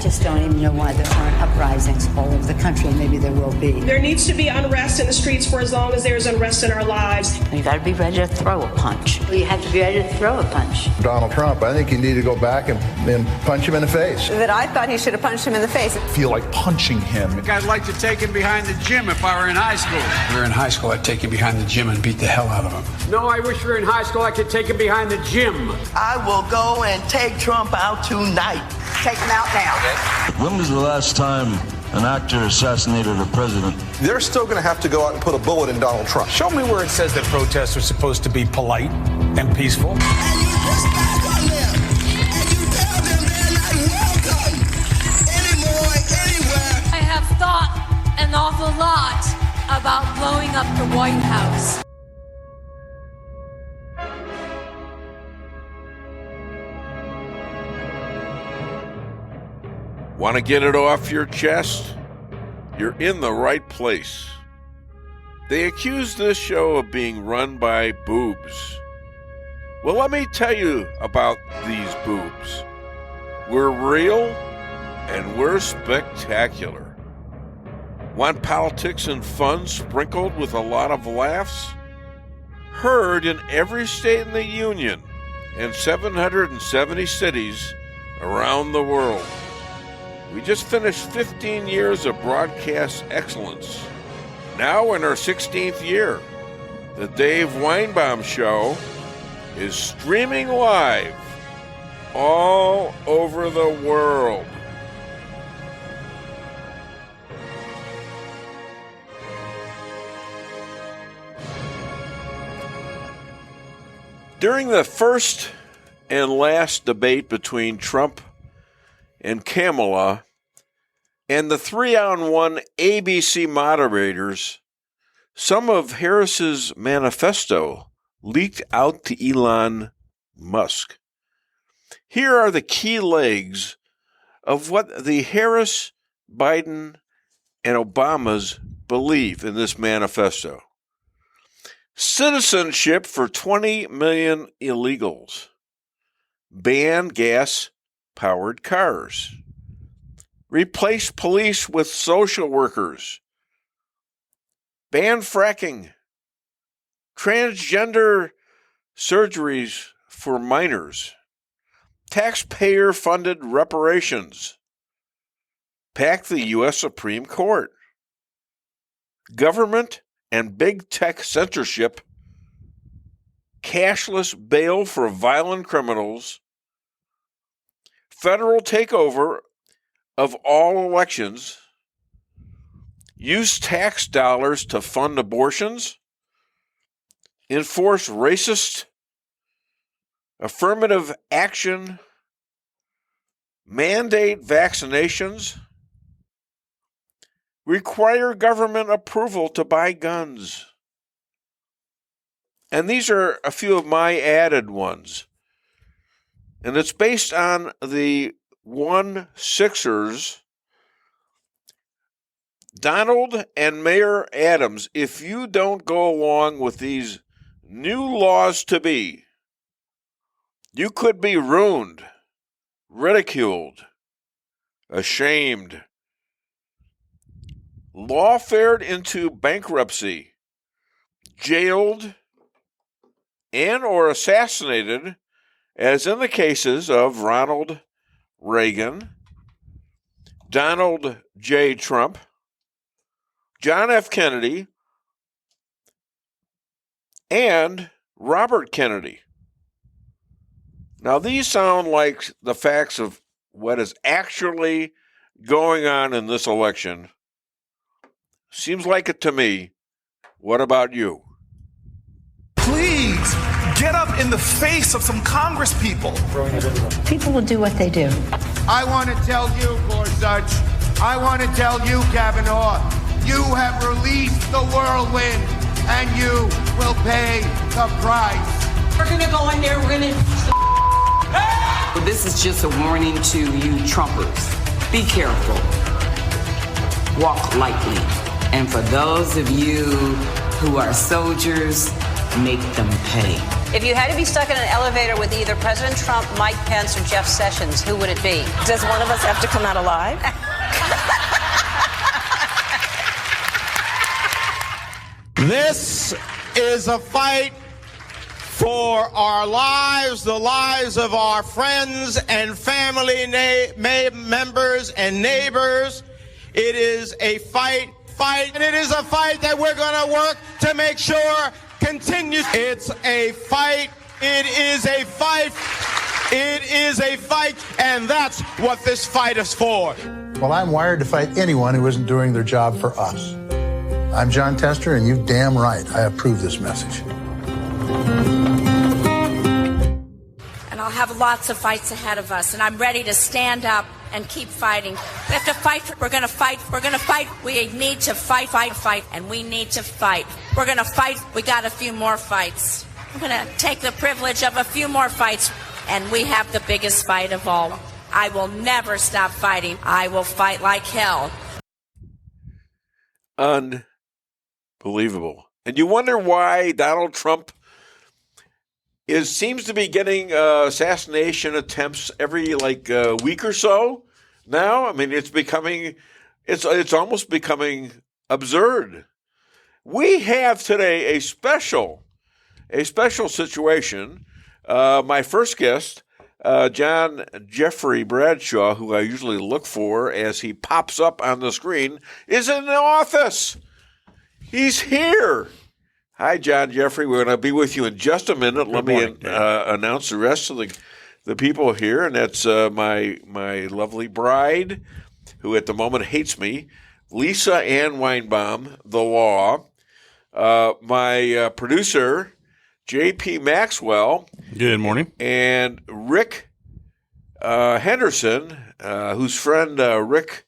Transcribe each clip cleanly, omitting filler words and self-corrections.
just don't even know why there aren't uprisings all over the country, and maybe there will be. There needs to be unrest in the streets for as long as there's unrest in our lives. You got to be ready to throw a punch. You have to be ready to throw a punch. Donald Trump, I think you need to go back and punch him in the face. That I thought he should have punched him in the face. I feel like punching him. I'd like to take him behind the gym if I were in high school. If we were in high school, I'd take him behind the gym and beat the hell out of him. No, I wish we were in high school, I could take him behind the gym. I will go and take Trump out tonight. Take him out now. When was the last time an actor assassinated a president? They're still going to have to go out and put a bullet in Donald Trump. Show me where it says that protests are supposed to be polite and peaceful. And you push back on them, and you tell them they're not welcome anymore, anywhere. I have thought an awful lot about blowing up the White House. Want to get it off your chest? You're in the right place. They accuse this show of being run by boobs. Well, let me tell you about these boobs. We're real and we're spectacular. Want politics and fun sprinkled with a lot of laughs? Heard in every state in the Union and 770 cities around the world. We just finished 15 years of broadcast excellence. Now in our 16th year, the Dave Weinbaum Show is streaming live all over the world. During the first and last debate between Trump and Kamala and the 3-on-1 ABC moderators, some of Harris's manifesto leaked out to Elon Musk. Here are the key legs of what the Harris, Biden, and Obamas believe in this manifesto. Citizenship for 20 million illegals. Ban gas-powered cars. Replace police with social workers. Ban fracking. Transgender surgeries for minors. Taxpayer-funded reparations. Pack the U.S. Supreme Court. Government and big tech censorship. Cashless bail for violent criminals. Federal takeover of all elections. Use tax dollars to fund abortions. Enforce racist affirmative action. Mandate vaccinations. Require government approval to buy guns. And these are a few of my added ones. And it's based on the 1-6ers, Donald and Mayor Adams. If you don't go along with these new laws to be, you could be ruined, ridiculed, ashamed, lawfared into bankruptcy, jailed, and or assassinated, as in the cases of Ronald Reagan, Donald J. Trump, John F. Kennedy, and Robert Kennedy. Now, these sound like the facts of what is actually going on in this election. Seems like it to me. What about you? Please get up in the face of some Congress people. People will do what they do. I want to tell you, Gorsuch, I want to tell you, Kavanaugh, you have released the whirlwind, and you will pay the price. We're going to go in there, we're going to... This is just a warning to you Trumpers. Be careful. Walk lightly. And for those of you who are soldiers, make them pay. If you had to be stuck in an elevator with either President Trump, Mike Pence, or Jeff Sessions, who would it be? Does one of us have to come out alive? This is a fight for our lives, the lives of our friends and family members and neighbors. It is a fight, and it is a fight that we're going to work to make sure continues. It's a fight. It is a fight. It is a fight, and that's what this fight is for. Well, I'm wired to fight anyone who isn't doing their job for us. I'm John Tester, and you damn right I approve this message. And I'll have lots of fights ahead of us, and I'm ready to stand up and keep fighting. We have to fight. We're going to fight. We're going to fight. We need to fight, and we need to fight. We're going to fight. We got a few more fights. We're going to take the privilege of a few more fights, and we have the biggest fight of all. I will never stop fighting. I will fight like hell. Unbelievable. And you wonder why Donald Trump seems to be getting assassination attempts every week or so now. I mean, it's almost becoming absurd. We have today a special situation. My first guest, John Jeffrey Bradshaw, who I usually look for as he pops up on the screen, is in the office. He's here. Hi, John Jeffrey. We're going to be with you in just a minute. Let me announce the rest of the people here, and that's my lovely bride, who at the moment hates me, Lisa Ann Weinbaum, the law. My producer, J.P. Maxwell. Good morning. And Rick Henderson, whose friend Rick,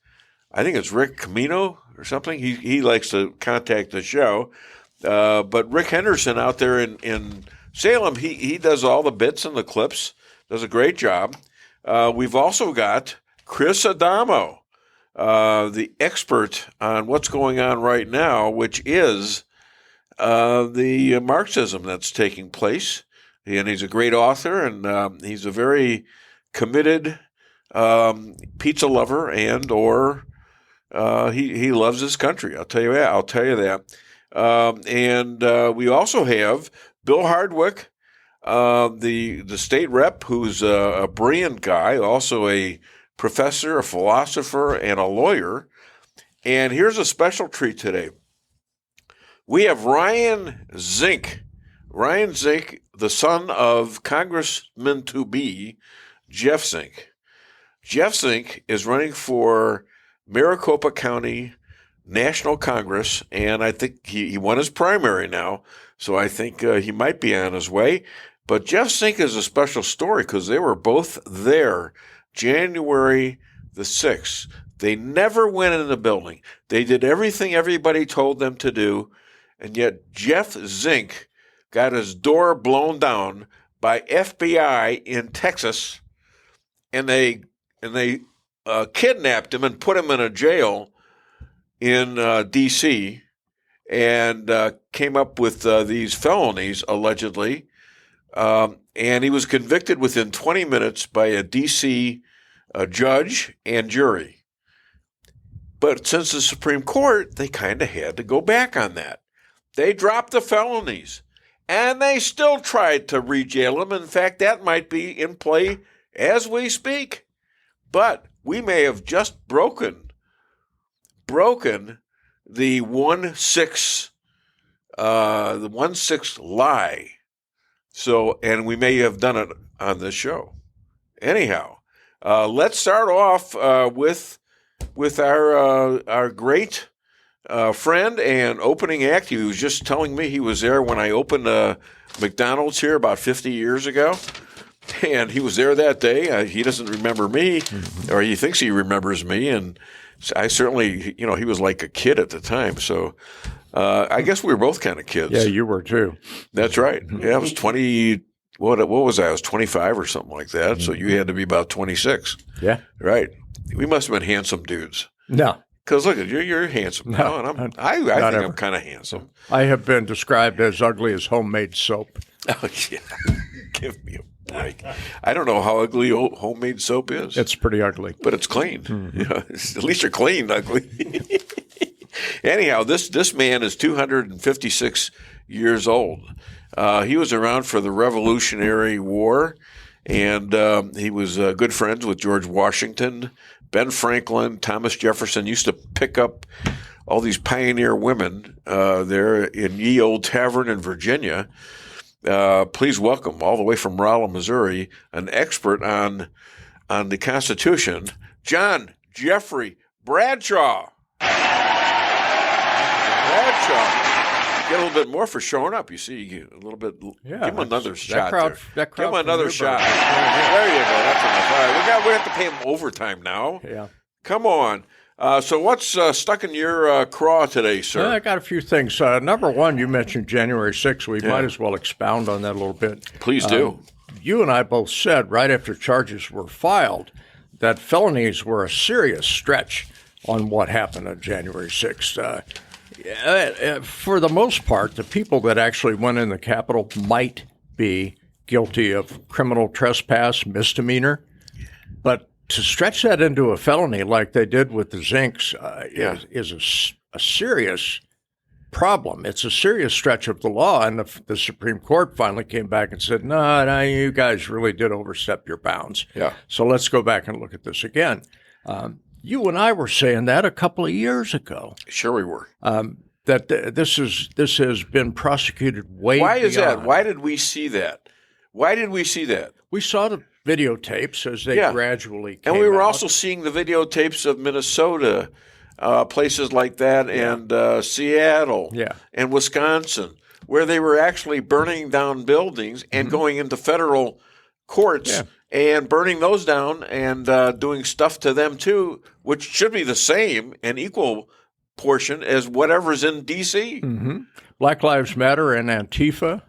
I think it's Rick Camino or something. He likes to contact the show. But Rick Henderson out there in Salem, he does all the bits and the clips, does a great job. We've also got Chris Adamo, the expert on what's going on right now, which is the Marxism that's taking place. And he's a great author, and he's a very committed pizza lover, and he loves his country. I'll tell you that. And we also have Bill Hardwick, the state rep, who's a brilliant guy, also a professor, a philosopher, and a lawyer. And here's a special treat today. We have Ryan Zinke. Ryan Zinke, the son of Congressman-to-be Jeff Zinke. Jeff Zinke is running for Maricopa County National Congress, and I think he won his primary now, so I think he might be on his way. But Jeff Zinke is a special story because they were both there January the 6th. They never went in the building. They did everything everybody told them to do, and yet Jeff Zinke got his door blown down by FBI in Texas, and they kidnapped him and put him in a jail in D.C. and came up with these felonies, allegedly. And he was convicted within 20 minutes by a D.C. Judge and jury. But since the Supreme Court, they kind of had to go back on that. They dropped the felonies, and they still tried to re-jail him. In fact, that might be in play as we speak. But we may have just broken the 1/6 lie. So, and we may have done it on this show. Anyhow, let's start off with our great friend and opening act. He was just telling me he was there when I opened McDonald's here about 50 years ago. And he was there that day. He doesn't remember me, or he thinks he remembers me. And I certainly, he was like a kid at the time. So I guess we were both kind of kids. Yeah, you were too. That's right. Yeah, I was 20. What was I? I was 25 or something like that. So you had to be about 26. Yeah. Right. We must have been handsome dudes. No. Because look, you're handsome now, and I think I'm kind of handsome. I have been described as ugly as homemade soap. Oh, yeah. Give me a break. I don't know how ugly homemade soap is. It's pretty ugly. But it's clean. Mm-hmm. You know, at least you're clean, ugly. Anyhow, this man is 256 years old. He was around for the Revolutionary War, and he was good friends with George Washington, Ben Franklin, Thomas Jefferson. Used to pick up all these pioneer women there in Ye Old Tavern in Virginia. Please welcome, all the way from Rolla, Missouri, an expert on the Constitution, John Jeffrey Bradshaw. Get a little bit more for showing up. You see, a little bit. Yeah, give him another shot. That give him another shot. There you go. That's enough. All right, we have to pay him overtime now. Yeah. Come on. So what's stuck in your craw today, sir? I got a few things. Number one, you mentioned January 6th. We might as well expound on that a little bit. Please do. You and I both said right after charges were filed that felonies were a serious stretch on what happened on January 6th. For the most part, the people that actually went in the Capitol might be guilty of criminal trespass, misdemeanor, but to stretch that into a felony like they did with the Zinks is a serious problem. It's a serious stretch of the law, and the Supreme Court finally came back and said, no, you guys really did overstep your bounds. Yeah. So let's go back and look at this again. You and I were saying that a couple of years ago. Sure we were. That this has been prosecuted way beyond. Why is that? Why did we see that? Why did we see that? We saw the videotapes as they gradually came And we were out. also seeing the videotapes of Minnesota, places like that, and Seattle and Wisconsin, where they were actually burning down buildings and going into federal courts and burning those down and doing stuff to them too, which should be the same and equal portion as whatever's in D.C. Mm-hmm. Black Lives Matter and Antifa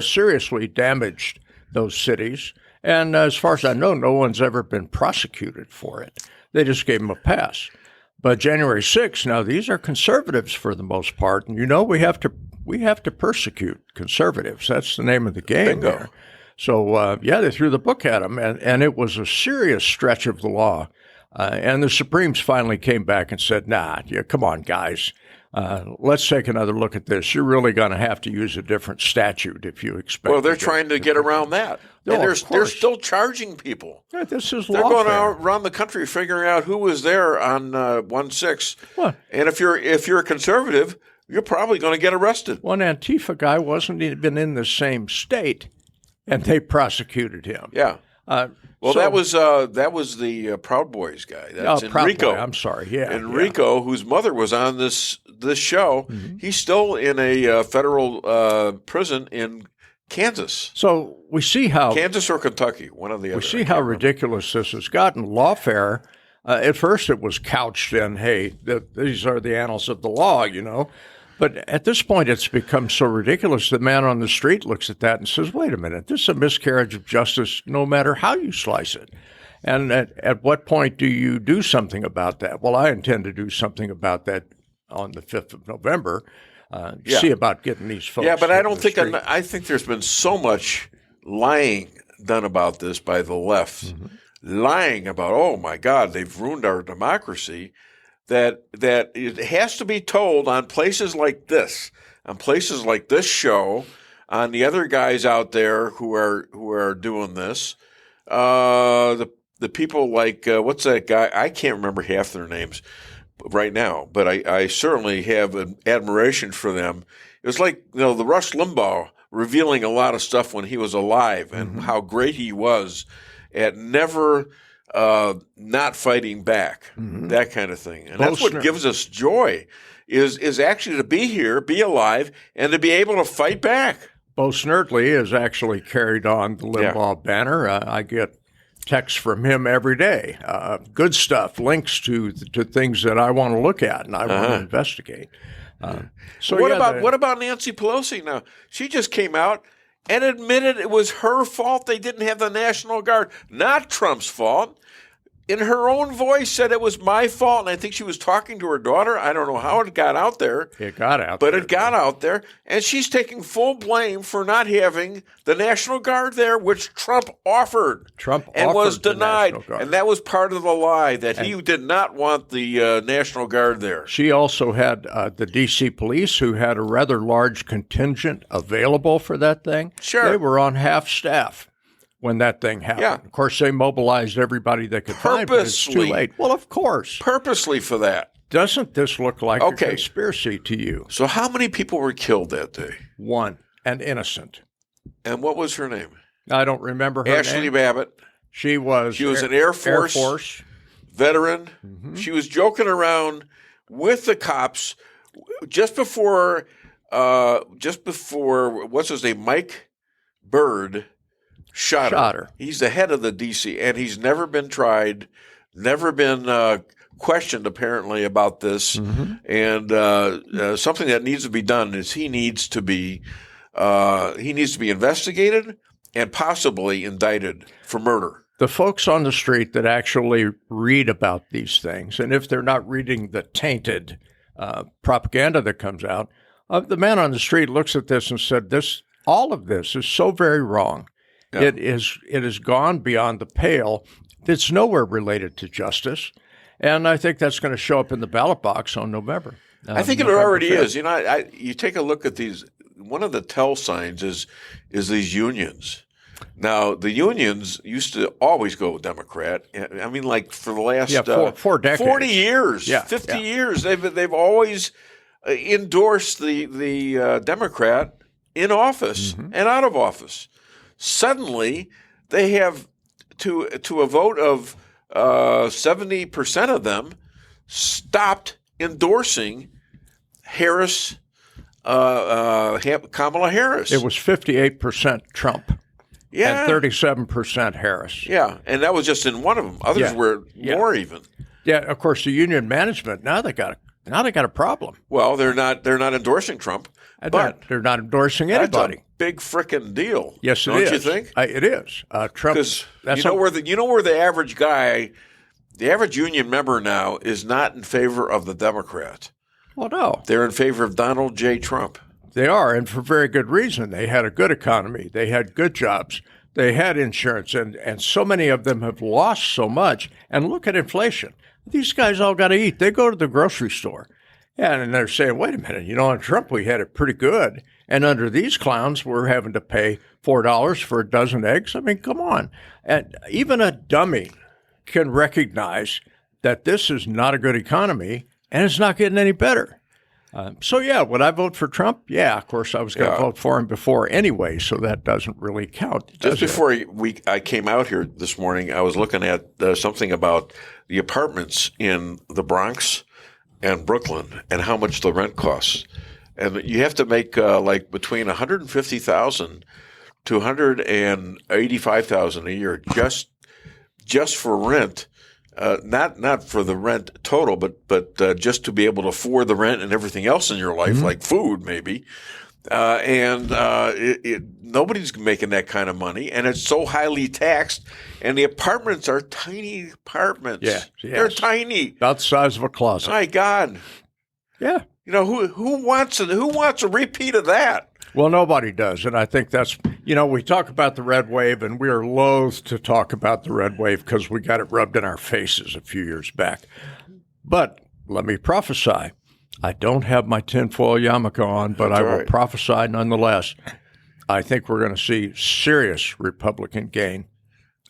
seriously damaged those cities. And as far as I know, no one's ever been prosecuted for it. They just gave them a pass. But January 6th, now these are conservatives for the most part. And, we have to persecute conservatives. That's the name of the game there. So, they threw the book at them. And it was a serious stretch of the law. And the Supremes finally came back and said, come on, guys. Let's take another look at this. You're really going to have to use a different statute if you expect. Well, they're trying to get around that. And they're still charging people. Yeah, this is They're lawfare. going around the country figuring out who was there on 1/6. And if you're a conservative, you're probably going to get arrested. One Antifa guy wasn't even in the same state, and they prosecuted him. Yeah. That was the Proud Boys guy. That's Enrico. I'm sorry. Yeah, Enrico, whose mother was on this show. Mm-hmm. He's still in a federal prison in Kansas. So we see how Kansas or Kentucky, one of the other. We see how ridiculous this has gotten. Lawfare. At first, it was couched in, "Hey, these are the annals of the law," But at this point, it's become so ridiculous. The man on the street looks at that and says, wait a minute, this is a miscarriage of justice no matter how you slice it. And at what point do you do something about that? Well, I intend to do something about that on the 5th of November. See about getting these folks. Yeah, but I don't think I think there's been so much lying done about this by the left. Mm-hmm. Lying about, oh, my God, they've ruined our democracy. That it has to be told on places like this show, on the other guys out there who are doing this, the people like what's that guy? I can't remember half their names right now, but I certainly have an admiration for them. It was like the Rush Limbaugh revealing a lot of stuff when he was alive and how great he was at never not fighting back, that kind of thing. And that's what gives us joy is actually to be here, be alive, and to be able to fight back. Bo Snerdley has actually carried on the Limbaugh banner. I get texts from him every day. Good stuff, links to things that I want to look at and I want to investigate. So what about Nancy Pelosi now? She just came out and admitted it was her fault they didn't have the National Guard. Not Trump's fault. in her own voice said it was my fault, and I think she was talking to her daughter. I don't know how it got out there. It got out but there. It got out there, and she's taking full blame for not having the National Guard there, which Trump offered. And was denied. And that was part of the lie, that he did not want the National Guard there. She also had the D.C. police, who had a rather large contingent available for that thing. Sure. They were on half staff when that thing happened. Yeah. Of course, they mobilized everybody they could find, but it's too late. Well, of course. Purposely for that. Doesn't this look like a conspiracy to you? So how many people were killed that day? One, and innocent. And what was her name? I don't remember her Ashley name. Babbitt. She was an Air Force veteran. Mm-hmm. She was joking around with the cops just before what's his name, Mike Bird shot her. He's the head of the D.C., and he's never been tried, never been questioned apparently about this. Mm-hmm. And something that needs to be done is he needs to be investigated and possibly indicted for murder. The folks on the street that actually read about these things, and if they're not reading the tainted propaganda that comes out, the man on the street looks at this and said, all of this is so very wrong. Yeah. It has gone beyond the pale. It's nowhere related to justice. And I think that's going to show up in the ballot box on November. I think it already is. You know, you take a look at these. One of the tell signs is these unions. Now, the unions used to always go Democrat. I mean, like for the last four decades. 40 years, 50 years, they've always endorsed the Democrat in office and out of office. Suddenly, they have to a vote of 70% of them stopped endorsing Harris, Kamala Harris. It was 58% Trump. Yeah. And 37% Harris. Yeah, and that was just in one of them. Others were more even. Yeah, of course, the union management now they got a problem. Well, they're not endorsing Trump, but they're not endorsing anybody. That's a big frickin' deal. Yes, Don't you think? It is. Trump. Because you know where the average guy, the average union member now is not in favor of the Democrat. Well, no, they're in favor of Donald J. Trump. They are, and for very good reason. They had a good economy. They had good jobs. They had insurance, and so many of them have lost so much. And look at inflation. These guys all got to eat. They go to the grocery store, and they're saying, wait a minute, on Trump we had it pretty good. And under these clowns, we're having to pay $4 for a dozen eggs. I mean, come on. And even a dummy can recognize that this is not a good economy, and it's not getting any better. Would I vote for Trump? Yeah, of course, I was going to vote for him before anyway, so that doesn't really count. Just before I came out here this morning, I was looking at something about the apartments in the Bronx and Brooklyn and how much the rent costs. And you have to make like between $150,000 to $185,000 a year just for rent. Not for the rent total, but just to be able to afford the rent and everything else in your life, like food maybe. Nobody's making that kind of money, and it's so highly taxed. And the apartments are tiny apartments. Yeah, they're tiny, about the size of a closet. My God. Yeah. Who wants a repeat of that? Well, nobody does. And I think that's, we talk about the red wave, and we are loath to talk about the red wave because we got it rubbed in our faces a few years back. But let me prophesy. I don't have my tinfoil yarmulke on, but I will prophesy nonetheless. I think we're going to see serious Republican gain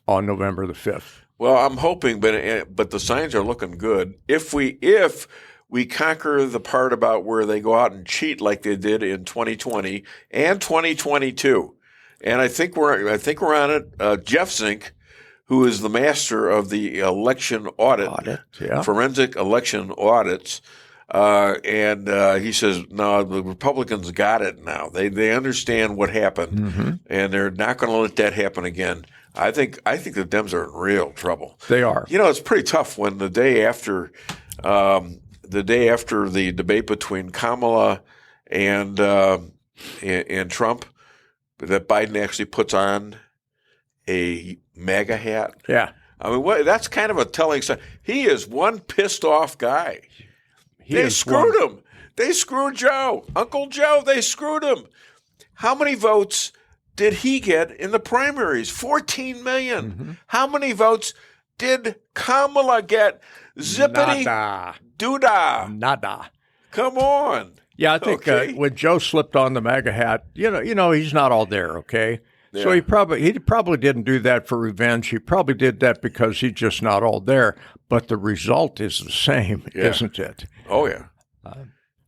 on November the 5th. Well, I'm hoping, but the signs are looking good. If we conquer the part about where they go out and cheat like they did in 2020 and 2022, and I think we're on it. Jeff Zink, who is the master of the election audit, forensic election audits, and he says, no, the Republicans got it now. They understand what happened, and they're not going to let that happen again. I think the Dems are in real trouble. They are. It's pretty tough when the day after the debate between Kamala and Trump, that Biden actually puts on a MAGA hat. Yeah. I mean, that's kind of a telling sign. He is one pissed off guy. They screwed him. They screwed Joe. Uncle Joe, they screwed him. How many votes did he get in the primaries? 14 million. Mm-hmm. How many votes did Kamala get? Zippity doodah. Nada. Come on. Yeah, I think when Joe slipped on the MAGA hat, you know, he's not all there, okay? Yeah. So he probably didn't do that for revenge. He probably did that because he's just not all there. But the result is the same, isn't it? Oh yeah.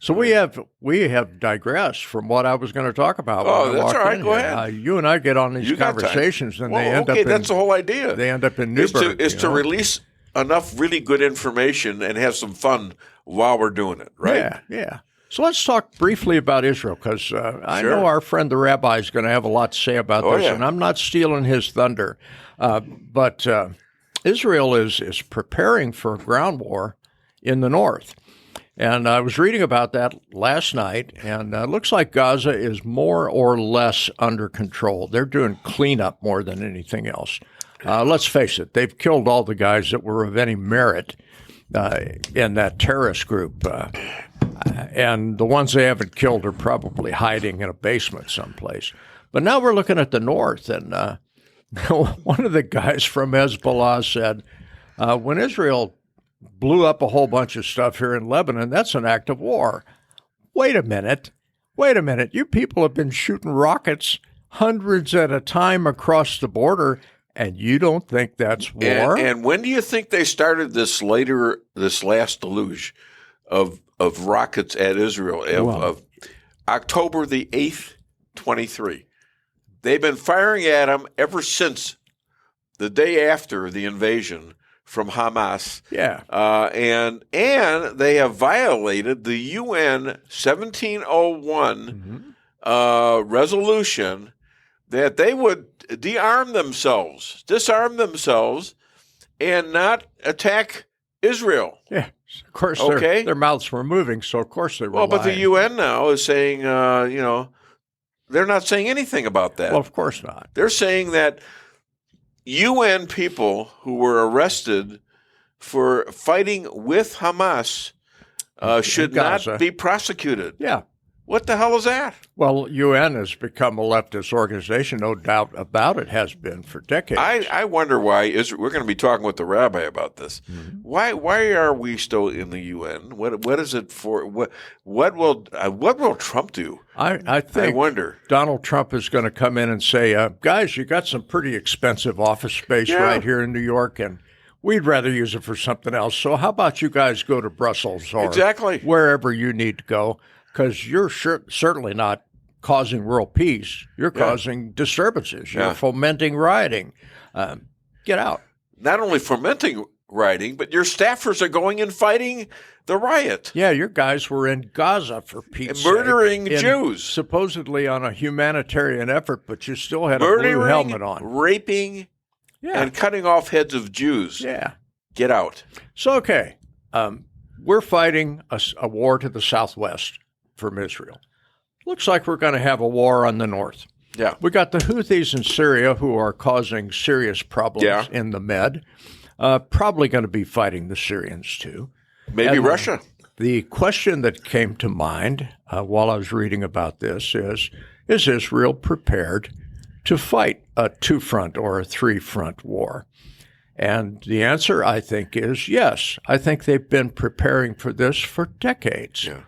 So we have digressed from what I was going to talk about. Oh, that's all right. Go ahead. You and I get on these conversations, and they end up. Okay, that's the whole idea. They end up in Newburgh. Is to release enough really good information and have some fun while we're doing it, right? Yeah. So let's talk briefly about Israel, because I know our friend the Rabbi is going to have a lot to say about this, and I'm not stealing his thunder. But Israel is preparing for a ground war in the north. And I was reading about that last night, and it looks like Gaza is more or less under control. They're doing cleanup more than anything else. Let's face it, they've killed all the guys that were of any merit in that terrorist group. And the ones they haven't killed are probably hiding in a basement someplace. But now we're looking at the north, and one of the guys from Hezbollah said, when Israel blew up a whole bunch of stuff here in Lebanon, that's an act of war. Wait a minute. You people have been shooting rockets hundreds at a time across the border, and you don't think that's war? And when do you think they started this last deluge of rockets at Israel of October the 8th, 23? They've been firing at them ever since the day after the invasion from Hamas. Yeah. And they have violated the UN 1701 resolution that they would disarm themselves, and not attack Israel. Yeah. Of course, their mouths were moving, so of course they were lying. But the UN now is saying, they're not saying anything about that. Well, of course not. They're saying that UN people who were arrested for fighting with Hamas should not be prosecuted. Yeah. What the hell is that? Well, UN has become a leftist organization, no doubt about it, has been for decades. I wonder why we're going to be talking with the Rabbi about this. Mm-hmm. Why are we still in the UN? What is it for? What will Trump do? I think Donald Trump is going to come in and say, guys, you got some pretty expensive office space right here in New York, and we'd rather use it for something else. So how about you guys go to Brussels or wherever you need to go? Because you're certainly not causing world peace. You're causing disturbances. You're fomenting rioting. Get out. Not only fomenting rioting, but your staffers are going and fighting the riot. Yeah, your guys were in Gaza, for Pete's sake. Murdering Jews. Supposedly on a humanitarian effort, but you still had a blue helmet on. Raping, and cutting off heads of Jews. Yeah. Get out. So, okay, we're fighting a war to the southwest from Israel. Looks like we're going to have a war on the north. Yeah. We got the Houthis in Syria who are causing serious problems in the Med. Probably going to be fighting the Syrians too. Maybe Russia. The question that came to mind while I was reading about this is Israel prepared to fight a two-front or a three-front war? And the answer, I think, is yes. I think they've been preparing for this for decades. Yeah.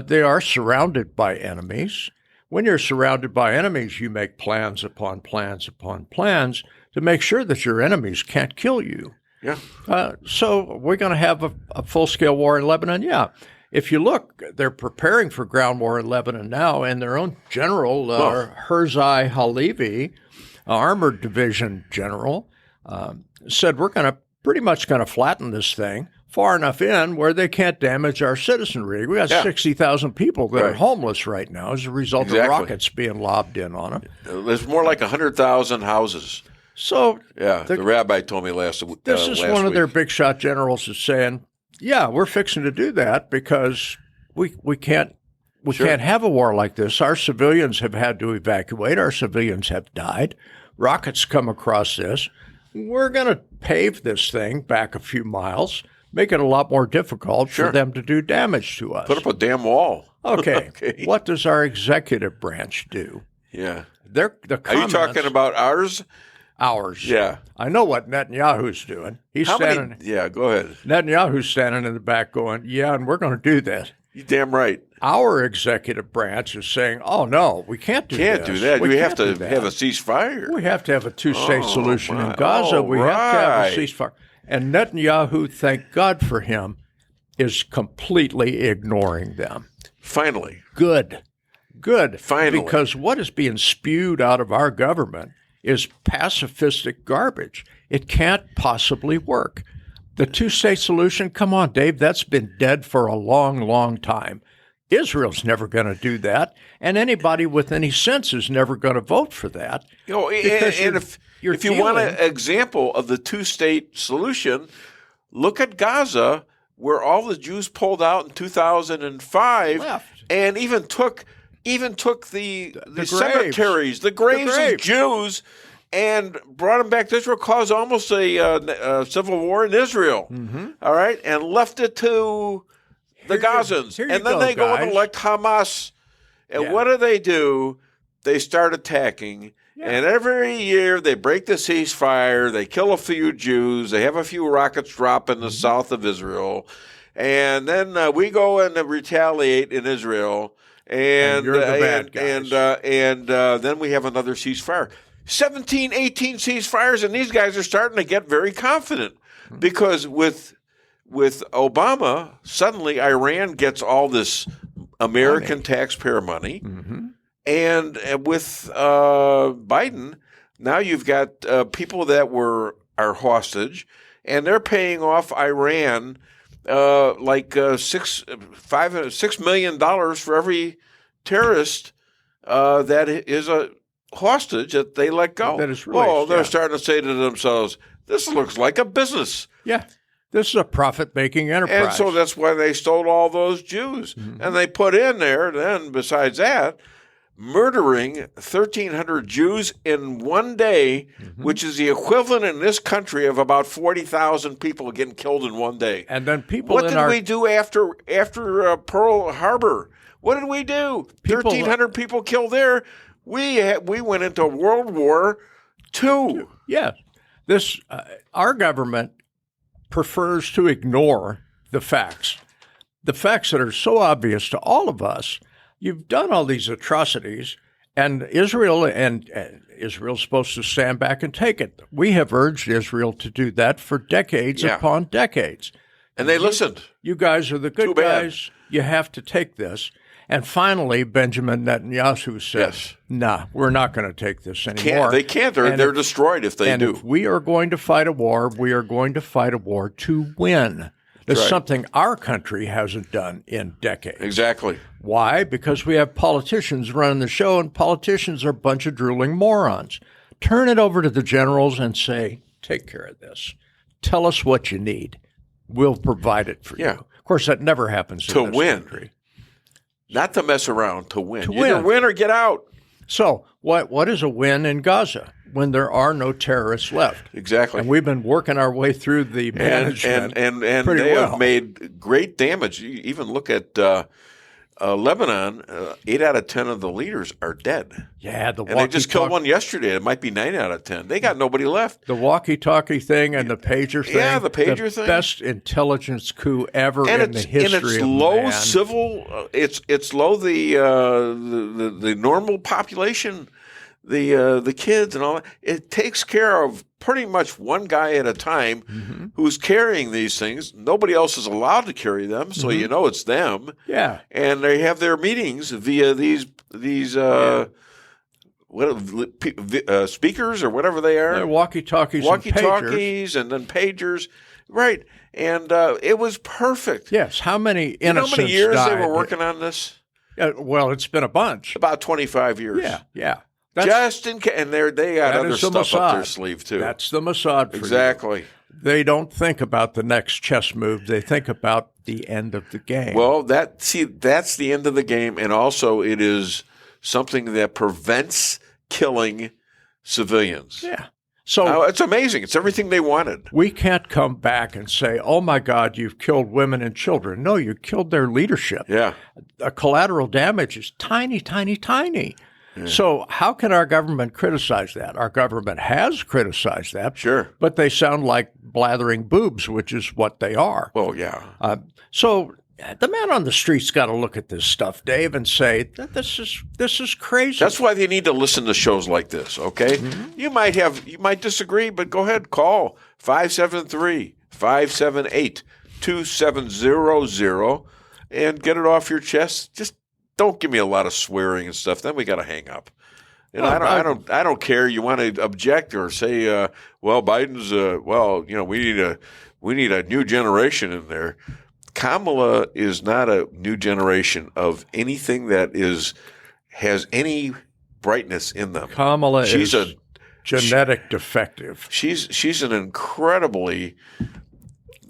They are surrounded by enemies. When you're surrounded by enemies, you make plans upon plans upon plans to make sure that your enemies can't kill you. Yeah. So we're going to have a full-scale war in Lebanon? Yeah. If you look, they're preparing for ground war in Lebanon now, and their own general, Herzai Halevi, armored division general, said we're pretty much going to flatten this thing far enough in where they can't damage our citizenry. We got 60,000 people that are homeless right now as a result of rockets being lobbed in on them. There's more like 100,000 houses. So the rabbi told me last week. This is one of their big shot generals is saying, we're fixing to do that because we can't have a war like this. Our civilians have had to evacuate. Our civilians have died. Rockets come across this. we're going to pave this thing back a few miles, make it a lot more difficult for them to do damage to us. Put up a damn wall. Okay. What does our executive branch do? Yeah. The Are you talking about ours? Ours. Yeah. I know what Netanyahu's doing. Yeah, go ahead. Netanyahu's standing in the back going, yeah, and we're going to do that. You're damn right. Our executive branch is saying, oh, no, we can't do that. Can't do that. We have to have a ceasefire. We have to have a two-state solution in Gaza. We have to have a ceasefire. And Netanyahu, thank God for him, is completely ignoring them. Finally. Good. Finally. Because what is being spewed out of our government is pacifistic garbage. It can't possibly work. The two-state solution, come on, Dave, that's been dead for a long, long time. Israel's never going to do that, and anybody with any sense is never going to vote for that. If you want an example of the two-state solution, look at Gaza, where all the Jews pulled out in 2005, and even took the cemeteries, the graves of Jews, and brought them back to Israel, caused almost a civil war in Israel, all right, and left it to the Gazans. And then they go and elect Hamas. And what do? They start attacking. And every year they break the ceasefire. They kill a few Jews. They have a few rockets drop in the south of Israel. And then we go and retaliate in Israel. And you're the bad guys. Then we have another ceasefire. 17, 18 ceasefires, and these guys are starting to get very confident because with Obama, suddenly Iran gets all this American taxpayer money, and with Biden, now you've got people that are hostage, and they're paying off Iran $6 million for every terrorist that is a hostage that they let go. That is released, they're starting to say to themselves, "This looks like a business." Yeah. This is a profit-making enterprise. And so that's why they stole all those Jews. And they put in there, then, besides that, murdering 1,300 Jews in one day, which is the equivalent in this country of about 40,000 people getting killed in one day. And then people What did we do after Pearl Harbor? What did we do? 1,300 people killed there. We went into World War II. Yeah. Our government prefers to ignore the facts that are so obvious to all of us. You've done all these atrocities, and Israel's supposed to stand back and take it. We have urged Israel to do that for decades upon decades. And they listened. You guys are the good guys. You have to take this. And finally, Benjamin Netanyahu says, nah, we're not going to take this anymore. They can't. They're destroyed if they do. If we are going to fight a war, we are going to fight a war to win. That's something our country hasn't done in decades. Exactly. Why? Because we have politicians running the show, and politicians are a bunch of drooling morons. Turn it over to the generals and say, take care of this. Tell us what you need. We'll provide it for you. Of course, that never happens in this country. Not to mess around, to win. To Either win or get out. So what is a win in Gaza when there are no terrorists left? Exactly. And we've been working our way through the management and they have made great damage. You even look at Lebanon, 8 out of 10 of the leaders are dead. Yeah, and they just killed one yesterday. It might be 9 out of 10. They got nobody left. The walkie-talkie thing and the pager thing. Yeah, the pager thing. Best intelligence coup ever in the history and it's of low man. Civil. It's low the normal population, the kids and all that. It takes care of pretty much one guy at a time who's carrying these things. Nobody else is allowed to carry them, so you know it's them. Yeah, and they have their meetings via these speakers or whatever they are. They're walkie-talkies, and then pagers, right? And it was perfect. Yes. How many innocents how many years died? They were working on this? Well, it's been a bunch. About 25 years. Yeah. Just in case, and they got other stuff up their sleeve too. That's the Mossad for exactly. You. They don't think about the next chess move. They think about the end of the game. Well, that's the end of the game, and also it is something that prevents killing civilians. Yeah. So it's amazing. It's everything they wanted. We can't come back and say, oh, my God, you've killed women and children. No, you killed their leadership. Yeah. Collateral damage is tiny, tiny, tiny. Yeah. So how can our government criticize that? Our government has criticized that. Sure. But they sound like blathering boobs, which is what they are. Well, yeah. So the man on the street's got to look at this stuff, Dave, and say, this is crazy. That's why they need to listen to shows like this, okay? Mm-hmm. You might disagree, but go ahead, call 573-578-2700 and get it off your chest. Just don't give me a lot of swearing and stuff. Then we got to hang up. And I don't care. You want to object or say, well, Biden's we need a new generation in there. Kamala is not a new generation of anything that has any brightness in them. Kamala is a genetic defective. She's an incredibly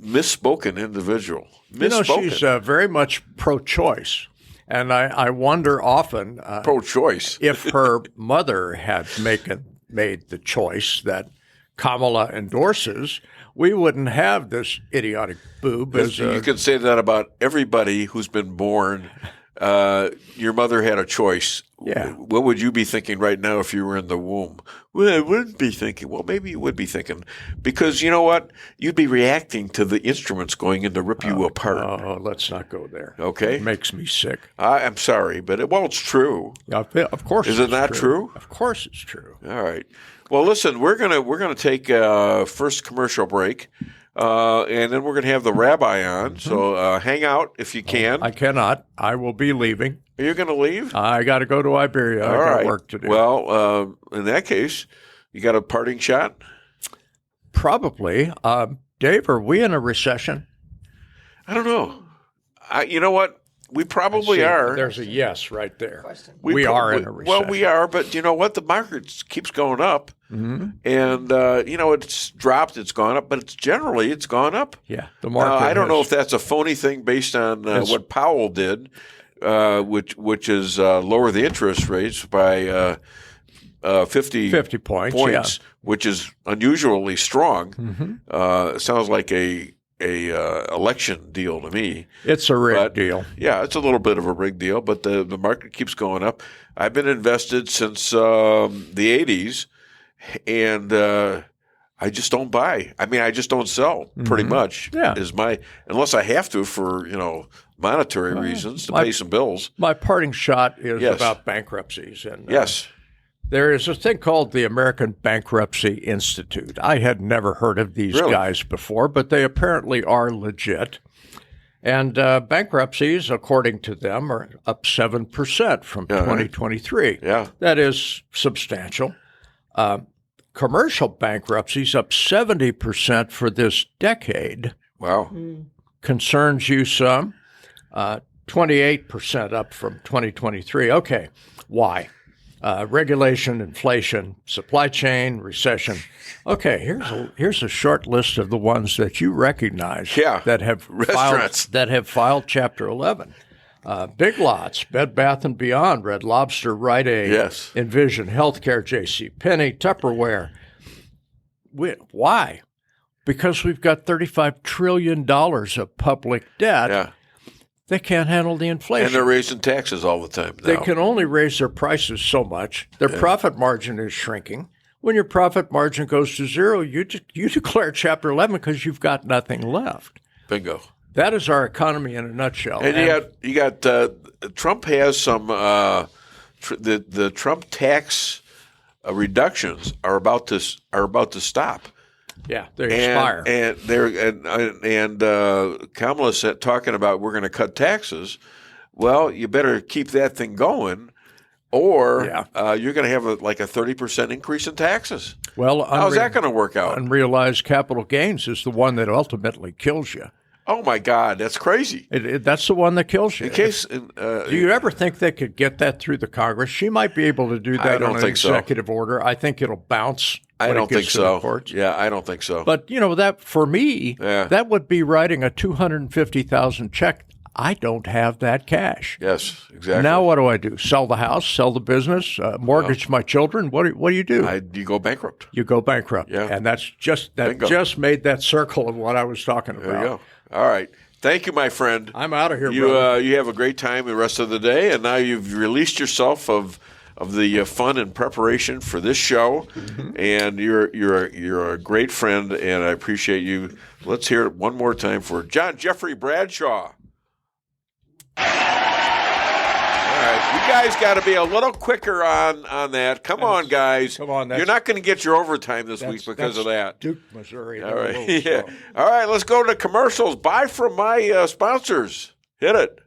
misspoken individual. She's very much pro-choice. And I wonder often pro-choice if her mother had made the choice that Kamala endorses, we wouldn't have this idiotic boob. You could say that about everybody who's been born. Your mother had a choice. Yeah. What would you be thinking right now if you were in the womb? Well, I wouldn't be thinking. Well, maybe you would be thinking. Because you know what? You'd be reacting to the instruments going in to rip you apart. Oh, let's not go there. Okay? It makes me sick. I'm sorry, but it's true. Of course Is it not true? Of course it's true. All right. Well, listen, we're gonna take a first commercial break, and then we're gonna have the Rabbi on. Mm-hmm. So hang out if you can. I cannot. I will be leaving. Are you going to leave? I got to go to Iberia. I got work to do. Well, in that case, you got a parting shot? Probably. Dave, are we in a recession? I don't know. You know what? We probably are. There's a yes right there. We are in a recession. Well, we are, but you know what? The market keeps going up. Mm-hmm. And, it's dropped, it's gone up, but it's gone up. Yeah, the market I don't know if that's a phony thing based on what Powell did, which is lower the interest rates by 50 points, yeah. Which is unusually strong. Mm-hmm. Sounds like a election deal to me. It's a rigged deal. Yeah, it's a little bit of a rigged deal, but the market keeps going up. I've been invested since the 80s, and I just don't buy. I mean, I just don't sell. Pretty much. Yeah. Unless I have to for monetary reasons to pay some bills. My parting shot is about bankruptcies, and yes. There is a thing called the American Bankruptcy Institute. I had never heard of these guys before, but they apparently are legit. And bankruptcies, according to them, are up 7% from 2023. Yeah. That is substantial. Commercial bankruptcies up 70% for this decade. Wow. Concerns you some. 28% up from 2023. Okay, why? Regulation, inflation, supply chain, recession. Okay, here's a short list of the ones that you recognize that have filed Chapter 11. Big Lots, Bed Bath & Beyond, Red Lobster, Rite Aid, Envision Healthcare, JCPenney, Tupperware. Why? Because we've got $35 trillion of public debt. Yeah. They can't handle the inflation. And they're raising taxes all the time now. They can only raise their prices so much. Their profit margin is shrinking. When your profit margin goes to zero, you declare Chapter 11 because you've got nothing left. Bingo. That is our economy in a nutshell. And you got Trump has some the Trump tax reductions are about to stop. Yeah, they expire. And Kamala's talking about we're going to cut taxes. Well, you better keep that thing going, or you're going to have a 30% increase in taxes. Well, how's that going to work out? Unrealized capital gains is the one that ultimately kills you. Oh my God, that's crazy! That's the one that kills you. In case, do you ever think they could get that through the Congress? She might be able to do that on an executive order. I think it'll bounce. I don't think so. Yeah, I don't think so. But that for me, that would be writing a $250,000 check I don't have that cash. Yes, exactly. Now what do I do? Sell the house, sell the business, mortgage my children? What do you do? You go bankrupt. You go bankrupt. Yeah. And that just made that circle of what I was talking about. There you go. All right. Thank you, my friend. I'm out of here, brother. You have a great time the rest of the day, and now you've released yourself of the fun and preparation for this show, and you're a great friend, and I appreciate you. Let's hear it one more time for John Jeffrey Bradshaw. All right, you guys got to be a little quicker on that. Come on, guys. Come on. You're not going to get your overtime this week because of that. Duke, Missouri. All right. Yeah. All right, let's go to commercials. Buy from my sponsors. Hit it.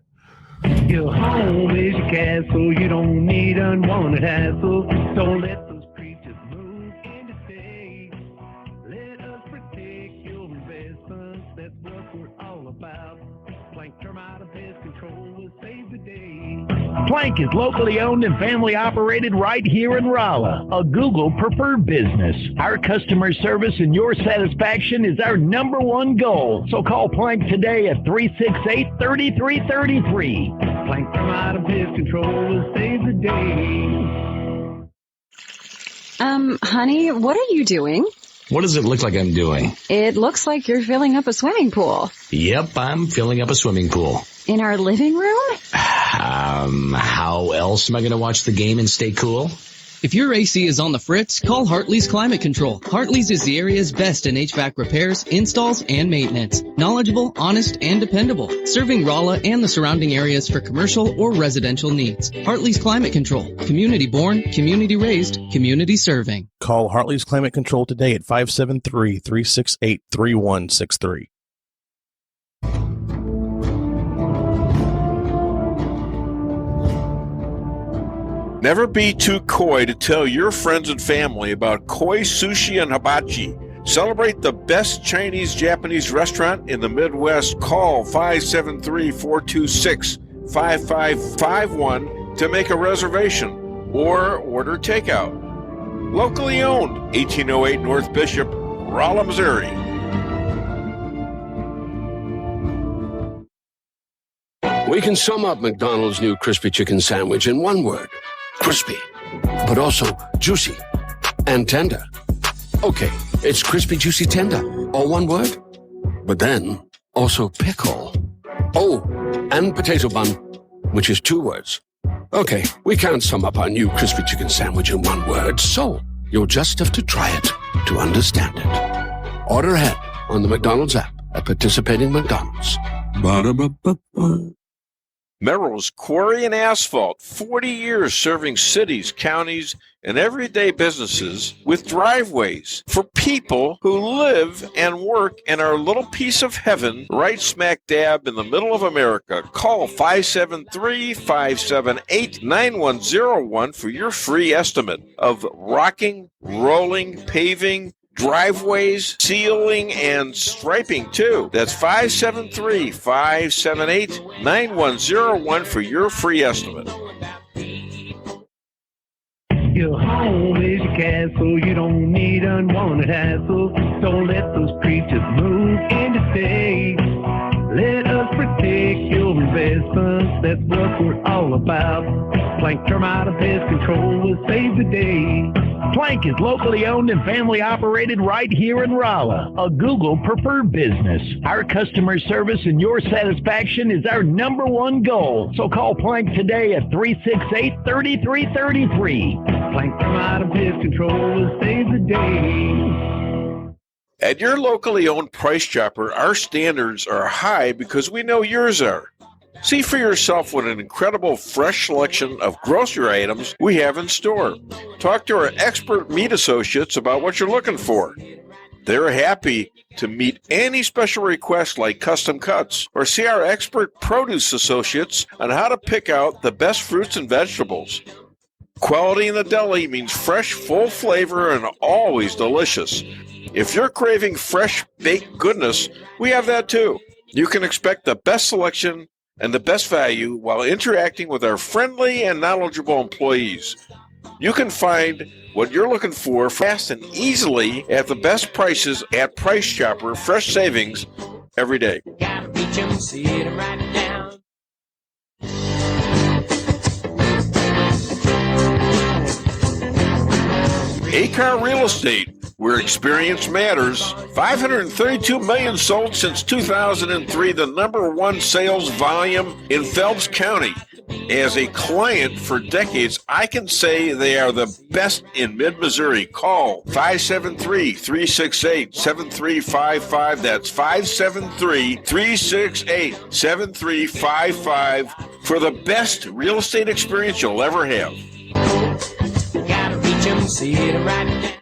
Your home is your castle. You don't need unwanted hassle. Don't let those creatures move in to stay. Let us protect your investments. That's what we're all about. Plank Termite and Pest Control will save the day. Plank is locally owned and family operated right here in Rolla, a Google preferred business. Our customer service and your satisfaction is our number one goal. So call Plank today at 368-3333. Plank Termite and Pest Control will save the day. Honey, what are you doing? What does it look like I'm doing? It looks like you're filling up a swimming pool. Yep, I'm filling up a swimming pool. In our living room? How else am I going to watch the game and stay cool? If your AC is on the fritz, call Hartley's Climate Control. Hartley's is the area's best in HVAC repairs, installs, and maintenance. Knowledgeable, honest, and dependable. Serving Rolla and the surrounding areas for commercial or residential needs. Hartley's Climate Control. Community born, community raised, community serving. Call Hartley's Climate Control today at 573-368-3163. Never be too coy to tell your friends and family about koi sushi and hibachi. Celebrate the best Chinese-Japanese restaurant in the Midwest. Call 573-426-5551 to make a reservation or order takeout. Locally owned, 1808 North Bishop, Rolla, Missouri. We can sum up McDonald's new crispy chicken sandwich in one word. Crispy, but also juicy and tender. Okay, it's crispy, juicy, tender, all one word. But then, also pickle. Oh, and potato bun, which is two words. Okay, we can't sum up our new crispy chicken sandwich in one word, so you'll just have to try it to understand it. Order ahead on the McDonald's app at participating McDonald's. Ba-da-ba-ba-ba. Merrill's Quarry and Asphalt, 40 years serving cities, counties, and everyday businesses with driveways for people who live and work in our little piece of heaven right smack dab in the middle of America. Call 573-578-9101 for your free estimate of rocking, rolling, paving, driveways, sealing, and striping, too. That's 573-578-9101 for your free estimate. Your home is your castle. You don't need unwanted hassle. Don't let those creatures move in to stay. Let us protect your investments. That's what we're all about. Plank Termite and Pest Control will save the day. Plank is locally owned and family operated right here in Rolla, a Google preferred business. Our customer service and your satisfaction is our number one goal. So call Plank today at 368-3333. Plank Termite and Pest Control will save the day. At your locally owned Price Chopper, our standards are high because we know yours are. See for yourself what an incredible fresh selection of grocery items we have in store. Talk to our expert meat associates about what you're looking for. They're happy to meet any special requests like custom cuts, or see our expert produce associates on how to pick out the best fruits and vegetables. Quality in the deli means fresh, full flavor, and always delicious. If you're craving fresh baked goodness, we have that too. You can expect the best selection and the best value while interacting with our friendly and knowledgeable employees. You can find what you're looking for fast and easily at the best prices at Price Chopper. Fresh savings every day. Acar Real Estate, where experience matters. 532 million sold since 2003, the number one sales volume in Phelps County. As a client for decades, I can say they are the best in mid-Missouri. Call 573-368-7355. That's 573-368-7355 for the best real estate experience you'll ever have. Gotta reach 'em, see it right.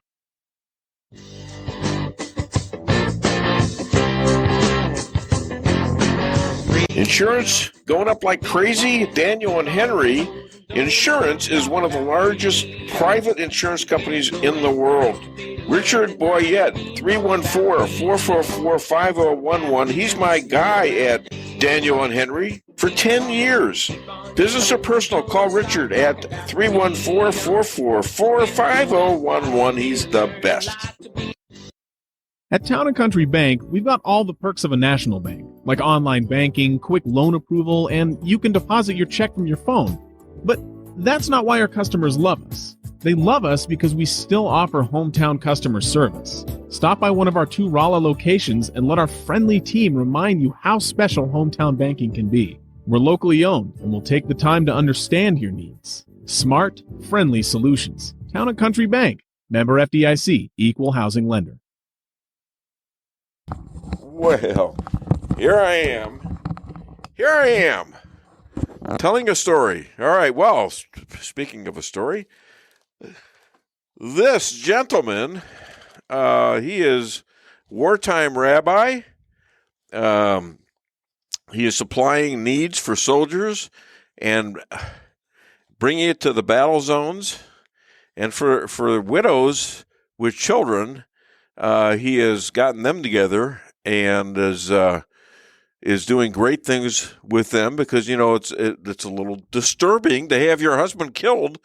Insurance going up like crazy? Daniel and Henry Insurance is one of the largest private insurance companies in the world. Richard Boyette, 314-444-5011. He's my guy at Daniel and Henry for 10 years. Business or personal, call Richard at 314-444-5011. He's the best. At Town & Country Bank, we've got all the perks of a national bank, like online banking, quick loan approval, and you can deposit your check from your phone. But that's not why our customers love us. They love us because we still offer hometown customer service. Stop by one of our 2 Rolla locations and let our friendly team remind you how special hometown banking can be. We're locally owned and we'll take the time to understand your needs. Smart, friendly solutions. Town & Country Bank. Member FDIC. Equal housing lender. Well, here I am, telling a story. All right, well, speaking of a story, this gentleman, he is wartime rabbi. He is supplying needs for soldiers and bringing it to the battle zones. And for widows with children, he has gotten them together and is doing great things with them because, you know, it's a little disturbing to have your husband killed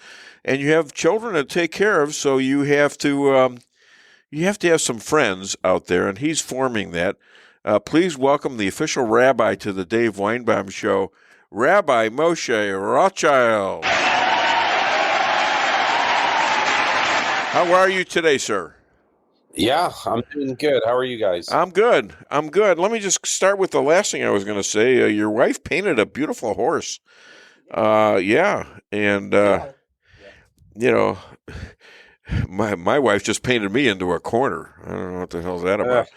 and you have children to take care of. So you have to have some friends out there, and he's forming that. Please welcome the official rabbi to the Dave Weinbaum Show, Rabbi Moshe Rothschild. How are you today, sir? Yeah, I'm doing good. How are you guys? I'm good. Let me just start with the last thing I was going to say. Your wife painted a beautiful horse. You know, my wife just painted me into a corner. I don't know what the hell's that about.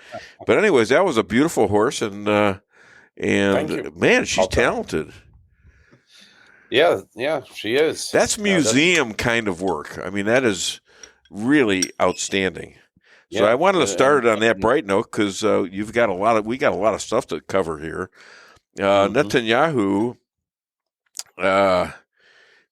But anyways, that was a beautiful horse, and man, she's talented. Yeah, she is. That's museum kind of work. I mean, that is really outstanding. So I wanted to start it on that bright note because we got a lot of stuff to cover here. Netanyahu,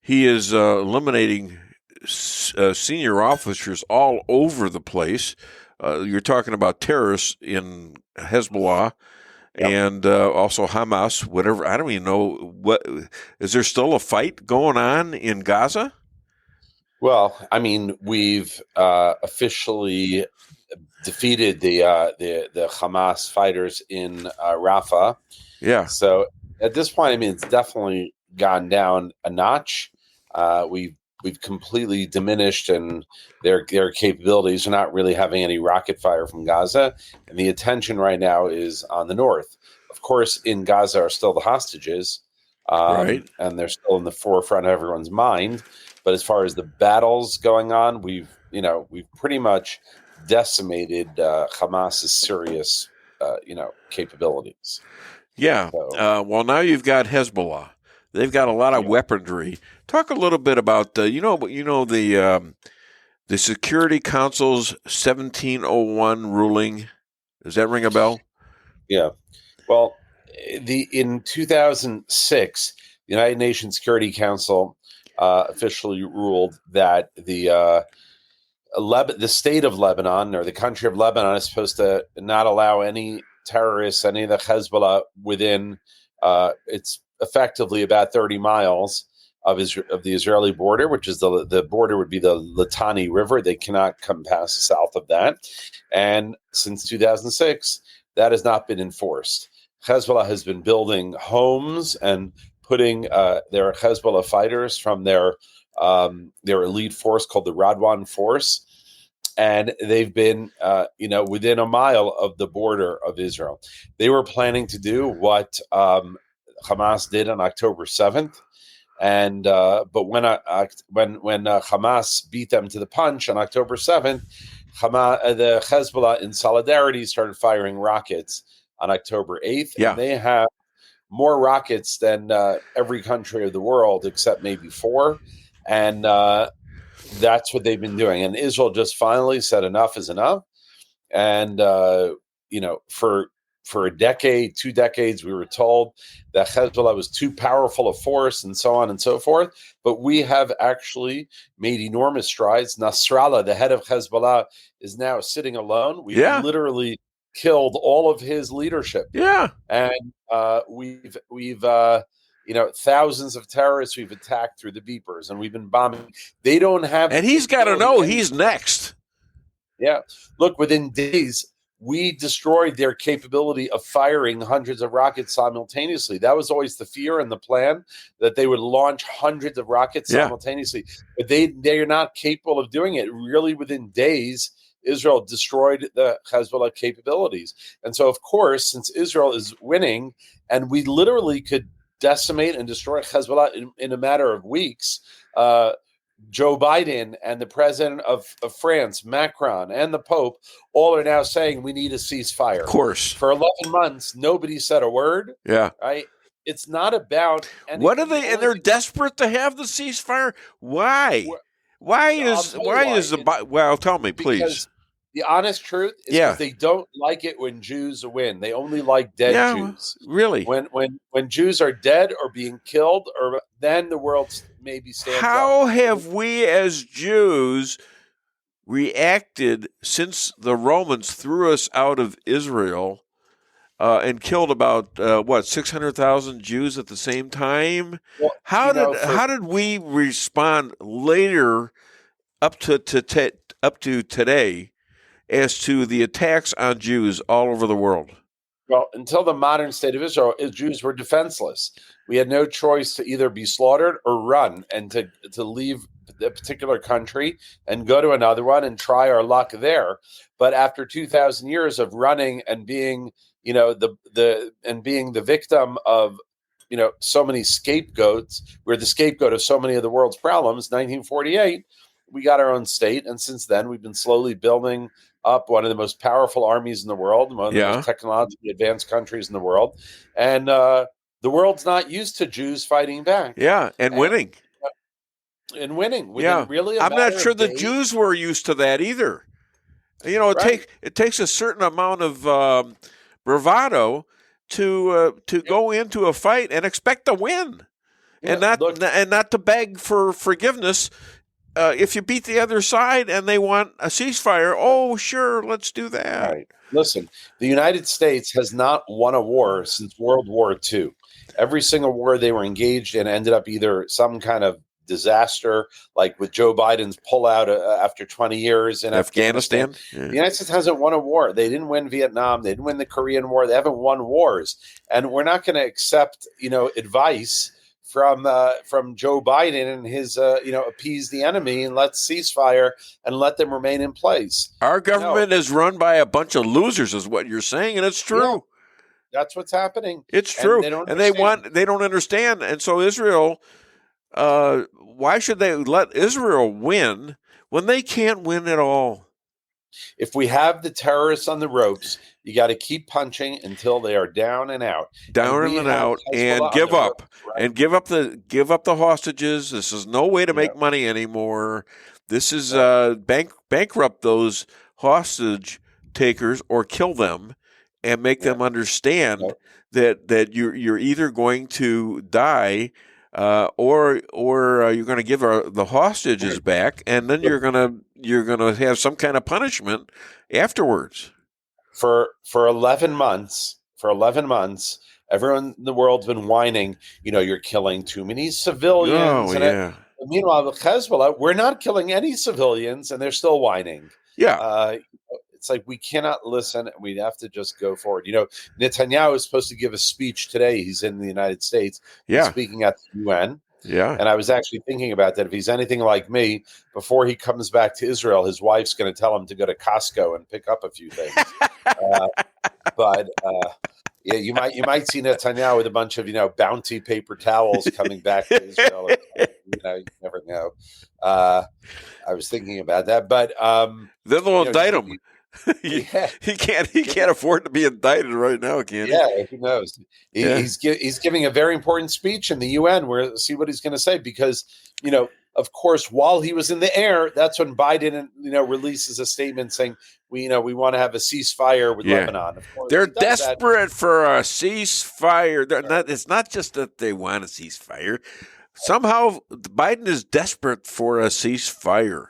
he is eliminating senior officers all over the place. You're talking about terrorists in Hezbollah and also Hamas. Whatever, I don't even know what. Is there still a fight going on in Gaza? Well, I mean, we've officially defeated the Hamas fighters in Rafah. Yeah. So at this point, I mean, it's definitely gone down a notch. We've completely diminished and their capabilities. Are not really having any rocket fire from Gaza, and the attention right now is on the north. Of course, in Gaza are still the hostages, right, and they're still in the forefront of everyone's mind. But as far as the battles going on, we've pretty much decimated Hamas's serious, capabilities. Yeah. So, well, now you've got Hezbollah. They've got a lot of weaponry. Talk a little bit about the Security Council's 1701 ruling. Does that ring a bell? Yeah. Well, in 2006, the United Nations Security Council officially ruled that the state of Lebanon, or the country of Lebanon, is supposed to not allow any terrorists, any of the Hezbollah within it's effectively about 30 miles of the Israeli border, which is the border would be the Litani River. They cannot come past south of that. And since 2006, that has not been enforced. Hezbollah has been building homes and putting their Hezbollah fighters from their elite force called the Radwan Force and they've been, within a mile of the border of Israel. They were planning to do what Hamas did on October 7th, and but when Hamas beat them to the punch on October 7th, the Hezbollah, in solidarity, started firing rockets on October 8th. Yeah. And they have more rockets than every country of the world except maybe 4, and that's what they've been doing. And Israel just finally said enough is enough. And for a decade, 2 decades, we were told that Hezbollah was too powerful a force and so on and so forth. But we have actually made enormous strides. Nasrallah, the head of Hezbollah, is now sitting alone. We've literally killed all of his leadership. Yeah. And we've thousands of terrorists we've attacked through the beepers, and we've been bombing. They don't have... And he's got to know he's next. Yeah. Look, within days, we destroyed their capability of firing hundreds of rockets simultaneously. That was always the fear and the plan, that they would launch hundreds of rockets simultaneously. But they are not capable of doing it. Really, within days, Israel destroyed the Hezbollah capabilities. And so, of course, since Israel is winning, and we literally could decimate and destroy Hezbollah in a matter of weeks, Joe Biden and the president of France, Macron, and the Pope all are now saying we need a ceasefire. Of course. For 11 months, nobody said a word. Yeah. Right? It's not about anything. What are they? And they're desperate to have the ceasefire? Why? Well, tell me, please. Because the honest truth is because they don't like it when Jews win. They only like dead Jews. Really? When Jews are dead or being killed, or then the world maybe stands up. How have we as Jews reacted since the Romans threw us out of Israel and killed about 600,000 Jews at the same time? Well, how did we respond later up to today as to the attacks on Jews all over the world? Well, until the modern state of Israel, Jews were defenseless. We had no choice to either be slaughtered or run, and to leave a particular country and go to another one and try our luck there. But after 2,000 years of running and being, being the victim of, so many scapegoats, we're the scapegoat of so many of the world's problems. 1948, we got our own state, and since then we've been slowly building up one of the most powerful armies in the world, one of the most technologically advanced countries in the world, and the world's not used to Jews fighting back. Yeah, and winning. And winning. Really, I'm not sure the Jews were used to that either. It takes a certain amount of bravado to go into a fight and expect to win, and not to beg for forgiveness. If you beat the other side and they want a ceasefire, oh, sure, let's do that. Right. Listen, the United States has not won a war since World War II. Every single war they were engaged in ended up either some kind of disaster, like with Joe Biden's pullout after 20 years in Afghanistan. Yeah. The United States hasn't won a war. They didn't win Vietnam. They didn't win the Korean War. They haven't won wars. And we're not going to accept, advice from Joe Biden and his, appease the enemy and let's ceasefire and let them remain in place. Our government is run by a bunch of losers, is what you're saying, and it's true. Yeah, that's what's happening. It's true, and they don't understand. And so Israel, why should they let Israel win when they can't win at all? If we have the terrorists on the ropes, you got to keep punching until they are down and out. And give up. Right? And give up the hostages. This is no way to make money anymore. This is bankrupt those hostage takers or kill them and make them understand that you're either going to die or you're going to give the hostages back, and then you're gonna have some kind of punishment afterwards. For 11 months, everyone in the world's been whining. You're killing too many civilians. Meanwhile, the Hezbollah, we're not killing any civilians, and they're still whining. Yeah. It's like we cannot listen. We have to just go forward. Netanyahu is supposed to give a speech today. He's in the United States. Yeah. Speaking at the UN. Yeah. And I was actually thinking about that. If he's anything like me, before he comes back to Israel, his wife's going to tell him to go to Costco and pick up a few things. Yeah, you might see Netanyahu with a bunch of bounty paper towels coming back to Israel. You never know. I was thinking about that, but then they'll indict him. He can't afford to be indicted right now, can he? Yeah, who knows? He's giving a very important speech in the UN. We'll see what he's going to say because of course, while he was in the air, that's when Biden releases a statement saying we want to have a ceasefire with Lebanon. Of course, they're desperate for a ceasefire. It's not just that they want a ceasefire. Somehow, Biden is desperate for a ceasefire.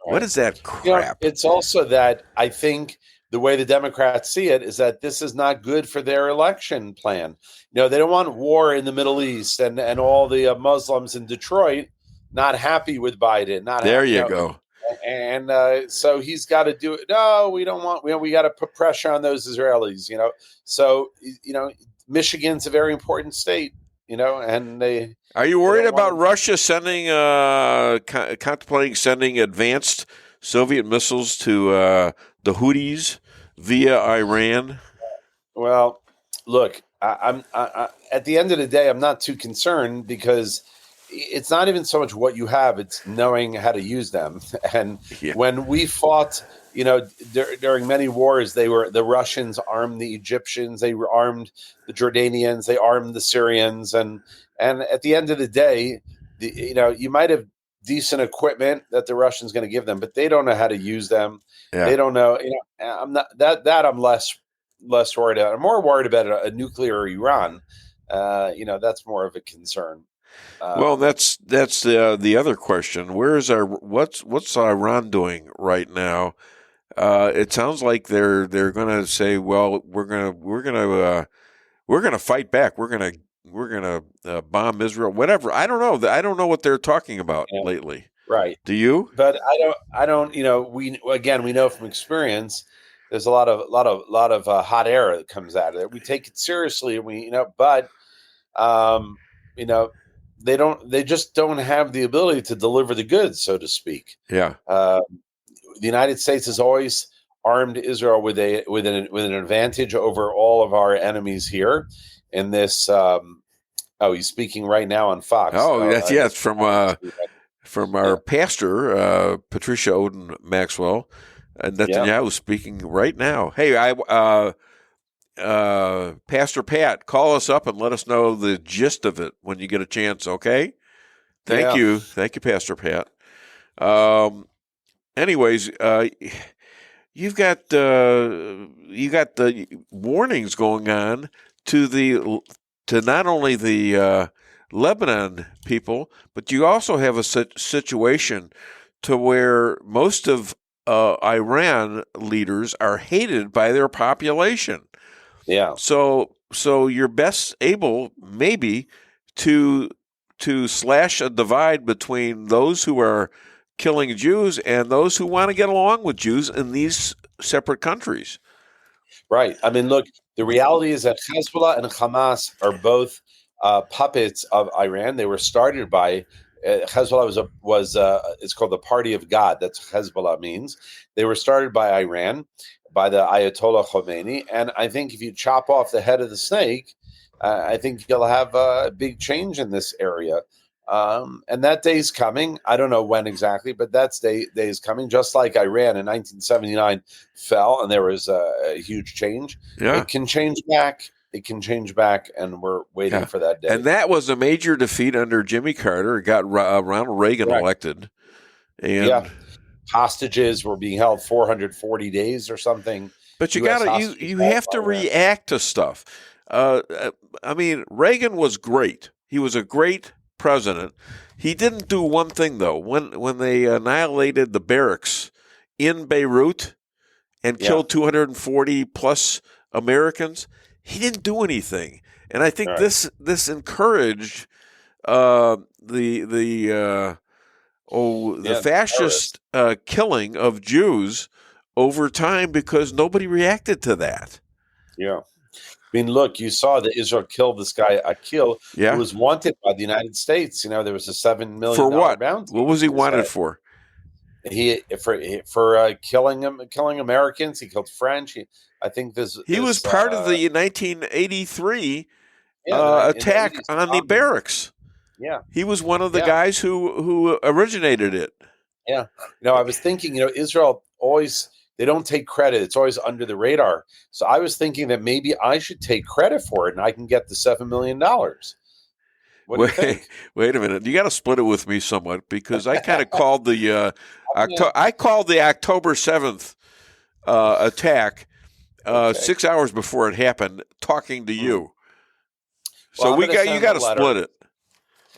What is that crap? It's also that I think the way the Democrats see it is that this is not good for their election plan. They don't want war in the Middle East and all the Muslims in Detroit not happy with Biden. There you go. And so he's got to do it. No, we don't want. We got to put pressure on those Israelis. So Michigan's a very important state. And they. Are you worried about Russia sending, contemplating sending advanced Soviet missiles to the Houthis via Iran? Well, look, I'm at the end of the day, I'm not too concerned because it's not even so much what you have; it's knowing how to use them. And when we fought, during many wars, the Russians armed the Egyptians, they armed the Jordanians, they armed the Syrians, and at the end of the day, you might have decent equipment that the Russians going to give them, but they don't know how to use them. Yeah. They don't know. I'm not that I'm less worried about. I'm more worried about a nuclear Iran. That's more of a concern. Well, that's the other question. What's Iran doing right now? It sounds like they're going to say, well, we're going to fight back. We're going to bomb Israel, whatever. I don't know. I don't know what they're talking about lately. Right. Do you? But I don't. We know from experience. There's a lot of hot air that comes out of it. We take it seriously, and they just don't have the ability to deliver the goods, so to speak. Yeah. The United States has always armed Israel with an advantage over all of our enemies here. In this, he's speaking right now on Fox. Oh, it's from our pastor, Patricia Oden Maxwell, and Netanyahu speaking right now. Hey, Pastor Pat, call us up and let us know the gist of it when you get a chance. Okay, thank you, Pastor Pat. Anyways, you've got the warnings going on to not only the Lebanon people, but you also have a situation to where most of Iran leaders are hated by their population. Yeah. So you're best able maybe to slash a divide between those who are killing Jews and those who want to get along with Jews in these separate countries. Right. I mean, look, the reality is that Hezbollah and Hamas are both puppets of Iran. They were started by Hezbollah was it's called the Party of God. That's what Hezbollah means. They were started by Iran, by the Ayatollah Khomeini. And I think if you chop off the head of the snake, I think you'll have a big change in this area. And that day is coming. I don't know when exactly, but that day is coming. Just like Iran in 1979 fell, and there was a huge change. Yeah. It can change back. It can change back, and we're waiting for that day. And that was a major defeat under Jimmy Carter. It got Ronald Reagan elected. And hostages were being held 440 days or something. But you have to react to stuff. I mean, Reagan was great. He was a great president. He didn't do one thing though. When they annihilated the barracks in Beirut and killed 240 plus Americans, he didn't do anything. And I think this encouraged the fascist killing of Jews over time because nobody reacted to that. Yeah. mean, look, you saw that Israel killed this guy Akil, Yeah. who was wanted by the United States. There was a $7 million For what? bounty. What was he wanted for? For killing Americans. He killed French. I think he was part of the 1983 attack on the barracks. Yeah, he was one of the guys who originated it. Yeah, I was thinking, Israel always, they don't take credit. It's always under the radar. So I was thinking that maybe I should take credit for it, and I can get the $7 million. What do you think? Wait a minute. You got to split it with me somewhat, because I kind of called the October 7th attack 6 hours before it happened, talking to you. So you got to split it.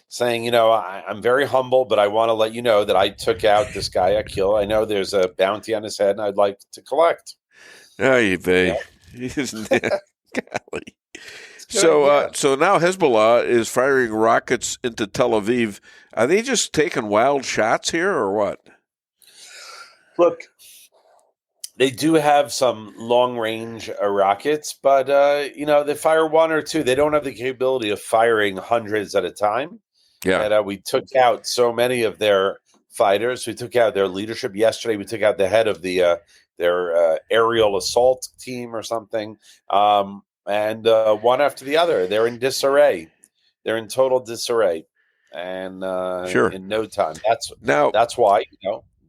Saying, I'm very humble, but I want to let you know that I took out this guy Akil. I know there's a bounty on his head, and I'd like to collect. Oh, you babe. Golly. So now Hezbollah is firing rockets into Tel Aviv. Are they just taking wild shots here, or what? Look, they do have some long-range rockets, but they fire one or two. They don't have the capability of firing hundreds at a time. Yeah, and we took out so many of their fighters. We took out their leadership yesterday. We took out the head of their aerial assault team or something. And one after the other, they're in disarray. They're in total disarray, and in no time. That's why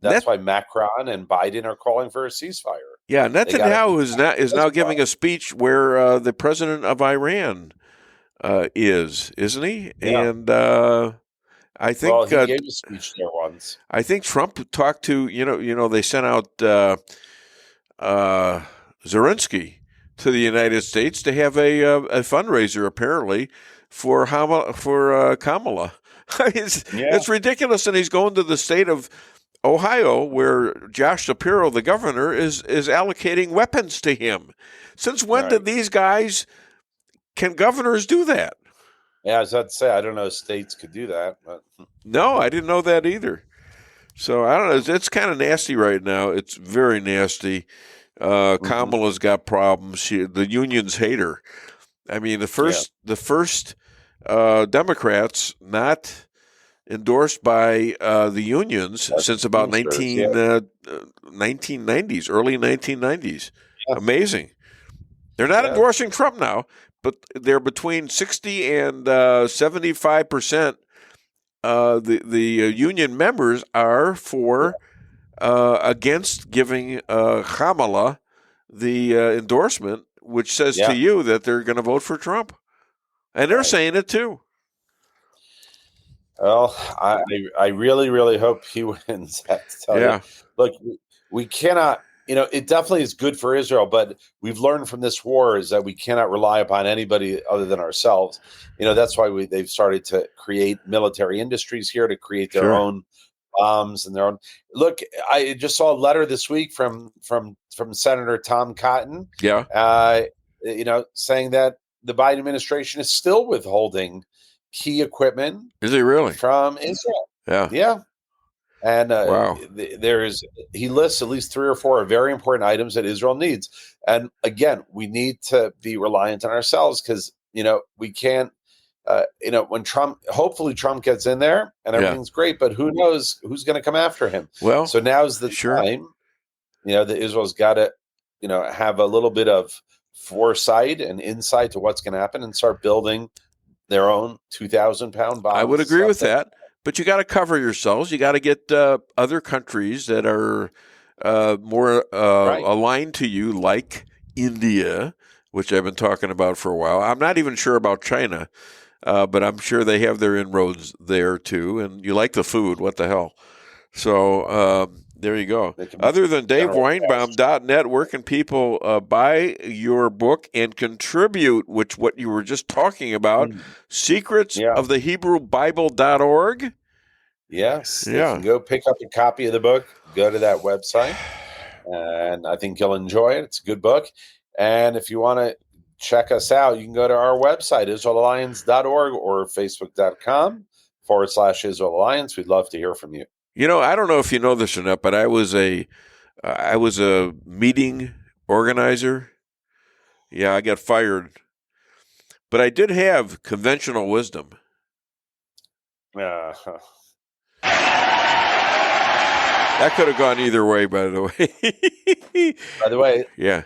that's why Macron and Biden are calling for a ceasefire. Yeah, Netanyahu is now giving a speech where the president of Iran isn't he? Yeah. And I think he gave a speech there once. I think Trump talked to they sent out Zelensky to the United States to have a fundraiser apparently for Kamala. It's ridiculous, and he's going to the state of Ohio, where Josh Shapiro, the governor, is allocating weapons to him. Since when did these guys? Can governors do that? Yeah, I was about to say, I don't know if states could do that. But. No, I didn't know that either. So I don't know. It's kind of nasty right now. It's very nasty. Kamala's got problems. The unions hate her. I mean, the first Democrats not endorsed by the unions since about 1990s, early 1990s. Yeah. Amazing. They're not endorsing Trump now, but they're between 60 and 75%. The union members are against giving Kamala the endorsement, which says to you that they're going to vote for Trump, and they're saying it too. Well, I really, really hope he wins. Look, we cannot. It definitely is good for Israel, but we've learned from this war is that we cannot rely upon anybody other than ourselves. That's why they've started to create military industries here to create their own bombs and their own. Look, I just saw a letter this week from Senator Tom Cotton. Yeah, saying that the Biden administration is still withholding key equipment. Is he really from Israel? Yeah. And he lists at least 3 or 4 very important items that Israel needs. And again, we need to be reliant on ourselves because, we can't, when hopefully Trump gets in there and everything's great, but who knows who's going to come after him. Well, so now's the time, that Israel's got to, have a little bit of foresight and insight to what's going to happen and start building their own 2,000-pound bombs. I would agree with that. But you got to cover yourselves. You got to get other countries that are more aligned to you, like India, which I've been talking about for a while. I'm not even sure about China, but I'm sure they have their inroads there too. And you like the food. What the hell? So there you go. Other than DaveWeinbaum.net, where can people buy your book and contribute, what you were just talking about, Secrets of the Hebrew Bible.org? Yes. You can go pick up a copy of the book, go to that website, and I think you'll enjoy it. It's a good book. And if you want to check us out, you can go to our website, IsraelAlliance.org or Facebook.com/Israel Alliance. We'd love to hear from you. I don't know if you know this or not, but I was a meeting organizer. Yeah, I got fired But I did have conventional wisdom. That could have gone either way, by the way. By the way, yeah.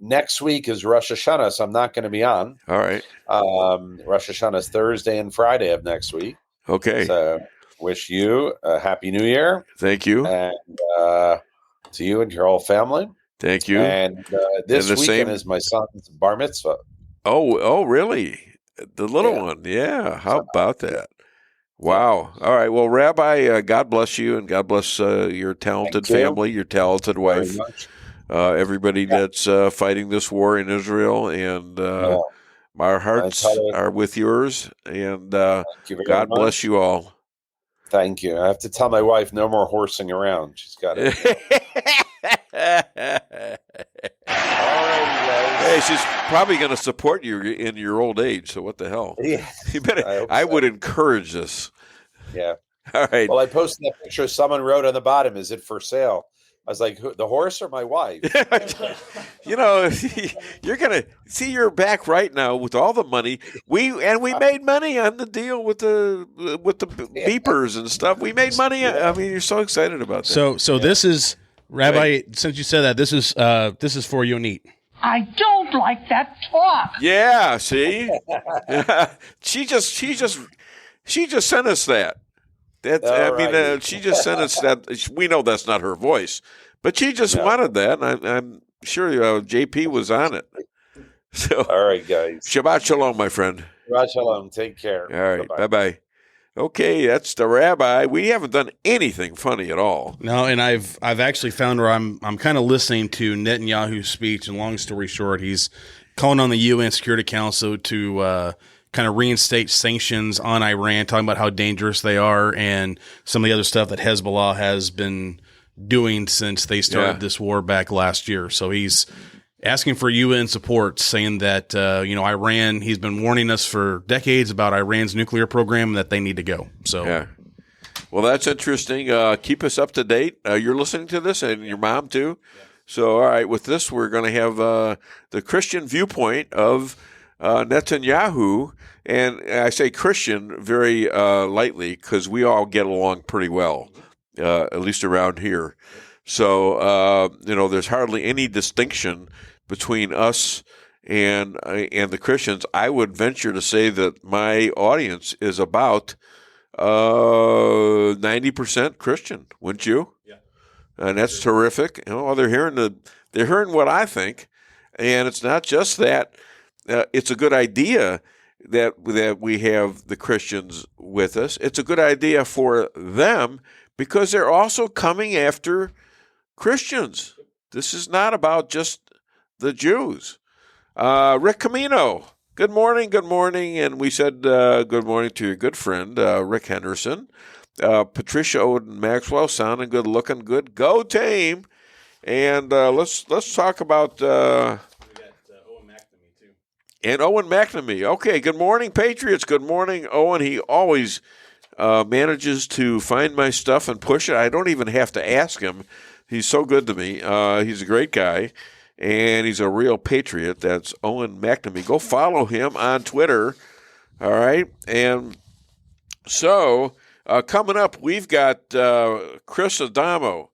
Next week is Rosh Hashanah, so I'm not going to be on. All right. Rosh Hashanah is Thursday and Friday of next week. Okay. So wish you a Happy New Year. Thank you. And to you and your whole family. Thank you. And this weekend is my son's bar mitzvah. Oh, really? The little one. Yeah. How about that? Wow. All right. Well, Rabbi, God bless you, and God bless your talented family, your talented wife, everybody that's fighting this war in Israel, and my hearts are with yours, and God bless you all. Thank you. I have to tell my wife no more horsing around. She's got it. Hey, she's probably going to support you in your old age. So what the hell? Yeah, you better. I would encourage this. Yeah. All right. Well, I posted that picture. Someone wrote on the bottom, "Is it for sale?" I was like, the horse or my wife? You know, you're going to see you're back right now with all the money. We made money on the deal with the beepers and stuff. We made money. I mean, you're so excited about that. So this is, Rabbi, since you said that, this is for you and eat. I don't like that talk. Yeah, see? She just sent us that. She just sent us that. We know that's not her voice, but she just wanted that, and I'm sure JP was on it. So, all right, guys. Shabbat shalom, my friend. Shabbat shalom. Take care. All right. Bye-bye. Okay, that's the Rabbi. We haven't done anything funny at all. No, and I've actually found where I'm kind of listening to Netanyahu's speech, and long story short, he's calling on the UN Security Council to kind of reinstate sanctions on Iran, talking about how dangerous they are and some of the other stuff that Hezbollah has been doing since they started this war back last year. So he's asking for UN support, saying that, Iran, he's been warning us for decades about Iran's nuclear program and that they need to go. So, yeah. Well, that's interesting. Keep us up to date. You're listening to this, and your mom too. Yeah. So, all right, with this, we're going to have the Christian viewpoint of Netanyahu, and I say Christian very lightly because we all get along pretty well, at least around here. So, there's hardly any distinction between us and the Christians. I would venture to say that my audience is about 90% Christian, wouldn't you? Yeah. And that's terrific. They're hearing what I think, and it's not just that. It's a good idea that we have the Christians with us. It's a good idea for them because they're also coming after Christians. This is not about just the Jews. Rick Camino, good morning. And we said good morning to your good friend, Rick Henderson. Patricia Oden Maxwell, sounding good, looking good. Go team. And let's talk about... And Owen McNamee. Okay, good morning, Patriots. Good morning, Owen. He always manages to find my stuff and push it. I don't even have to ask him. He's so good to me. He's a great guy, and he's a real patriot. That's Owen McNamee. Go follow him on Twitter. All right? And so coming up, we've got Chris Adamo,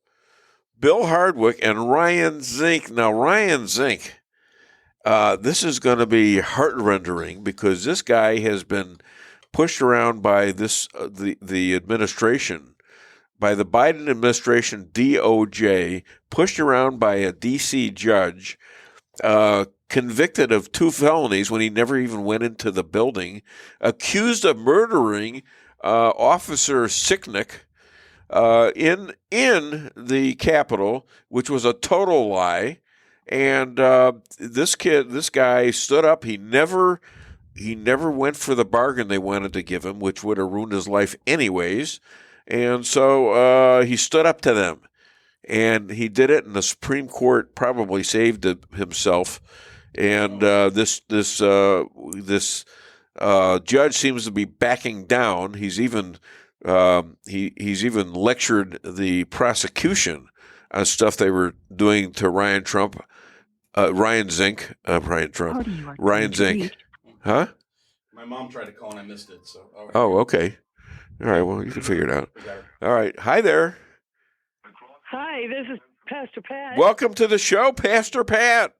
Bill Hardwick, and Ryan Zinke. Now, Ryan Zinke, this is going to be heart-rendering because this guy has been pushed around by the administration, by the Biden administration, DOJ, pushed around by a D.C. judge, convicted of 2 felonies when he never even went into the building, accused of murdering Officer Sicknick in the Capitol, which was a total lie. And this guy stood up. He never went for the bargain they wanted to give him, which would have ruined his life anyways. And so he stood up to them, and he did it. And the Supreme Court probably saved himself. And this judge seems to be backing down. He's even lectured the prosecution on stuff they were doing to Ryan Zinke. Huh? My mom tried to call and I missed it. So. Oh, okay. All right. Well, you can figure it out. All right. Hi there. Hi, this is Pastor Pat. Welcome to the show, Pastor Pat.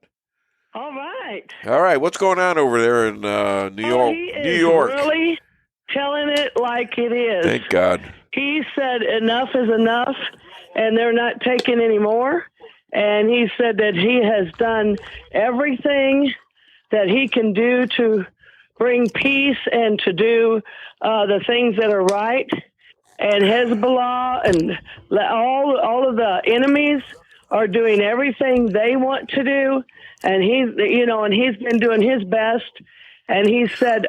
All right. All right. What's going on over there in New York? He is New York. Really telling it like it is. Thank God. He said enough is enough, and they're not taking any more. And he said that he has done everything that he can do to bring peace and to do the things that are right. And Hezbollah and all of the enemies are doing everything they want to do. And he's been doing his best. And he said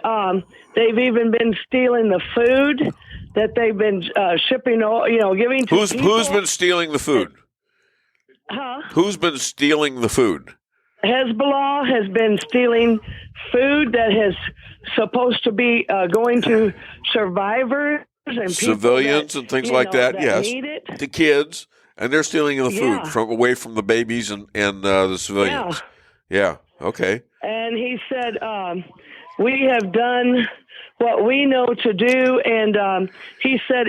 they've even been stealing the food that they've been shipping, giving to people. Who's been stealing the food? Huh? Who's been stealing the food? Hezbollah has been stealing food that is supposed to be going to survivors and civilians and things like that. Yes, need it. The kids, and they're stealing the food away from the babies and the civilians. Yeah. Okay. And he said, we have done what we know to do. And he said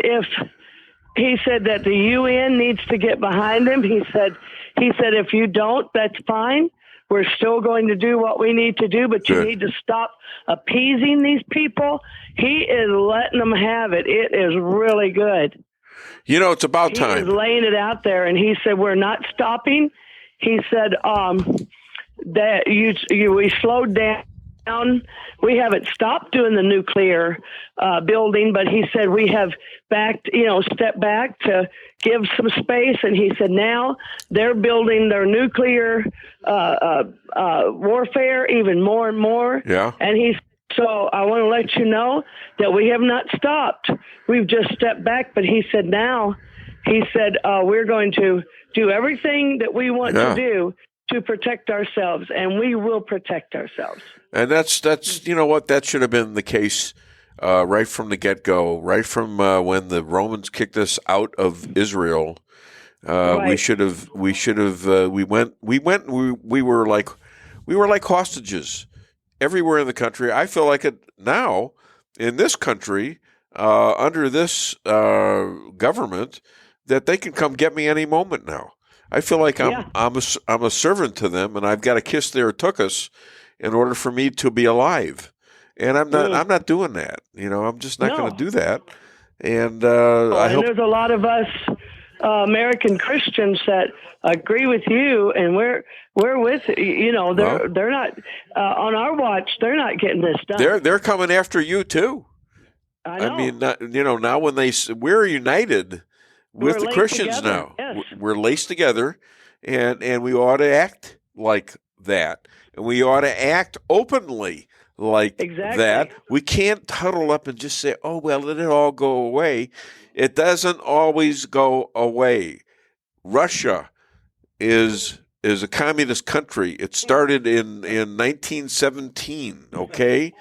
that the UN needs to get behind him. He said, if you don't, that's fine. We're still going to do what we need to do, but you need to stop appeasing these people. He is letting them have it. It is really good. You know, it's about time. He is laying it out there, and he said, we're not stopping. He said that we slowed down. We haven't stopped doing the nuclear building, but he said we have stepped back to give some space. And he said now they're building their nuclear warfare even more and more. Yeah. And so I want to let you know that we have not stopped. We've just stepped back. But he said we're going to do everything that we want to do to protect ourselves, and we will protect ourselves. And that's you know what, that should have been the case right from the get-go, right from when the Romans kicked us out of Israel. Right. We were like hostages everywhere in the country. I feel like it now in this country under this government that they can come get me any moment now. I feel like I'm a servant to them, and I've got to kiss their tuchus in order for me to be alive. And I'm not doing that. You know, I'm just not going to do that. And I hope there's a lot of us American Christians that agree with you, and we're with they're not on our watch. They're not getting this done. They're coming after you too. I know. I mean, now when we're united with the Christians together. now. Yes. We're laced together, and we ought to act like that. And we ought to act openly like that. We can't huddle up and just say, oh, well, let it all go away. It doesn't always go away. Russia is a communist country. It started in 1917, okay?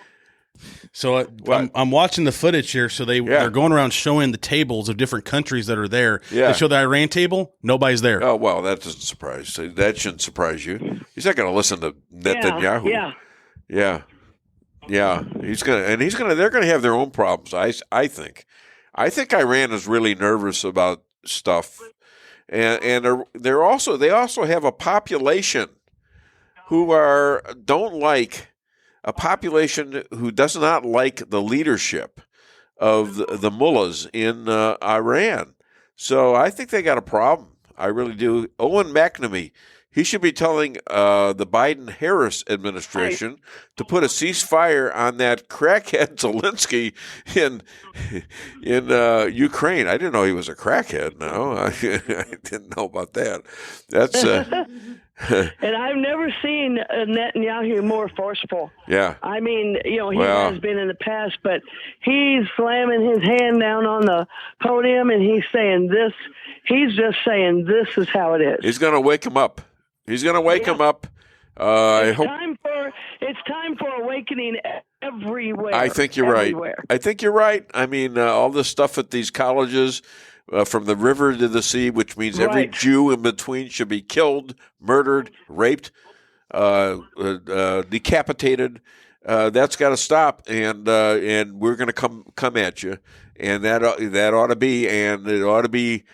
So I'm watching the footage here. So they're going around showing the tables of different countries that are there. Yeah. They show the Iran table. Nobody's there. Oh, well, that doesn't surprise. That shouldn't surprise you. He's not going to listen to Netanyahu. Yeah. They're going to have their own problems. I think Iran is really nervous about stuff, and they also have a population who a population who does not like the leadership of the mullahs in Iran. So I think they got a problem. I really do. Owen McNamee, he should be telling the Biden-Harris administration to put a ceasefire on that crackhead Zelensky in Ukraine. I didn't know he was a crackhead. No, I didn't know about that. That's. And I've never seen Netanyahu more forceful. Yeah. I mean, he has been in the past, but he's slamming his hand down on the podium and he's saying this. He's just saying this is how it is. He's going to wake him up. He's going to wake him up. It's time for awakening everywhere. I think you're right. I mean, all this stuff at these colleges, from the river to the sea, which means every Jew in between should be killed, murdered, raped, decapitated. That's got to stop, and we're going to come at you, and that ought to be, and it ought to be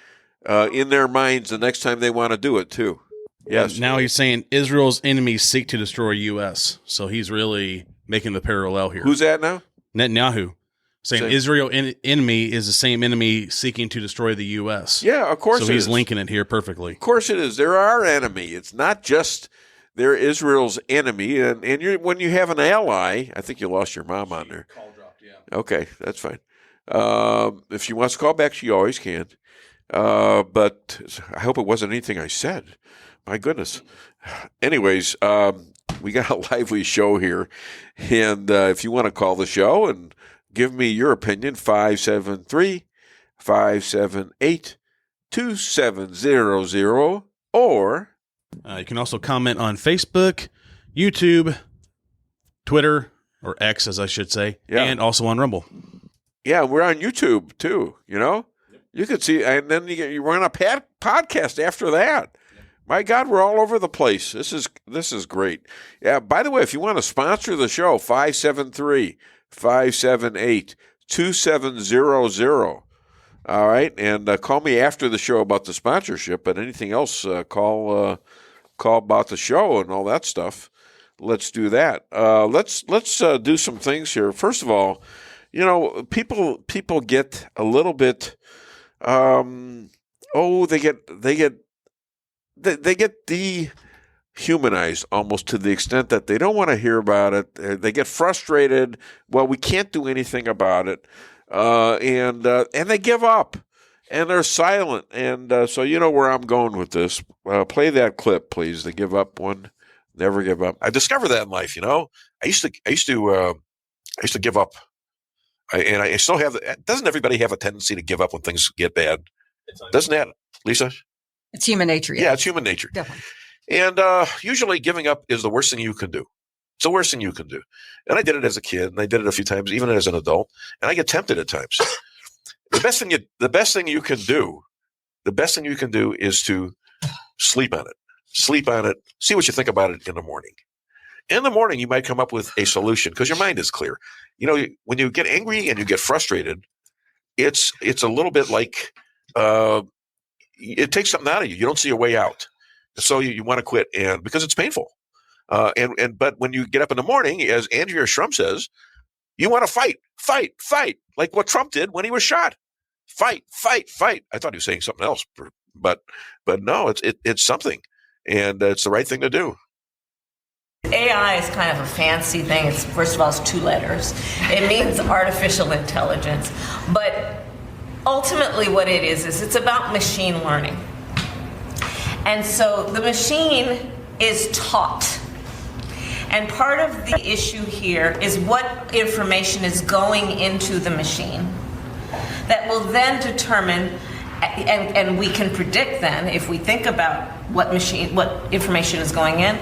in their minds the next time they want to do it too. Yes. And now he's saying Israel's enemies seek to destroy U.S., so he's really making the parallel here. Who's that now? Netanyahu. Saying Israel enemy is the same enemy seeking to destroy the U.S. Yeah, of course. So he's linking it here perfectly. Of course it is. They're our enemy. It's not just they're Israel's enemy. And when you have an ally, I think you lost your mom on there. Call dropped, yeah. Okay, that's fine. If she wants to call back, she always can. But I hope it wasn't anything I said. My goodness. Anyways, we got a lively show here. And if you want to call the show and give me your opinion, 573-578-2700, or you can also comment on Facebook, YouTube, Twitter, or X, as I should say, and also on Rumble. Yeah, we're on YouTube too. You know, you could see, and then you run a podcast after that. My God, we're all over the place. This is great. Yeah. By the way, if you want to sponsor the show, 573-578-2700. All right, and call me after the show about the sponsorship. But anything else, call about the show and all that stuff. Let's do that. Let's do some things here. First of all, you know, people get a little bit. They get dehumanized almost to the extent that they don't want to hear about it. They get frustrated. Well, we can't do anything about it, and they give up, and they're silent. And so you know where I'm going with this. Play that clip, please. The give up one. Never give up. I discovered that in life. You know, I used to give up, and I still have. Doesn't everybody have a tendency to give up when things get bad? Doesn't that, Lisa? It's human nature. Yeah, it's human nature. Definitely. And usually giving up is the worst thing you can do. It's the worst thing you can do. And I did it as a kid, and I did it a few times, even as an adult. And I get tempted at times. The best thing you can do is to sleep on it. Sleep on it. See what you think about it in the morning. In the morning, you might come up with a solution because your mind is clear. You know, when you get angry and you get frustrated, it's a little bit like it takes something out of you. You don't see a way out. So you want to quit, and because it's painful. But when you get up in the morning, as Andrea Shrum says, you want to fight, like what Trump did when he was shot. Fight. I thought he was saying something else, but no, it's something, and it's the right thing to do. AI is kind of a fancy thing. First of all, it's 2 letters. It means artificial intelligence, but ultimately what it is it's about machine learning. And so the machine is taught. And part of the issue here is what information is going into the machine that will then determine, and we can predict then, if we think about what information is going in,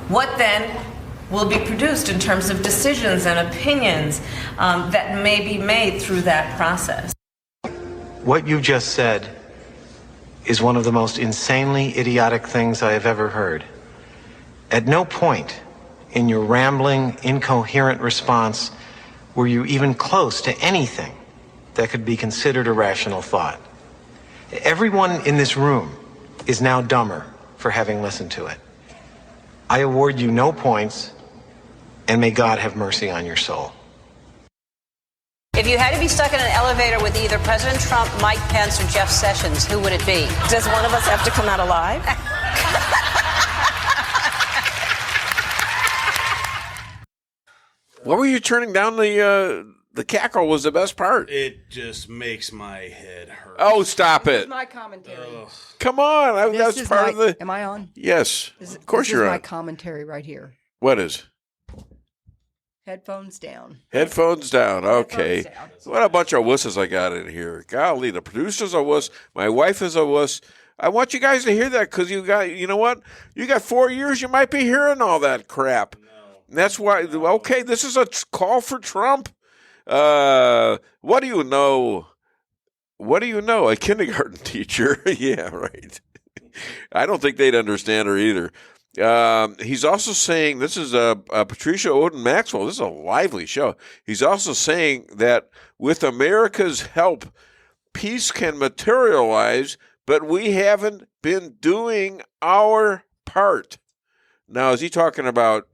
what then will be produced in terms of decisions and opinions that may be made through that process. What you just said is one of the most insanely idiotic things I have ever heard. At no point in your rambling, incoherent response were you even close to anything that could be considered a rational thought. Everyone in this room is now dumber for having listened to it. I award you no points, and may God have mercy on your soul. If you had to be stuck in an elevator with either President Trump, Mike Pence, or Jeff Sessions, who would it be? Does one of us have to come out alive? What were you turning down? The cackle was the best part. It just makes my head hurt. Oh, stop it. This is my commentary. Come on. That's part of the... Am I on? Yes. Of course you're on. This is my commentary right here. What is? Headphones down. Headphones down. Okay. Headphones down. What a bunch of wusses I got in here. Golly, the producer's a wuss. My wife is a wuss. I want you guys to hear that because you know what? You got 4 years, you might be hearing all that crap. No. That's why, okay, this is a call for Trump. What do you know? What do you know? A kindergarten teacher. Yeah, right. I don't think they'd understand her either. He's also saying, this is Patricia Odin Maxwell. This is a lively show. He's also saying that with America's help, peace can materialize, but we haven't been doing our part. Now, is he talking about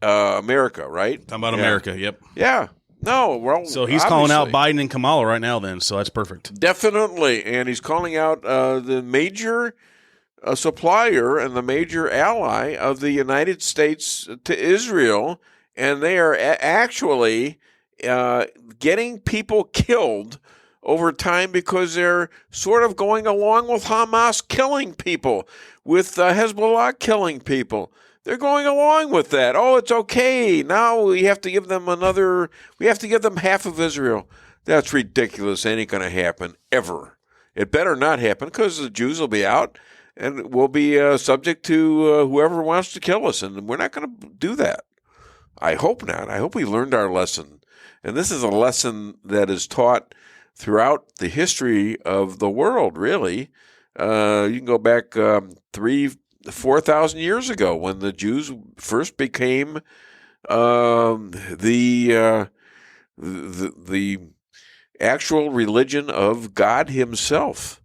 America, right? Talking about America, yep. Yeah. No, well, so he's calling out Biden and Kamala right now then, so that's perfect. Definitely, and he's calling out the major supplier and the major ally of the United States to Israel, and they are actually getting people killed over time because they're sort of going along with Hamas killing people, with Hezbollah killing people. They're going along with that. Oh, it's okay. Now we have to give them half of Israel. That's ridiculous. Ain't going to happen ever. It better not happen because the Jews will be out and we'll be subject to whoever wants to kill us. And we're not going to do that. I hope not. I hope we learned our lesson. And this is a lesson that is taught throughout the history of the world, really. You can go back 4,000 years ago when the Jews first became the actual religion of God himself,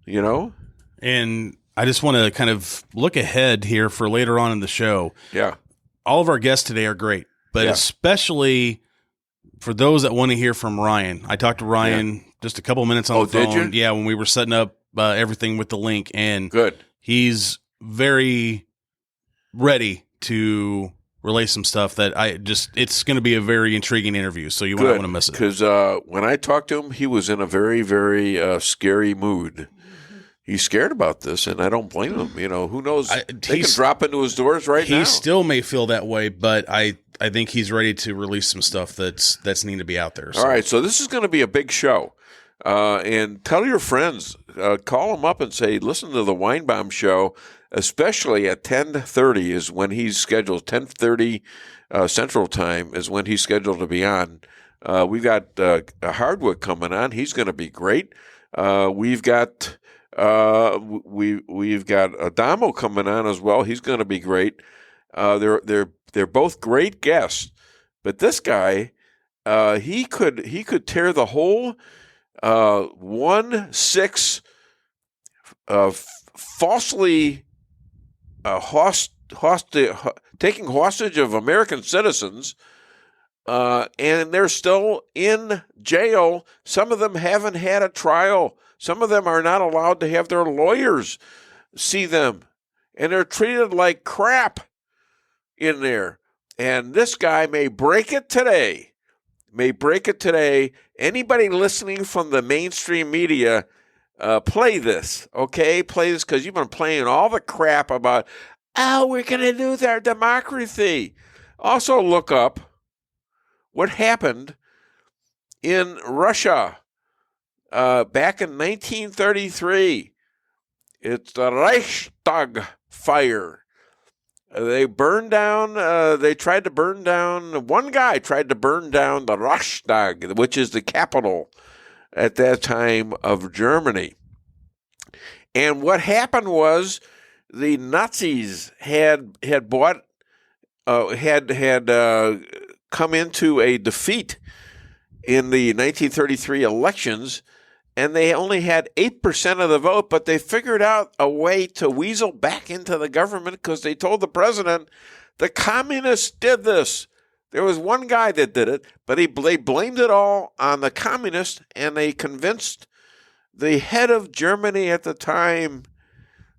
you know? And I just want to kind of look ahead here for later on in the show. Yeah. All of our guests today are great, but especially for those that want to hear from Ryan. I talked to Ryan just a couple minutes on the phone. Did you? Yeah, when we were setting up everything with the link. And good. He's very ready to relay some stuff that it's going to be a very intriguing interview. So you won't want to miss it. Because when I talked to him, he was in a very, very scary mood. He's scared about this, and I don't blame him. You know, who knows? They can drop into his doors right now. He still may feel that way, but I think he's ready to release some stuff that's need to be out there. So. All right, so this is going to be a big show. And tell your friends, call them up and say, listen to the Weinbaum Show, especially at 10:30 is when he's scheduled. 10:30 Central Time is when he's scheduled to be on. We've got Hardwick coming on. He's going to be great. We've got Adamo coming on as well. He's going to be great. They're both great guests, but this guy, he could tear the whole 1-6 falsely taking hostage of American citizens, and they're still in jail. Some of them haven't had a trial. Some of them are not allowed to have their lawyers see them, and they're treated like crap in there. And this guy may break it today. Anybody listening from the mainstream media, play this, okay? Play this because you've been playing all the crap about, we're going to lose our democracy. Also look up what happened in Russia back in 1933. It's the Reichstag fire. They burned down, one guy tried to burn down the Reichstag, which is the capital at that time of Germany. And what happened was the Nazis had come into a defeat in the 1933 elections, and they only had 8% of the vote, but they figured out a way to weasel back into the government because they told the president, the communists did this. There was one guy that did it, but they blamed it all on the communists, and they convinced the head of Germany at the time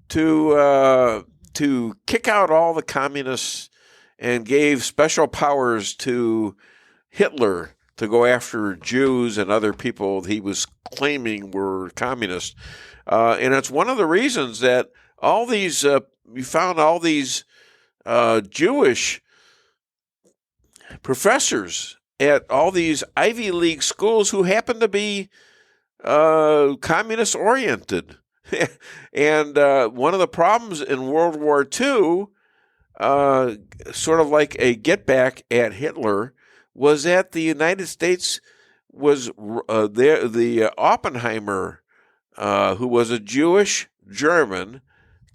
to kick out all the communists and gave special powers to Hitler to go after Jews and other people he was claiming were communists. And it's one of the reasons that all these, you found all these Jewish professors at all these Ivy League schools who happen to be communist-oriented. And one of the problems in World War II, sort of like a get-back at Hitler, was that the United States was the Oppenheimer, who was a Jewish German,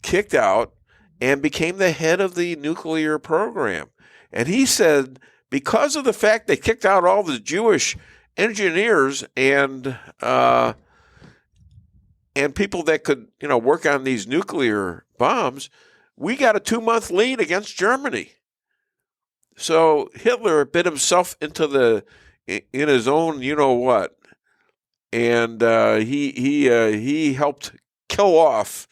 kicked out, and became the head of the nuclear program. And he said, because of the fact they kicked out all the Jewish engineers and people that could, work on these nuclear bombs, we got a 2-month lead against Germany. So Hitler bit himself in his own, what, and he helped kill off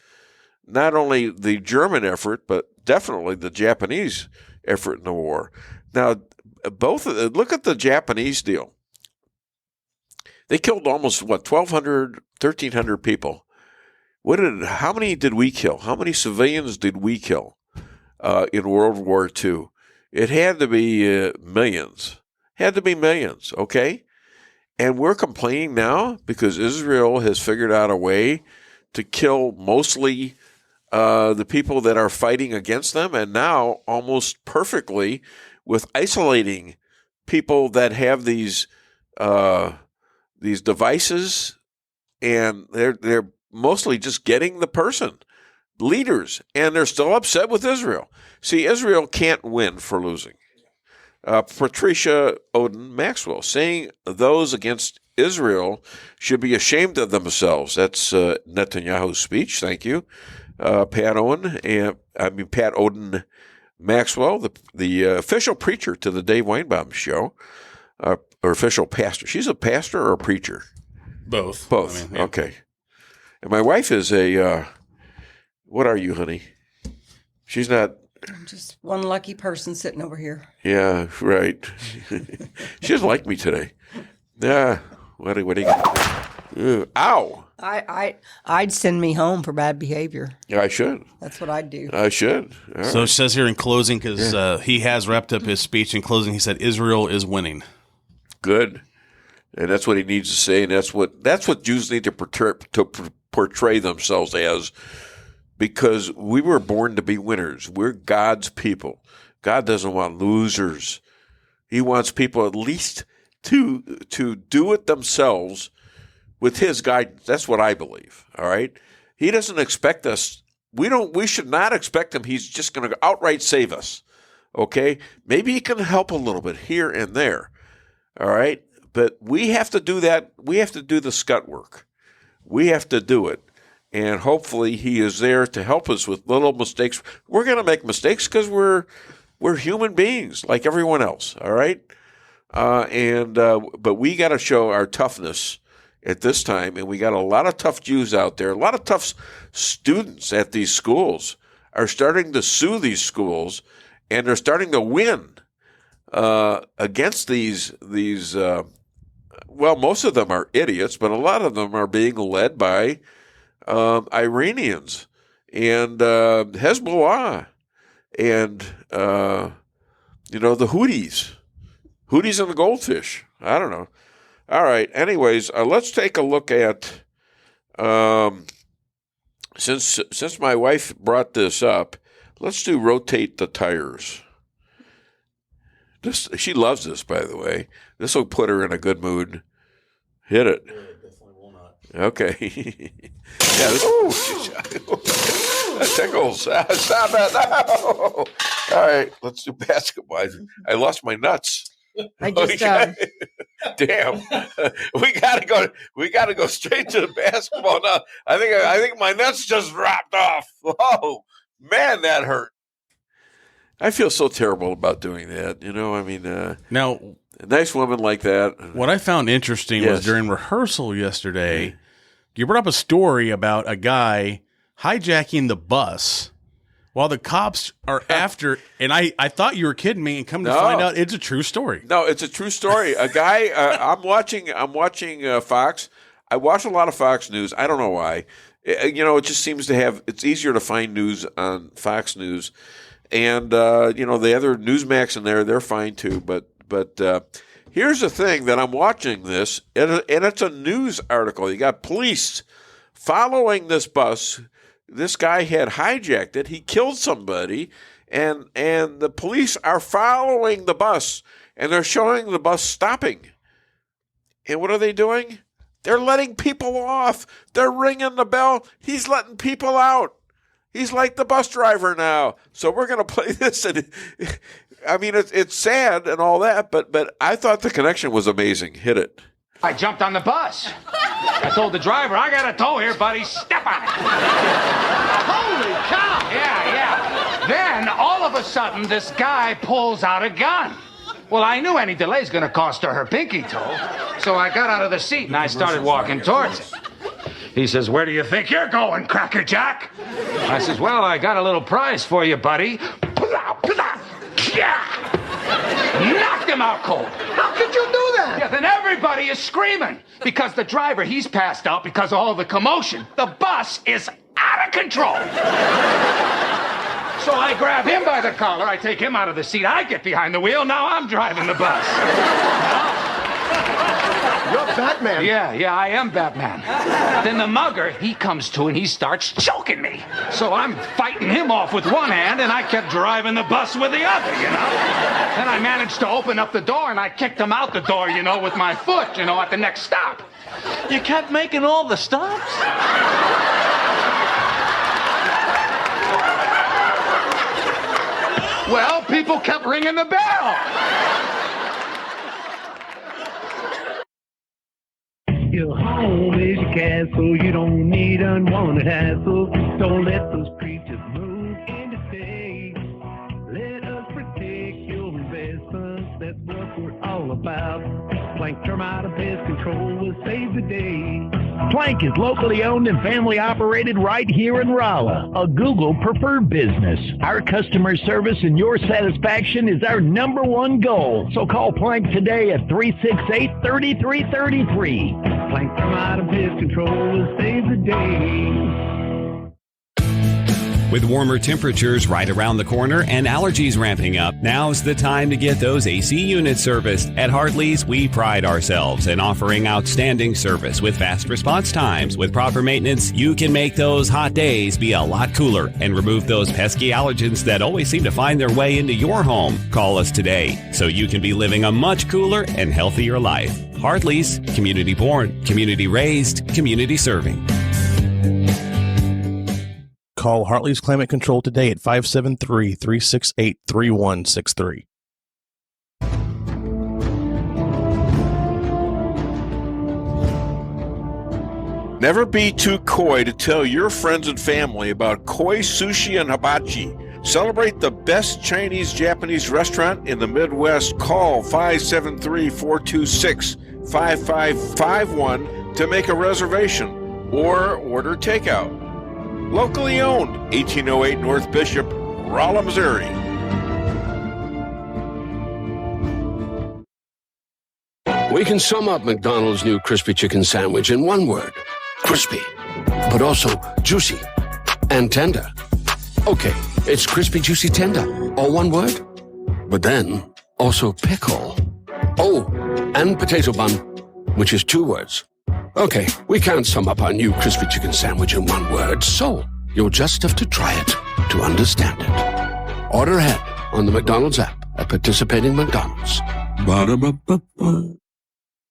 not only the German effort, but definitely the Japanese effort in the war. Now, look at the Japanese deal. They killed almost 1,200, 1,300 people. How many did we kill? How many civilians did we kill in World War II? It had to be millions. Had to be millions, okay? And we're complaining now because Israel has figured out a way to kill mostly the people that are fighting against them, and now almost perfectly with isolating people that have these devices, and they're mostly just getting the person, leaders, and they're still upset with Israel. See, Israel can't win for losing. Patricia Oden Maxwell saying those against Israel should be ashamed of themselves. That's Netanyahu's speech. Thank you, Pat Oden Maxwell, the official preacher to the Dave Weinbaum Show, or official pastor. She's a pastor or a preacher? Both. Both. I mean, yeah. Okay. And my wife is a. What are you, honey? She's not. I'm just one lucky person sitting over here. Yeah, right. She doesn't like me today. Yeah. What are you gonna do? Ow! I'd send me home for bad behavior. Yeah, I should. That's what I'd do. I should. All So right. it says here in closing, because he has wrapped up his speech in closing, he said Israel is winning. Good. And that's what he needs to say, and that's what Jews need to portray themselves as, because we were born to be winners. We're God's people. God doesn't want losers. He wants people at least to do it themselves with his guidance. That's what I believe. All right. He doesn't expect us. We should not expect him. He's just going to outright save us. Okay. Maybe he can help a little bit here and there. All right. But we have to do that. We have to do the scut work. We have to do it. And hopefully he is there to help us with little mistakes. We're going to make mistakes because we're human beings like everyone else. All right. But we got to show our toughness at this time. And we got a lot of tough Jews out there. A lot of tough students at these schools are starting to sue these schools, and they're starting to win against these. Well, most of them are idiots, but a lot of them are being led by Iranians and Hezbollah and the Houthis and the goldfish. I don't know. All right. Anyways, let's take a look at since my wife brought this up, let's do rotate the tires. She loves this, by the way. This will put her in a good mood. Hit it. Definitely will not. Okay. Yeah. That tickles. Stop it. No. All right. Let's do basketball. I lost my nuts. I just Damn. We gotta go straight to the basketball now. I think my nuts just dropped off. Oh man, that hurt. I feel so terrible about doing that. Now, a nice woman like that. What I found interesting was during rehearsal yesterday, you brought up a story about a guy hijacking the bus while the cops are after. And I thought you were kidding me, and come to find out it's a true story. No, it's a true story. A guy. I'm watching Fox. I watch a lot of Fox News. I don't know why. It just seems to have. It's easier to find news on Fox News. And, the other Newsmax in there, they're fine too. But here's the thing that I'm watching this, and it's a news article. You got police following this bus. This guy had hijacked it. He killed somebody, and the police are following the bus, and they're showing the bus stopping. And what are they doing? They're letting people off. They're ringing the bell. He's letting people out. He's like the bus driver now. So we're going to play this. And I mean, it's sad and all that, but I thought the connection was amazing. Hit it. I jumped on the bus. I told the driver, I got a tow here, buddy. Step on it. Holy cow. Yeah. Then, all of a sudden, this guy pulls out a gun. Well, I knew any delay's going to cost her pinky toe. So I got out of the seat and I started walking towards it. He says, where do you think you're going, Cracker Jack? I says, well, I got a little prize for you, buddy. Knocked him out cold. How could you do that? Yeah, then everybody is screaming because the driver, he's passed out because of all the commotion. The bus is out of control. So I grab him by the collar, I take him out of the seat, I get behind the wheel, now I'm driving the bus. You're Batman. Yeah, I am Batman. Then the mugger, he comes to and he starts choking me. So I'm fighting him off with one hand and I kept driving the bus with the other, you know. Then I managed to open up the door and I kicked him out the door, you know, with my foot, you know, at the next stop. You kept making all the stops? Well, people kept ringing the bell. Your home is your castle. You don't need unwanted hassle. Don't let those creatures move in today. Let us protect your investments. That's what we're all about. Plank Termite and Pest Control will save the day. Plank is locally owned and family operated right here in Rolla, a Google preferred business. Our customer service and your satisfaction is our number one goal. So call Plank today at 368-3333. Plank Termite and Pest Control will save the day. With warmer temperatures right around the corner and allergies ramping up, now's the time to get those AC units serviced. At Hardley's, we pride ourselves in offering outstanding service with fast response times. With proper maintenance, you can make those hot days be a lot cooler and remove those pesky allergens that always seem to find their way into your home. Call us today so you can be living a much cooler and healthier life. Hardley's, community born, community raised, community serving. Call Hartley's Climate Control today at 573-368-3163. Never be too coy to tell your friends and family about koi sushi and hibachi. Celebrate the best Chinese-Japanese restaurant in the Midwest. Call 573-426-5551 to make a reservation or order takeout. Locally owned, 1808 North Bishop, Rolla, Missouri. We can sum up McDonald's new crispy chicken sandwich in one word. Crispy. But also juicy and tender. Okay, it's crispy, juicy, tender. All one word. But then, also pickle. Oh, and potato bun, which is two words. Okay, we can't sum up our new crispy chicken sandwich in one word, so you'll just have to try it to understand it. Order ahead on the McDonald's app at participating McDonald's. Ba-da-ba-ba-ba.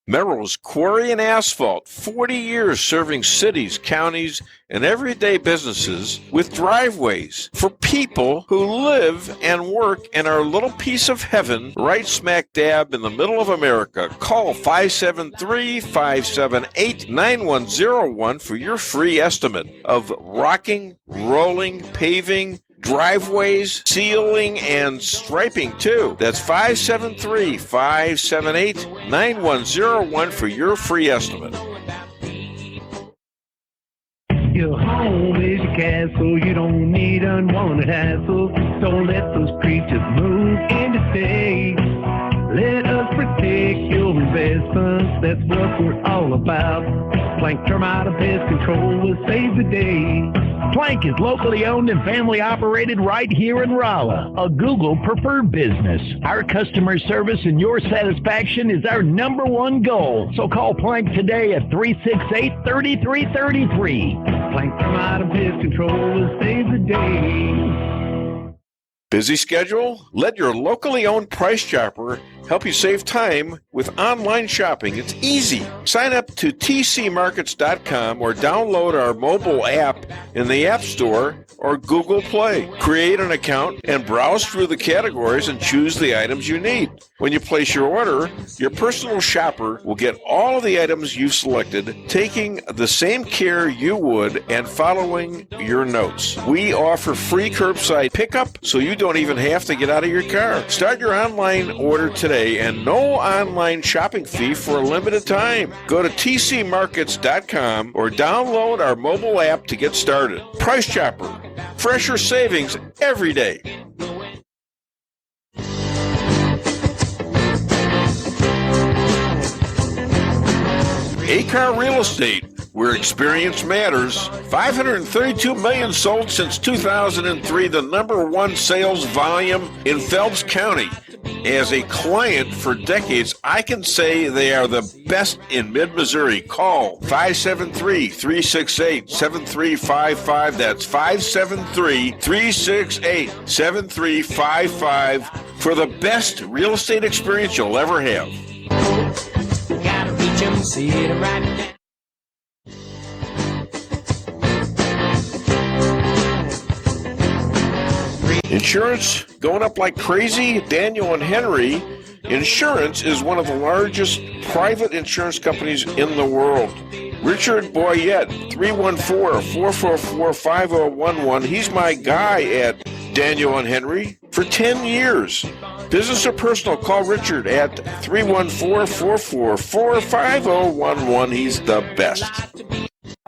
Merrill's Quarry and Asphalt, 40 years serving cities, counties, and everyday businesses with driveways for people who live and work in our little piece of heaven right smack dab in the middle of America. Call 573-578-9101 for your free estimate of rocking, rolling, paving, driveways, sealing, and striping, too. That's 573-578-9101 for your free estimate. Your home is your castle. You don't need unwanted hassle. Don't let those creatures move in to stay. Let us protect your investments. That's what we're all about. Plank Termite and Pest Control will save the day. Plank is locally owned and family operated right here in Rolla, a Google preferred business. Our customer service and your satisfaction is our number one goal. So call Plank today at 368-3333. Plank Termite and Pest Control will save the day. Busy schedule? Let your locally owned Price Chopper help you save time with online shopping. It's easy. Sign up to tcmarkets.com or download our mobile app in the App Store or Google Play. Create an account and browse through the categories and choose the items you need. When you place your order, your personal shopper will get all of the items you've selected, taking the same care you would and following your notes. We offer free curbside pickup, so you don't even have to get out of your car. Start your online order today and no online shopping fee for a limited time. Go to tcmarkets.com or download our mobile app to get started. Price Chopper. Fresher savings every day. Acar Real Estate, where experience matters. 532 million sold since 2003, the number one sales volume in Phelps County. As a client for decades, I can say they are the best in mid-Missouri. Call 573-368-7355. That's 573-368-7355 for the best real estate experience you'll ever have. Gotta reach 'em, see it right. Insurance going up like crazy? Daniel and Henry Insurance is one of the largest private insurance companies in the world. Richard Boyette, 314-444-5011. He's my guy at Daniel and Henry for 10 years. Business or personal, call Richard at 314-444-5011. He's the best.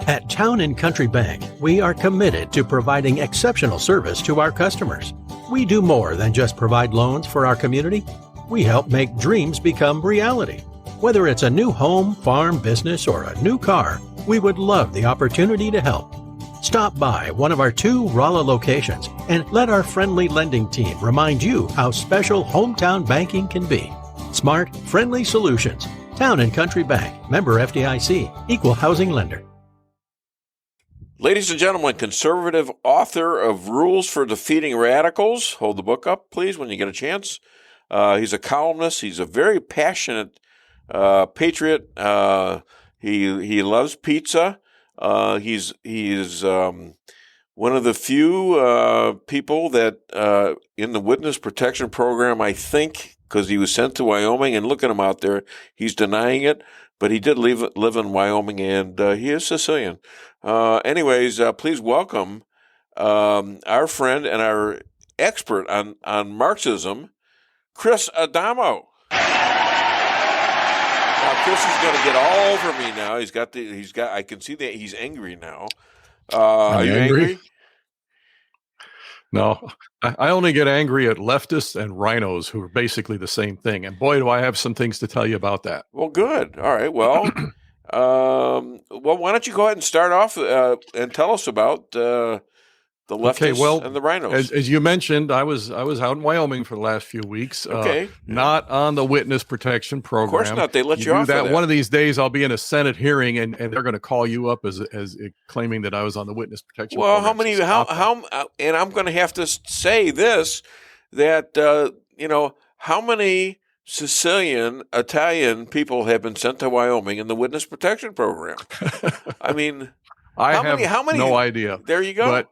At Town & Country Bank, we are committed to providing exceptional service to our customers. We do more than just provide loans for our community. We help make dreams become reality. Whether it's a new home, farm, business, or a new car, we would love the opportunity to help. Stop by one of our 2 Rolla locations and let our friendly lending team remind you how special hometown banking can be. Smart, friendly solutions. Town & Country Bank, member FDIC, equal housing lender. Ladies and gentlemen, conservative author of Rules for Defeating Radicals. Hold the book up, please, when you get a chance. He's a columnist. He's a very passionate patriot. He loves pizza. He's one of the few people that in the witness protection program, I think, because he was sent to Wyoming, and look at him out there. He's denying it, but he did live in Wyoming, and he is Sicilian. Anyways, please welcome our friend and our expert on Marxism, Chris Adamo. Now, Chris is going to get all over me now. I can see that he's angry now. Are you angry? No, I only get angry at leftists and rhinos who are basically the same thing. And boy, do I have some things to tell you about that. Well, good. All right. Well, why don't you go ahead and start off and tell us about the leftists and the rhinos. As you mentioned, I was out in Wyoming for the last few weeks. Not on the witness protection program. Of course not. They let you off that. of that. One of these days, I'll be in a Senate hearing, and they're going to call you up as claiming that I was on the witness protection program. And I'm going to have to say this, that, how many Sicilian, Italian people have been sent to Wyoming in the witness protection program? I mean, how many? No idea. There you go. But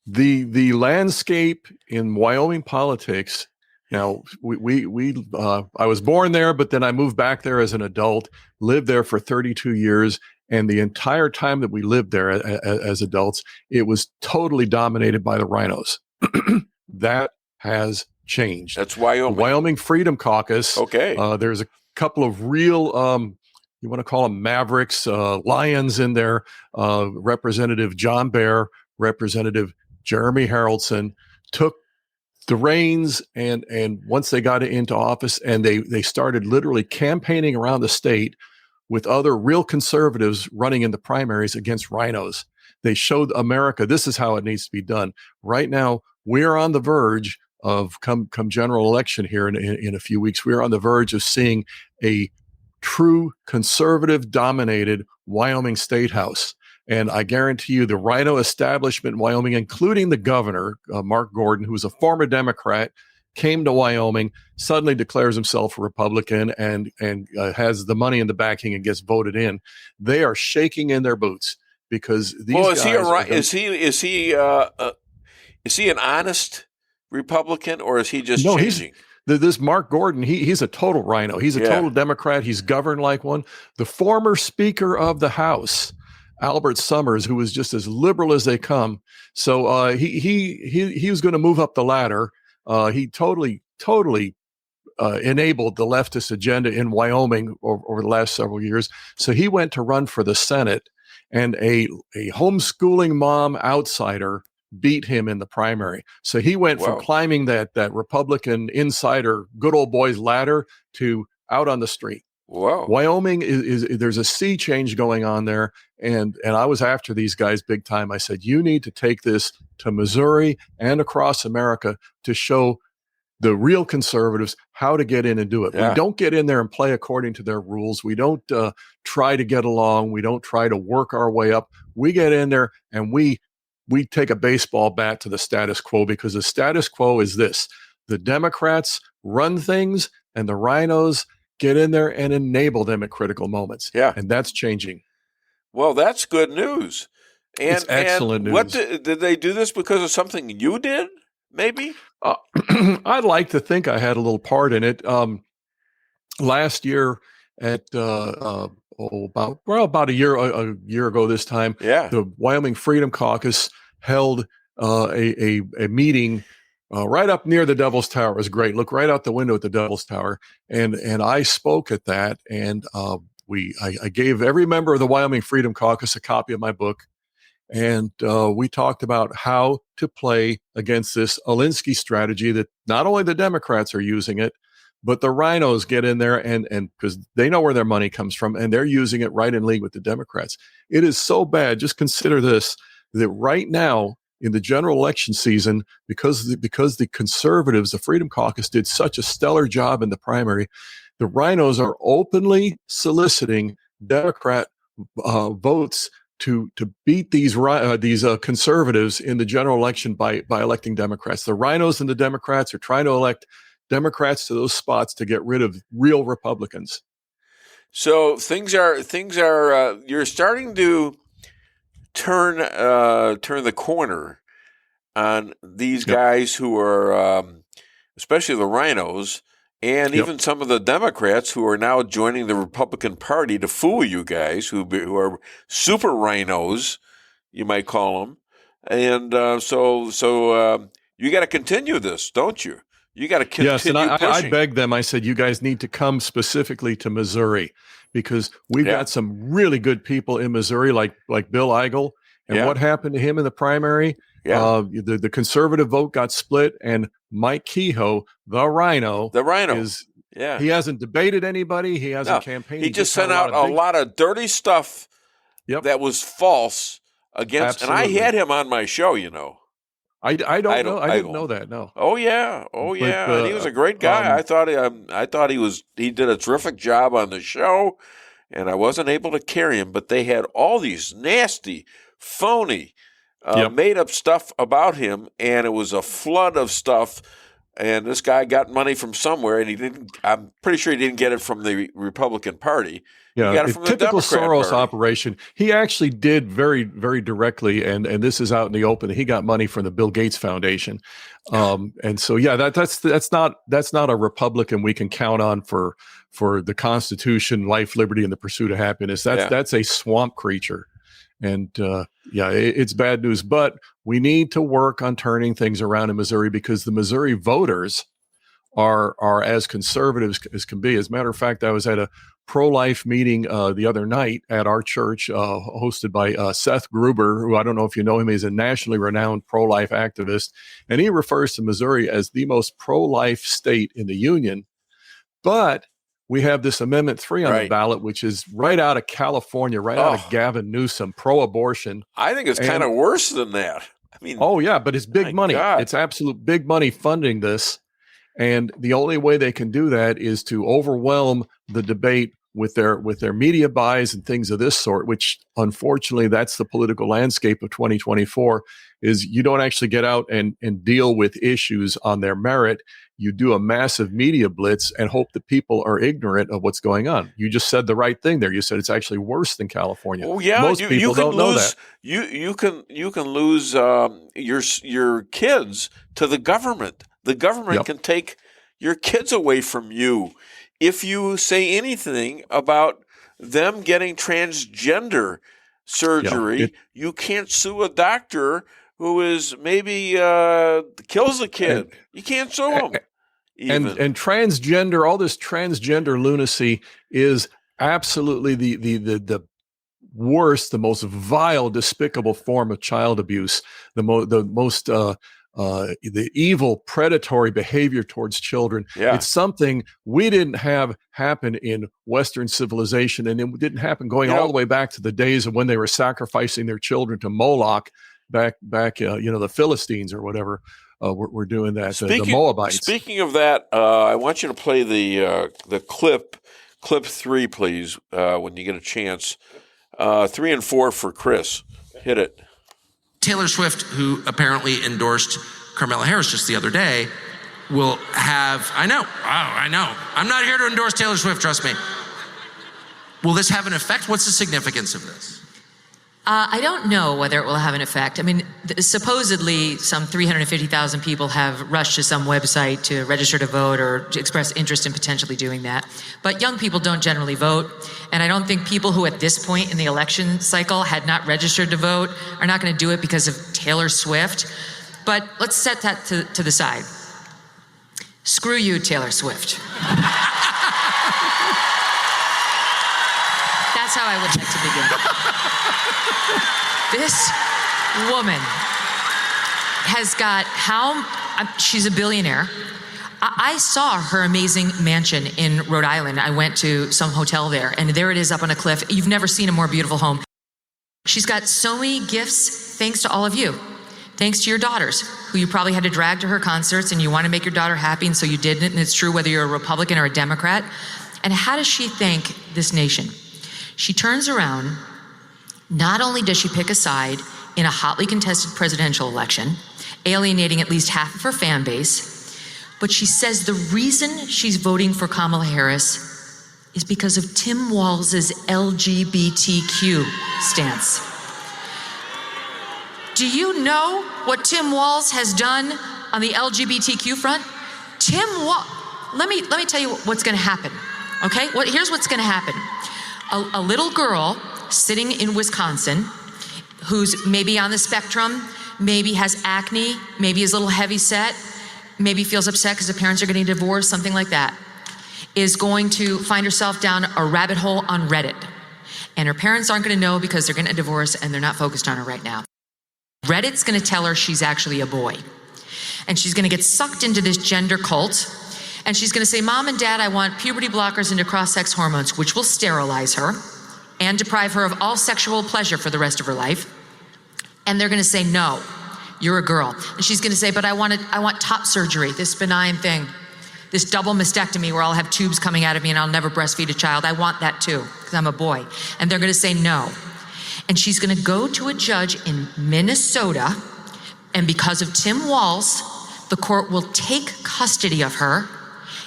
the landscape in Wyoming politics. Now, I was born there, but then I moved back there as an adult, lived there for 32 years. And the entire time that we lived there as adults, it was totally dominated by the rhinos. That has changed. That's Wyoming. The Wyoming Freedom Caucus. Okay. There's a couple of real, you want to call them mavericks, lions in there. Representative John Baer, Representative Jeremy Haraldson took the reins, and once they got into office, and they started literally campaigning around the state with other real conservatives running in the primaries against rhinos. They showed America this is how it needs to be done. Right now, we're on the verge of come general election here in a few weeks. We're on the verge of seeing a true conservative dominated Wyoming state house. And I guarantee you the rhino establishment in Wyoming, including the governor, Mark Gordon, who's a former Democrat, came to Wyoming, suddenly declares himself a Republican and has the money in the backing and gets voted in. They are shaking in their boots because these guys. Is he an honest Republican, or is he just no, changing? This Mark Gordon, he's a total rhino. He's a total Democrat. He's governed like one. The former Speaker of the House, Albert Summers, who was just as liberal as they come. So he was going to move up the ladder. He totally enabled the leftist agenda in Wyoming over the last several years. So he went to run for the Senate, and a homeschooling mom outsider beat him in the primary. So he went from climbing that Republican insider good old boys ladder to out on the street. Wow. Wyoming is there's a sea change going on there. And I was after these guys big time. I said, you need to take this to Missouri and across America to show the real conservatives how to get in and do it. Yeah. We don't get in there and play according to their rules. We don't try to get along. We don't try to work our way up. We get in there and we take a baseball bat to the status quo, because the status quo is this: the Democrats run things and the rhinos get in there and enable them at critical moments. Yeah. And that's changing. Well, that's good news. And, it's excellent news. What did they do this because of something you did? Maybe? I'd like to think I had a little part in it. Last year at about a year ago this time, the Wyoming Freedom Caucus held a meeting right up near the Devil's Tower. It was great. Look right out the window at the Devil's Tower, and I spoke at that, and I gave every member of the Wyoming Freedom Caucus a copy of my book, and we talked about how to play against this Alinsky strategy that not only the Democrats are using it, but the rhinos get in there and because they know where their money comes from, and they're using it right in league with the Democrats. It is so bad. Just consider this, that right now in the general election season, because the conservatives, the Freedom Caucus, did such a stellar job in the primary, the rhinos are openly soliciting Democrat votes to beat these conservatives in the general election by electing Democrats. The rhinos and the Democrats are trying to elect Democrats to those spots to get rid of real Republicans. So things are you're starting to turn the corner on these guys who are especially the rhinos, and even some of the Democrats who are now joining the Republican Party to fool you guys who are super rhinos, you might call them. And so you got to continue this, don't you? You got to continue pushing. Yes, and I begged them. I said, you guys need to come specifically to Missouri, because we've got some really good people in Missouri, like Bill Eigel. And what happened to him in the primary? The conservative vote got split, and Mike Kehoe, the rhino, he hasn't debated anybody. He hasn't campaigned. He just sent out a lot of dirty stuff that was false against. Absolutely. And I had him on my show, you know. I didn't know that. No. Oh yeah. And he was a great guy. I thought he did a terrific job on the show, and I wasn't able to carry him. But they had all these nasty, phony, made up stuff about him, and it was a flood of stuff. And this guy got money from somewhere, and I'm pretty sure he didn't get it from the Republican Party. Yeah, he got it from the typical Democrat Soros Party. operation. He actually did very, very directly, and this is out in the open. He got money from the Bill Gates Foundation, and so that's not a Republican we can count on for the Constitution, life, liberty, and the pursuit of happiness. That's a swamp creature, and it's bad news. But we need to work on turning things around in Missouri, because the Missouri voters are as conservative as can be. As a matter of fact, I was at a pro-life meeting the other night at our church, hosted by Seth Gruber, who I don't know if you know him. He's a nationally renowned pro-life activist, and he refers to Missouri as the most pro-life state in the union. But we have this Amendment 3 on the ballot, which is right out of California, right out of Gavin Newsom, pro-abortion. I think it's kind of worse than that. I mean, but it's big money. God. It's absolute big money funding this. And the only way they can do that is to overwhelm the debate with their media buys and things of this sort, which unfortunately that's the political landscape of 2024, is you don't actually get out and deal with issues on their merit. You do a massive media blitz and hope that people are ignorant of what's going on. You just said the right thing there. You said it's actually worse than California. Oh yeah, most people don't know that. You can lose your kids to the government. The government can take your kids away from you if you say anything about them getting transgender surgery. You can't sue a doctor who is maybe kills a kid. You can't sue him. And transgender, all this transgender lunacy is absolutely the worst, the most vile, despicable form of child abuse. The evil, predatory behavior towards children. Yeah. It's something we didn't have happen in Western civilization, and it didn't happen going all the way back to the days of when they were sacrificing their children to Moloch. Back, the Philistines or whatever were doing that. The Moabites. Speaking of that, I want you to play the clip 3, please, when you get a chance. 3 and 4 for Chris. Hit it. Taylor Swift, who apparently endorsed Kamala Harris just the other day, will have, I know. I'm not here to endorse Taylor Swift, trust me. Will this have an effect? What's the significance of this? I don't know whether it will have an effect. I mean, supposedly some 350,000 people have rushed to some website to register to vote or to express interest in potentially doing that. But young people don't generally vote. And I don't think people who at this point in the election cycle had not registered to vote are not going to do it because of Taylor Swift. But let's set that to the side. Screw you, Taylor Swift. That's how I would like to begin. This woman has got she's a billionaire. I saw her amazing mansion in Rhode Island. I went to some hotel there, and there it is up on a cliff. You've never seen a more beautiful home. She's got so many gifts thanks to all of you. Thanks to your daughters, who you probably had to drag to her concerts, and you want to make your daughter happy, and so you didn't, and it's true whether you're a Republican or a Democrat. And how does she thank this nation? She turns around. Not only does she pick a side in a hotly contested presidential election, alienating at least half of her fan base, but she says the reason she's voting for Kamala Harris is because of Tim Walz's LGBTQ stance. Do you know what Tim Walz has done on the LGBTQ front? Let me tell you what's going to happen. Okay? Here's what's going to happen. A little girl sitting in Wisconsin who's maybe on the spectrum, maybe has acne, maybe is a little heavy set, maybe feels upset because her parents are getting divorced, something like that, is going to find herself down a rabbit hole on Reddit. And her parents aren't going to know because they're getting a divorce and they're not focused on her right now. Reddit's going to tell her she's actually a boy. And she's going to get sucked into this gender cult. And she's going to say, Mom and Dad, I want puberty blockers into cross-sex hormones, which will sterilize her and deprive her of all sexual pleasure for the rest of her life. And they're going to say, no, you're a girl. And she's going to say, but I want top surgery, this benign thing, this double mastectomy where I'll have tubes coming out of me and I'll never breastfeed a child. I want that too, because I'm a boy. And they're going to say no. And she's going to go to a judge in Minnesota, and because of Tim Walz, the court will take custody of her,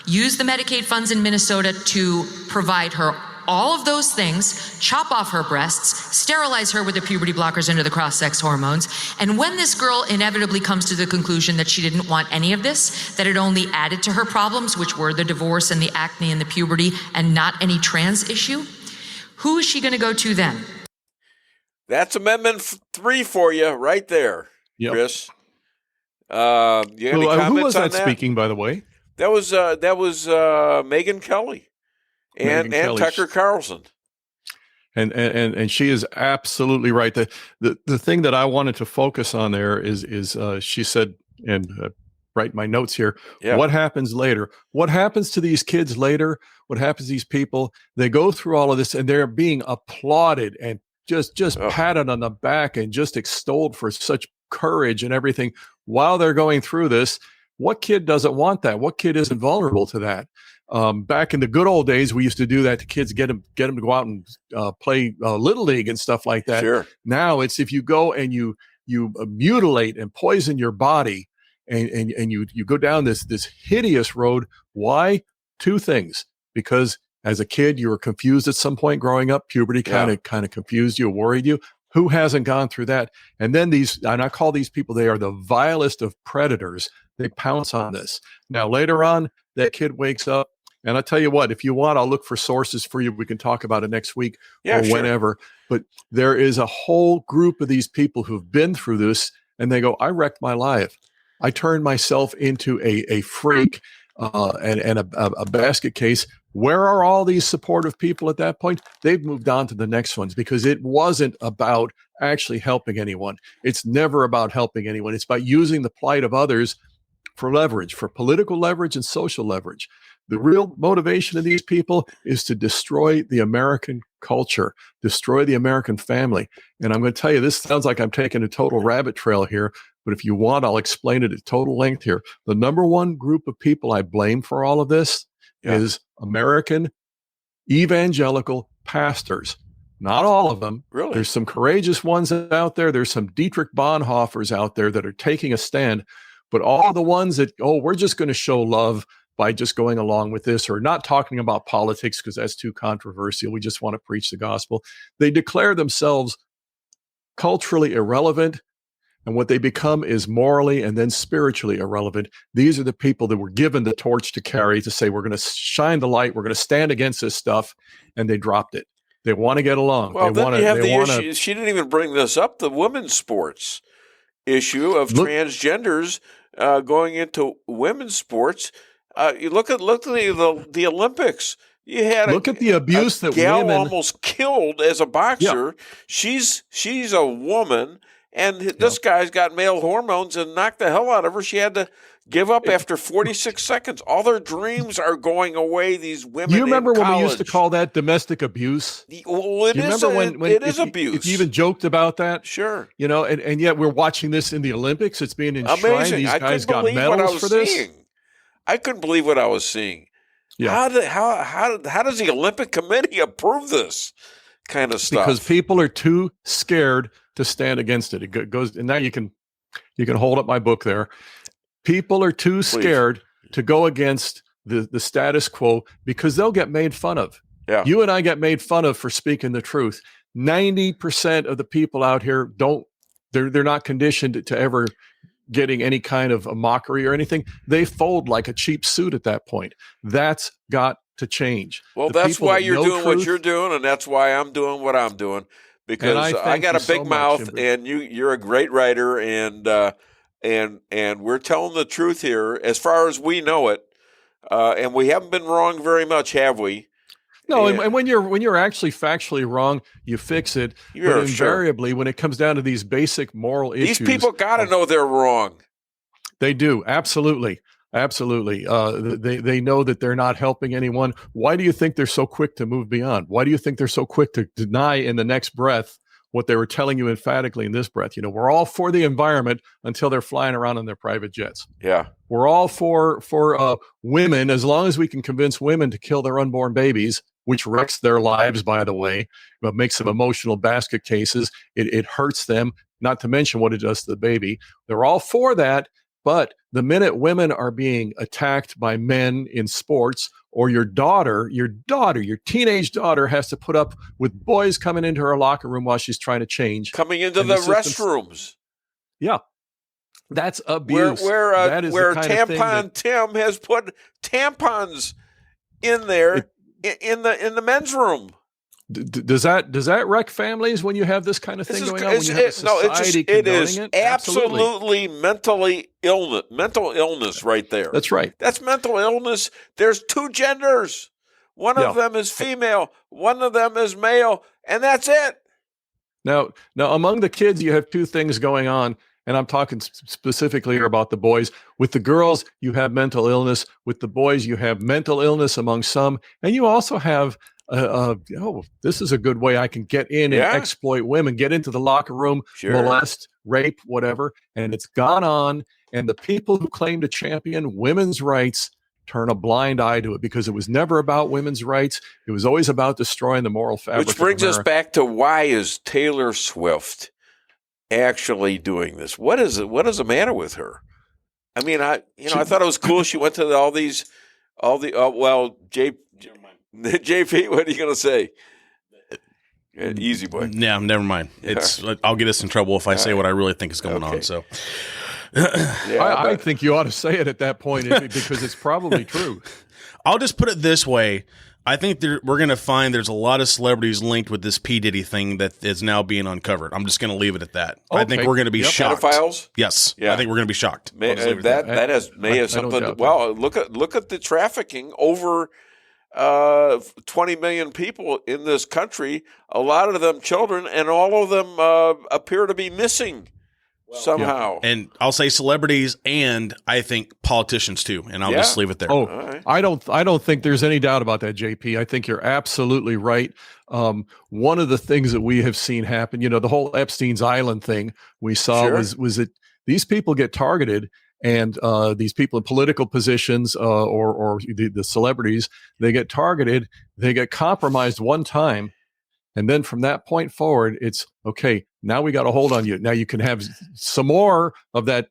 use the Medicaid funds in Minnesota to provide her all of those things, chop off her breasts, sterilize her with the puberty blockers into the cross-sex hormones. And when this girl inevitably comes to the conclusion that she didn't want any of this, that it only added to her problems, which were the divorce and the acne and the puberty and not any trans issue, who is she going to go to then? That's Amendment 3 for you right there, Chris. You got any comments who was on that speaking, by the way? That was Megyn Kelly. And Tucker Carlson. And she is absolutely right. The thing that I wanted to focus on there is she said, and write my notes here, what happens later? What happens to these kids later? What happens to these people? They go through all of this and they're being applauded and just patted on the back and just extolled for such courage and everything while they're going through this. What kid doesn't want that? What kid isn't vulnerable to that? Back in the good old days, we used to do that to kids, get them to go out and play Little League and stuff like that. Sure. Now it's if you go and you mutilate and poison your body and you go down this hideous road. Why? Two things. Because as a kid, you were confused at some point growing up. Puberty kind of confused you, worried you. Who hasn't gone through that? And then and I call these people, they are the vilest of predators. They pounce on this. Now, later on, that kid wakes up. And I tell you what, if you want, I'll look for sources for you. We can talk about it next week or whenever. But there is a whole group of these people who've been through this, and they go, I wrecked my life. I turned myself into a freak and a basket case. Where are all these supportive people at that point? They've moved on to the next ones because it wasn't about actually helping anyone. It's never about helping anyone. It's about using the plight of others for leverage, for political leverage and social leverage. The real motivation of these people is to destroy the American culture, destroy the American family. And I'm going to tell you, this sounds like I'm taking a total rabbit trail here, but if you want, I'll explain it at total length here. The number one group of people I blame for all of this is American evangelical pastors. Not all of them. Really? There's some courageous ones out there. There's some Dietrich Bonhoeffers out there that are taking a stand. But all the ones that, we're just going to show love by just going along with this or not talking about politics because that's too controversial. We just want to preach the gospel. They declare themselves culturally irrelevant, and what they become is morally and then spiritually irrelevant. These are the people that were given the torch to carry to say, we're going to shine the light, we're going to stand against this stuff, and they dropped it. They want to get along. Well, then you have the issue. She didn't even bring this up, the women's sports issue of transgenders going into women's sports. You look at the Olympics. You had look at the abuse that gal women almost killed as a boxer. Yeah. She's a woman, and this guy's got male hormones and knocked the hell out of her. She had to give up after 46 seconds. All their dreams are going away. These women. You remember when we used to call that domestic abuse? Well, it is abuse. If you even joked about that, sure. And yet we're watching this in the Olympics. It's being enshrined. Amazing. These guys got medals for this. I couldn't believe what I was seeing. Yeah. How does the Olympic Committee approve this kind of stuff? Because people are too scared to stand against it. It goes, and now you can hold up my book there. People are too scared to go against the status quo because they'll get made fun of. Yeah. You and I get made fun of for speaking the truth. 90% of the people out here they're not conditioned to ever getting any kind of a mockery or anything. They fold like a cheap suit at that point. That's got to change. Well, that's why you're doing what you're doing, and that's why I'm doing what I'm doing, because I got a big mouth, and you're a great writer, and we're telling the truth here as far as we know it, and we haven't been wrong very much, have we? No, and when you're actually factually wrong, you fix it. But invariably, when it comes down to these basic moral issues, these people got to know they're wrong. They do, absolutely. They know that they're not helping anyone. Why do you think they're so quick to move beyond? Why do you think they're so quick to deny in the next breath what they were telling you emphatically in this breath? We're all for the environment until they're flying around in their private jets. Yeah. We're all for women as long as we can convince women to kill their unborn babies, which wrecks their lives, by the way, but makes them emotional basket cases. It hurts them, not to mention what it does to the baby. They're all for that. But the minute women are being attacked by men in sports, or your teenage daughter has to put up with boys coming into her locker room while she's trying to change. Coming into the restrooms. Yeah. That's abuse. Where Tampon Tim has put tampons in there in the men's room. Does that wreck families when you have this kind of thing going on? When you have a society it is it? Absolutely mental illness right there. That's right. That's mental illness. There's two genders. One of them is female. One of them is male, and that's it. Now, among the kids, you have two things going on, and I'm talking specifically here about the boys. With the girls, you have mental illness. With the boys, you have mental illness among some, and you also have this is a good way I can get in and exploit women, get into the locker room, molest, rape, whatever. And it's gone on. And the people who claim to champion women's rights turn a blind eye to it because it was never about women's rights. It was always about destroying the moral fabric. Which brings of us America. back to why is Taylor Swift actually doing this? What is the matter with her? I mean, I thought it was cool. She went to JP, what are you going to say? Easy boy. Yeah, never mind. I'll get us in trouble if I say what I really think is going on. So, I think you ought to say it at that point because it's probably true. I'll just put it this way. I think we're going to find there's a lot of celebrities linked with this P. Diddy thing that is now being uncovered. I'm just going to leave it at that. Okay. I think we're going to be shocked. Pedophiles? Yes. Yeah. I think we're going to be shocked. May have something. Well, look at the trafficking over 20 million people in this country. A lot of them children, and all of them appear to be missing. Somehow. Yeah. And I'll say celebrities and I think politicians too. And I'll just leave it there. Oh, right. I don't think there's any doubt about that, JP. I think you're absolutely right. One of the things that we have seen happen, the whole Epstein's Island thing we saw was that these people get targeted, and these people in political positions or the celebrities, they get targeted, they get compromised one time. And then from that point forward, it's okay. Now we got a hold on you. Now you can have some more of that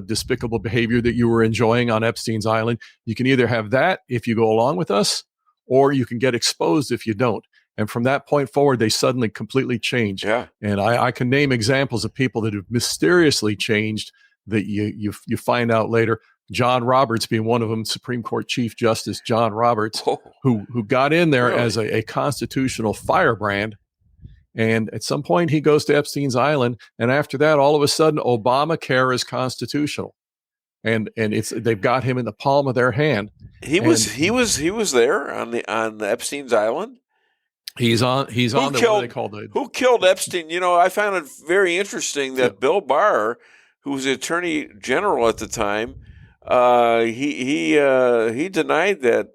despicable behavior that you were enjoying on Epstein's Island. You can either have that if you go along with us, or you can get exposed if you don't. And from that point forward, they suddenly completely change. Yeah. And I can name examples of people that have mysteriously changed that you find out later. John Roberts being one of them, Supreme Court Chief Justice John Roberts, who got in there as a constitutional firebrand. And at some point he goes to Epstein's Island. And after that, all of a sudden, Obamacare is constitutional. And they've got him in the palm of their hand. He was there on Epstein's Island. He's on what they call who killed Epstein? I found it very interesting that Bill Barr, who was the Attorney General at the time, he denied that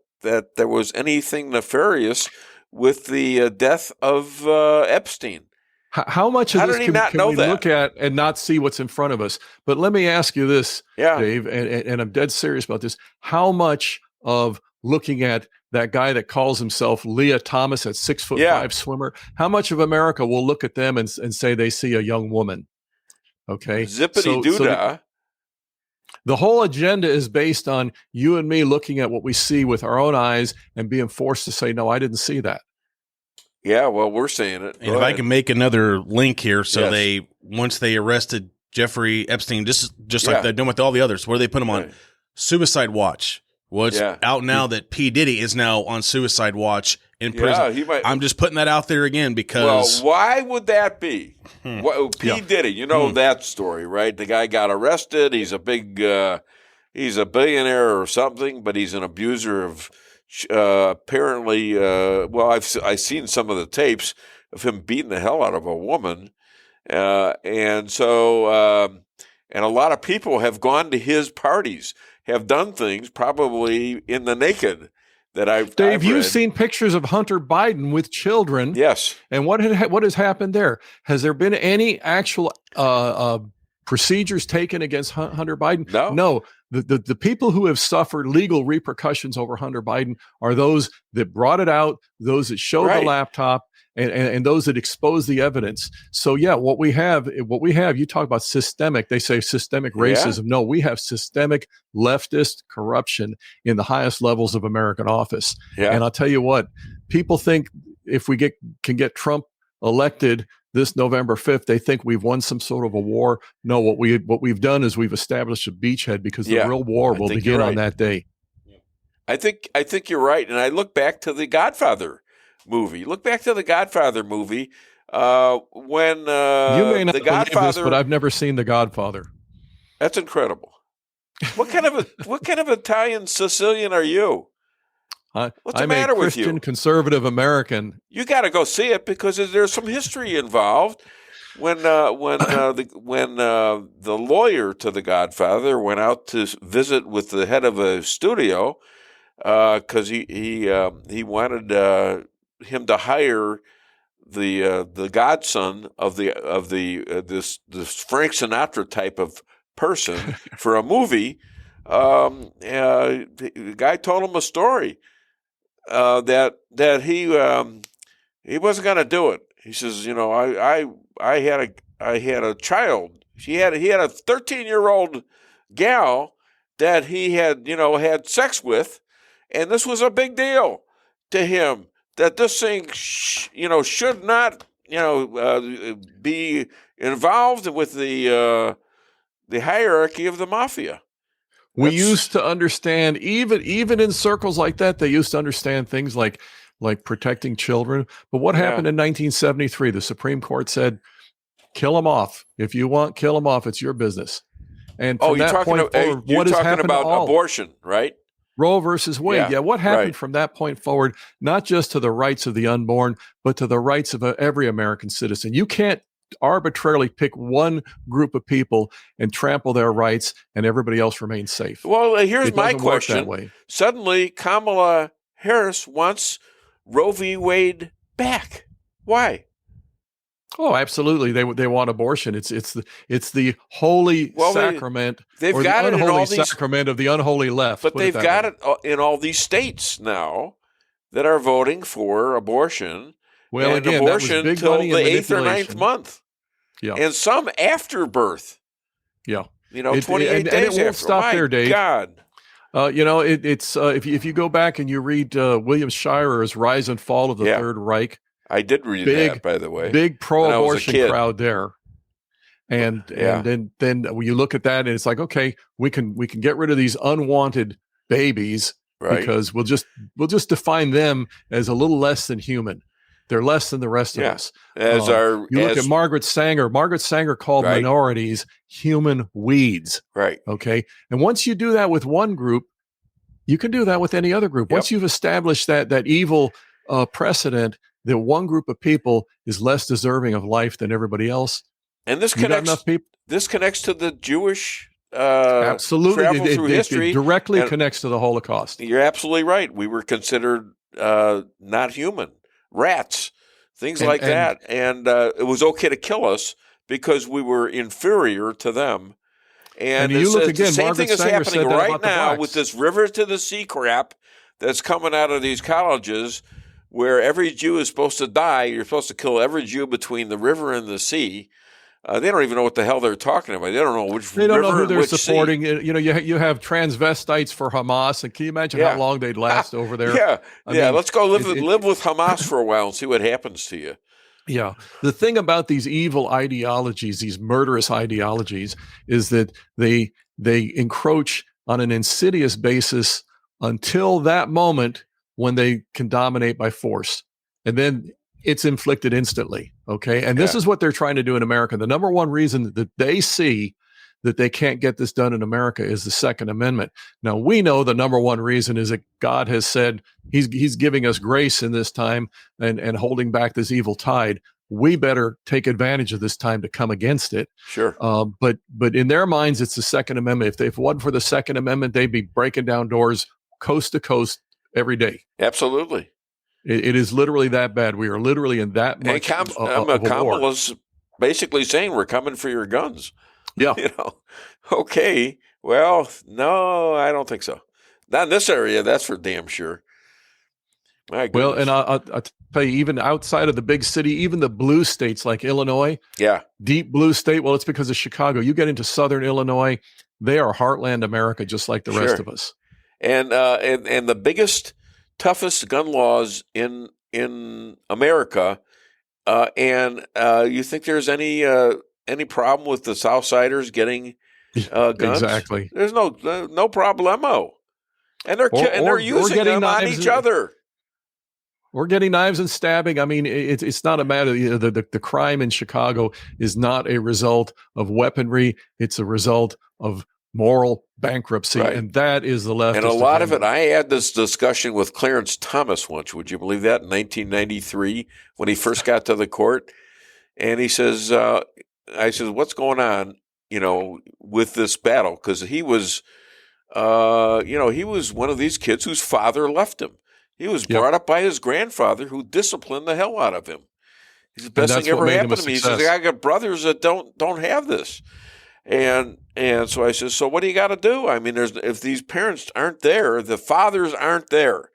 there was anything nefarious with the death of Epstein. How much of this can we look at and not see what's in front of us? But let me ask you this, Dave, and I'm dead serious about this. How much of looking at that guy that calls himself Leah Thomas, at 6'5" swimmer, how much of America will look at them and say they see a young woman? Okay. Zippity-doo-dah. The whole agenda is based on you and me looking at what we see with our own eyes and being forced to say, no, I didn't see that. Yeah, well, we're seeing it. And if I can make another link here. So once they arrested Jeffrey Epstein, just like they're doing with all the others, where do they put him on? Suicide watch. Well, it's out now that P. Diddy is now on suicide watch in prison. I'm just putting that out there again because... Well, why would that be? P. Diddy, that story, right? The guy got arrested. He's a he's a billionaire or something, but he's an abuser of apparently... I've seen some of the tapes of him beating the hell out of a woman. And a lot of people have gone to his parties, have done things probably in the naked that I've you've seen pictures of Hunter Biden with children. Yes. And what has happened there? Has there been any actual procedures taken against Hunter Biden? No. The people who have suffered legal repercussions over Hunter Biden are those that brought it out, those that showed the laptop, and those that expose the evidence. So what we have, you talk about systemic, they say systemic racism. No, we have systemic leftist corruption in the highest levels of American office. And I'll tell you what, people think if we can get Trump elected this November 5th, they think we've won some sort of a war. No, what we've done is we've established a beachhead because the real war will begin on that day. I think you're right. And I look back to the Godfather movie. Look back to the Godfather movie when you may not the believe Godfather. this, but I've never seen the Godfather. That's incredible. What kind of Italian Sicilian are you? What's the matter with you? I'm a Christian conservative American. You got to go see it because there's some history involved. When the lawyer to the Godfather went out to visit with the head of a studio because he wanted him to hire the godson of this Frank Sinatra type of person for a movie. The guy told him a story that he wasn't going to do it. He says, I had a child. He had a 13-year-old gal that he had had sex with, and this was a big deal to him that this thing should not be involved with the hierarchy of the mafia. We used to understand, even in circles like that, they used to understand things like protecting children. But what happened in 1973? The Supreme Court said, kill them off. If you want, kill them off. It's your business. And from that point forward, what has happened to all? Abortion, right? Roe versus Wade. Yeah, what happened from that point forward, not just to the rights of the unborn, but to the rights of every American citizen. You can't arbitrarily pick one group of people and trample their rights and everybody else remains safe. Well, here's my question. Suddenly, Kamala Harris wants Roe v. Wade back. Why? Oh, absolutely. They want abortion. It's the holy sacrament. They've got it in all these sacrament of the unholy left. But they've got it in all these states now that are voting for abortion. Well, and again, abortion till the 8th or 9th month. Yeah, and some after birth. Yeah, 28 days and it won't after. stop there, Dave. God. It's if you go back and you read William Shirer's Rise and Fall of the Third Reich. I did read that, by the way. Big pro-abortion crowd there, and then you look at that and it's like, okay, we can get rid of these unwanted babies because we'll just define them as a little less than human. They're less than the rest of us. You look at Margaret Sanger. Margaret Sanger called minorities human weeds. Right. Okay. And once you do that with one group, you can do that with any other group. Once you've established that evil precedent that one group of people is less deserving of life than everybody else. And this connects to the Jewish absolutely travel through history. It directly connects to the Holocaust. You're absolutely right. We were considered not human. Rats, things like that. And it was okay to kill us because we were inferior to them. And you look again, the same Margaret thing is Sanger happening said that right about the now blacks. with this river to the sea crap that's coming out of these colleges where every Jew is supposed to die. You're supposed to kill every Jew between the river and the sea. They don't even know what the hell they're talking about. They don't know which river. They don't know who they're which supporting. Sea. You have transvestites for Hamas, and can you imagine how long they'd last over there? I mean, let's go live with Hamas for a while and see what happens to you. Yeah. The thing about these evil ideologies, these murderous ideologies, is that they encroach on an insidious basis until that moment when they can dominate by force. And then it's inflicted instantly. Okay. And this is what they're trying to do in America. The number one reason that they see that they can't get this done in America is the Second Amendment. Now, we know the number one reason is that God has said he's giving us grace in this time and holding back this evil tide. We better take advantage of this time to come against it. Sure. But in their minds, it's the Second Amendment. If it wasn't for the Second Amendment, they'd be breaking down doors coast to coast every day. Absolutely. It is literally that bad. We are literally in that much of a war. Kamala's basically saying we're coming for your guns. Yeah. Okay. Well, no, I don't think so. Not in this area. That's for damn sure. My goodness. Well, and I'll tell you, even outside of the big city, even the blue states like Illinois, deep blue state. Well, it's because of Chicago. You get into Southern Illinois, they are heartland America, just like the rest of us. And the biggest, toughest gun laws in America. And you think there's any problem with the Southsiders getting guns? Exactly. There's no problemo. And they're using them on each other. Or getting knives and stabbing. I mean, it's not a matter. The crime in Chicago is not a result of weaponry. It's a result of moral bankruptcy, and that is the left. And a lot of it, I had this discussion with Clarence Thomas once. Would you believe that? In 1993, when he first got to the court, and he says, "I said, what's going on? With this battle?" Because he was, he was one of these kids whose father left him. He was brought up by his grandfather, who disciplined the hell out of him. He said, "The best thing ever happened to me." He says, "I got brothers that don't have this." And And so I says, so what do you got to do? I mean, if these parents aren't there, the fathers aren't there,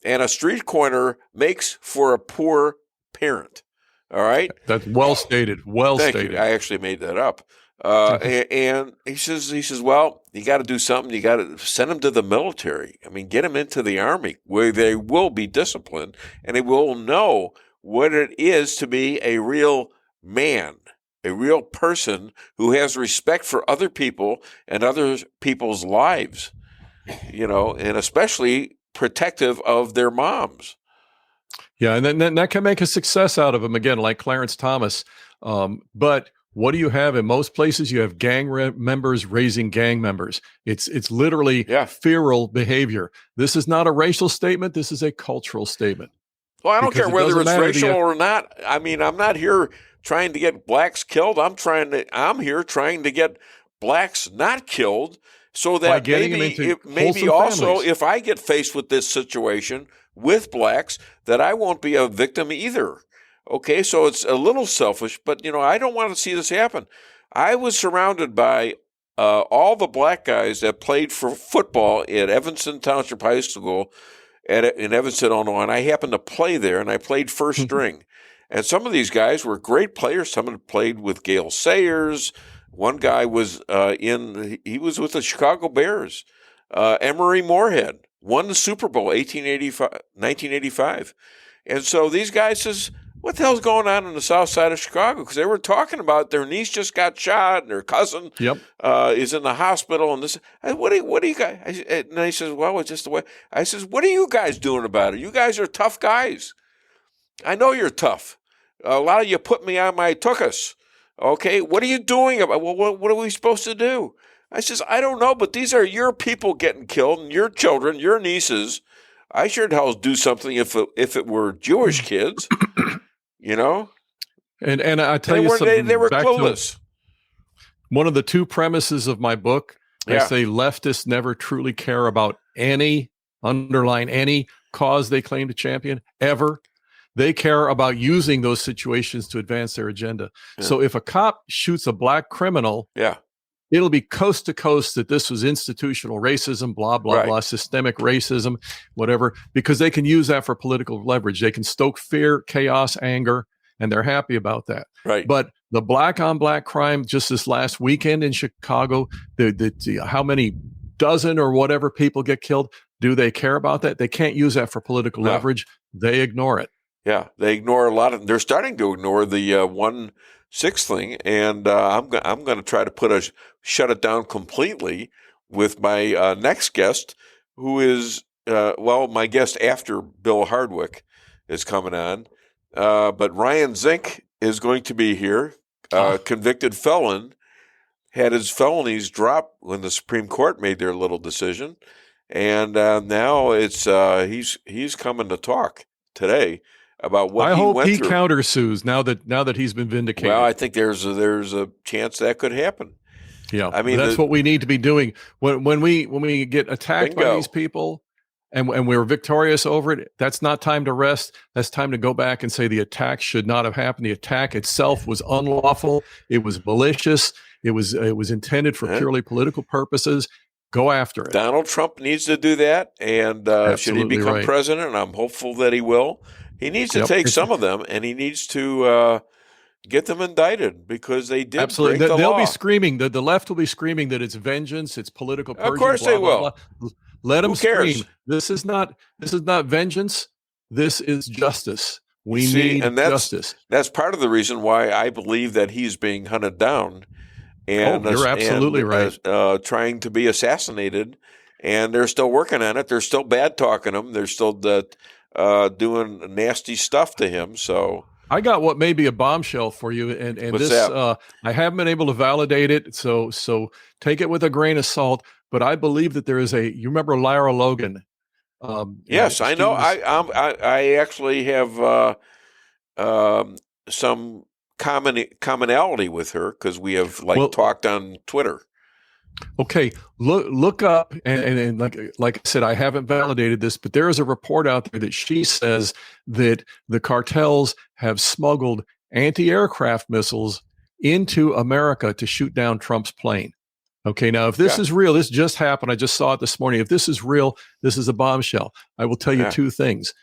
and a street corner makes for a poor parent. All right. That's well stated. Well Thank stated. you. I actually made that up. And he says, well, you got to do something. You got to send them to the military. I mean, get them into the Army where they will be disciplined and they will know what it is to be a real man, a real person who has respect for other people and other people's lives, and especially protective of their moms. Yeah, and then that can make a success out of them, again, like Clarence Thomas. But what do you have in most places? You have gang members raising gang members. It's literally feral behavior. This is not a racial statement. This is a cultural statement. Well, I don't care whether it's racial or not. I mean, I'm not here trying to get blacks killed. I'm here trying to get blacks not killed, so that maybe also families. If I get faced with this situation with blacks, that I won't be a victim either. Okay, so it's a little selfish, but I don't want to see this happen. I was surrounded by all the black guys that played for football at Evanston Township High School in Evanston, Illinois, and I happened to play there, and I played first string. And some of these guys were great players. Some had played with Gale Sayers. One guy was he was with the Chicago Bears. Emory Moorhead won the Super Bowl 1985. And so these guys says, what the hell's going on the south side of Chicago? Because they were talking about their niece just got shot and their cousin is in the hospital. And this, what do you guys? And he says, well, it's just the way. I says, what are you guys doing about it? You guys are tough guys. I know you're tough. A lot of you put me on my tuchus. Okay, what are you doing about? Well, what are we supposed to do? I says, I don't know, but these are your people getting killed, and your children, your nieces. I sure the hell do something if it were Jewish kids. And I tell you something. They were clueless. One of the two premises of my book, I say leftists never truly care about any cause they claim to champion ever. They care about using those situations to advance their agenda. Yeah. So if a cop shoots a black criminal, it'll be coast to coast that this was institutional racism, blah, blah, blah, systemic racism, whatever, because they can use that for political leverage. They can stoke fear, chaos, anger, and they're happy about that. Right. But the black on black crime just this last weekend in Chicago, how many dozen or whatever people get killed, do they care about that? They can't use that for political leverage. They ignore it. Yeah, they ignore a lot of. They're starting to ignore the 1/6 thing, and I'm going to try to shut it down completely with my next guest, who is my guest after Bill Hardwick is coming on, but Ryan Zinke is going to be here, convicted felon, had his felonies dropped when the Supreme Court made their little decision, and now it's he's coming to talk today about what he went through. I hope he countersues now that he's been vindicated. Well, I think there's a chance that could happen. Yeah, I mean that's what we need to be doing when we get attacked by these people, and we're victorious over it. That's not time to rest. That's time to go back and say the attack should not have happened. The attack itself was unlawful. It was malicious. It was intended for purely political purposes. Go after it. Donald Trump needs to do that, and should he become president, and I'm hopeful that he will. He needs to take some of them, and he needs to get them indicted because they did break the law. They'll be screaming. The left will be screaming that it's vengeance, it's political purging. Of course they will. Blah, blah. Let them scream. This is not vengeance. This is justice. We need justice. That's part of the reason why I believe that he's being hunted down. And you're absolutely right. Trying to be assassinated, and they're still working on it. They're still bad talking him. They're still doing nasty stuff to him. So I got what may be a bombshell for you, and What's this that? I haven't been able to validate it. So take it with a grain of salt. But I believe that there is you remember Lyra Logan? Yes, I know. I actually have some commonality with her because we have talked on Twitter. Okay, look up and like I said, I haven't validated this, but there is a report out there that she says that the cartels have smuggled anti-aircraft missiles into America to shoot down Trump's plane. Okay, now if this is real, this just happened. I just saw it this morning. If this is real, this is a bombshell. I will tell you two things.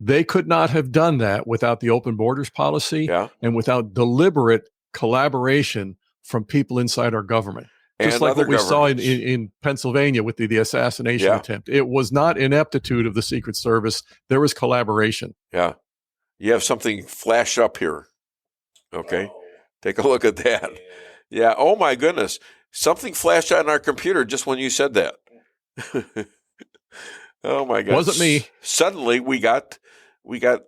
They could not have done that without the open borders policy and without deliberate collaboration from people inside our government. Just And like other what we saw in, governments. in Pennsylvania with the assassination attempt. It was not ineptitude of the Secret Service. There was collaboration. Yeah. You have something flash up here. Okay. Take a look at that. Yeah. Oh my goodness. Something flashed on our computer just when you said that. Oh my God. Wasn't me. Suddenly we got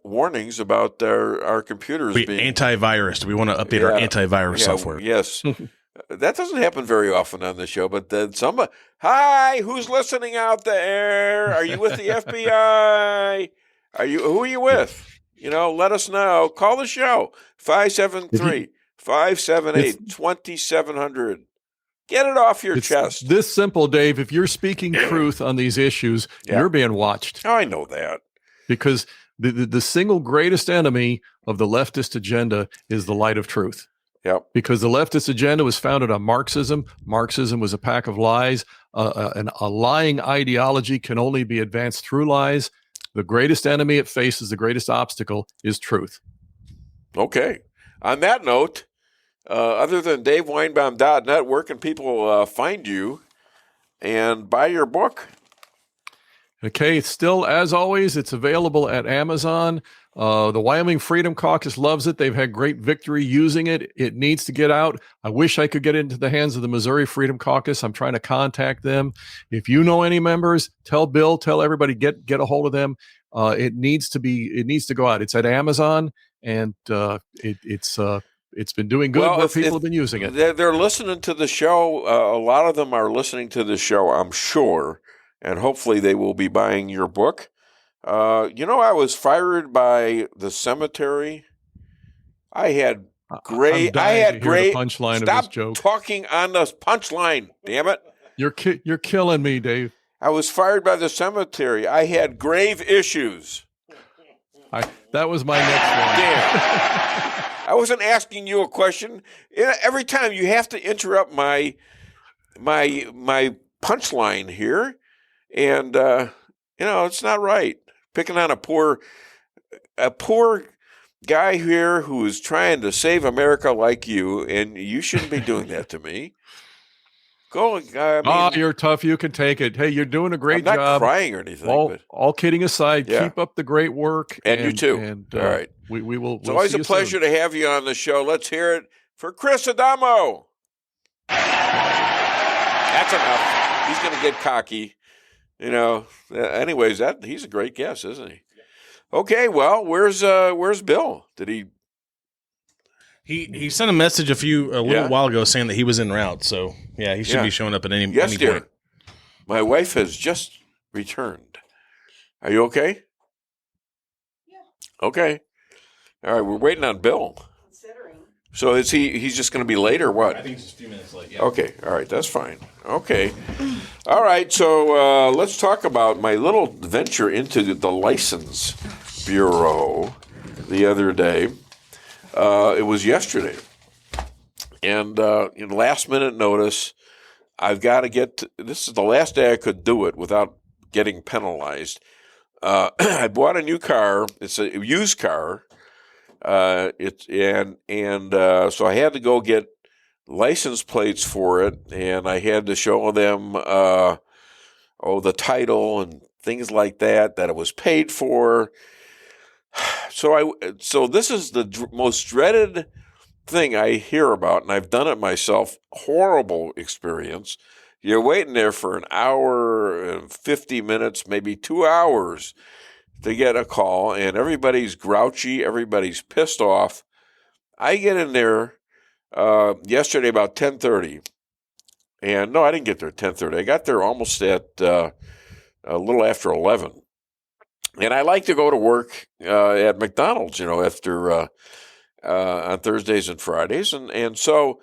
warnings about our computers being antivirus. We want to update our antivirus software. Yes. That doesn't happen very often on the show, but then somebody, hi, who's listening out there? Are you with the FBI? Who are you with? Let us know. Call the show, 573-578-2700. Get it off your chest. This simple, Dave. If you're speaking truth on these issues, you're being watched. I know that. Because the single greatest enemy of the leftist agenda is the light of truth. Yep. Because the leftist agenda was founded on Marxism. Marxism was a pack of lies. A lying ideology can only be advanced through lies. The greatest enemy it faces, the greatest obstacle, is truth. Okay. On that note, other than DaveWeinbaum.net, where can people find you and buy your book? Okay, it's still, as always, it's available at Amazon. The Wyoming Freedom Caucus loves it. They've had great victory using it. It needs to get out. I wish I could get it into the hands of the Missouri Freedom Caucus. I'm trying to contact them. If you know any members, tell Bill, tell everybody, get a hold of them. It needs to go out. It's at Amazon, and it's been doing good where people have been using it. They're listening to the show. A lot of them are listening to the show, I'm sure, and hopefully they will be buying your book. I was fired by the cemetery. I had great punchline of this joke. Stop talking on the punchline, damn it. You're killing me, Dave. I was fired by the cemetery. I had grave issues. That was my next one. Damn. I wasn't asking you a question. Every time you have to interrupt my punchline here, and it's not right. Picking on a poor guy here who is trying to save America like you, and you shouldn't be doing that to me. You're tough. You can take it. Hey, you're doing a great job. I'm not crying or anything. All kidding aside, keep up the great work. And you too. And, all right. We will. It's always a pleasure to have you on the show. Let's hear it for Chris Adamo. That's enough. He's going to get cocky. Anyways, he's a great guest, isn't he? Okay, well, where's Bill? Did he? He sent a message a little while ago saying that he was en route. So he should be showing up at any Yes, dear. point. My wife has just returned. Are you okay? Yeah. Okay. All right, we're waiting on Bill. So is he's just going to be late or what? I think he's just a few minutes late. Yeah. Okay. All right. That's fine. Okay. All right. So let's talk about my little venture into the License Bureau the other day. It was yesterday. And in last minute notice, I've got to this is the last day I could do it without getting penalized. I bought a new car. It's a used car. So I had to go get license plates for it, and I had to show them the title and things like that it was paid for. So this is the most dreaded thing I hear about, and I've done it myself. Horrible experience. You're waiting there for an hour and 50 minutes, maybe 2 hours to get a call, and everybody's grouchy, everybody's pissed off. I get in there yesterday about 10:30, and no, I didn't get there at 10:30. I got there almost at a little after 11, and I like to go to work at McDonald's, after on Thursdays and Fridays, and so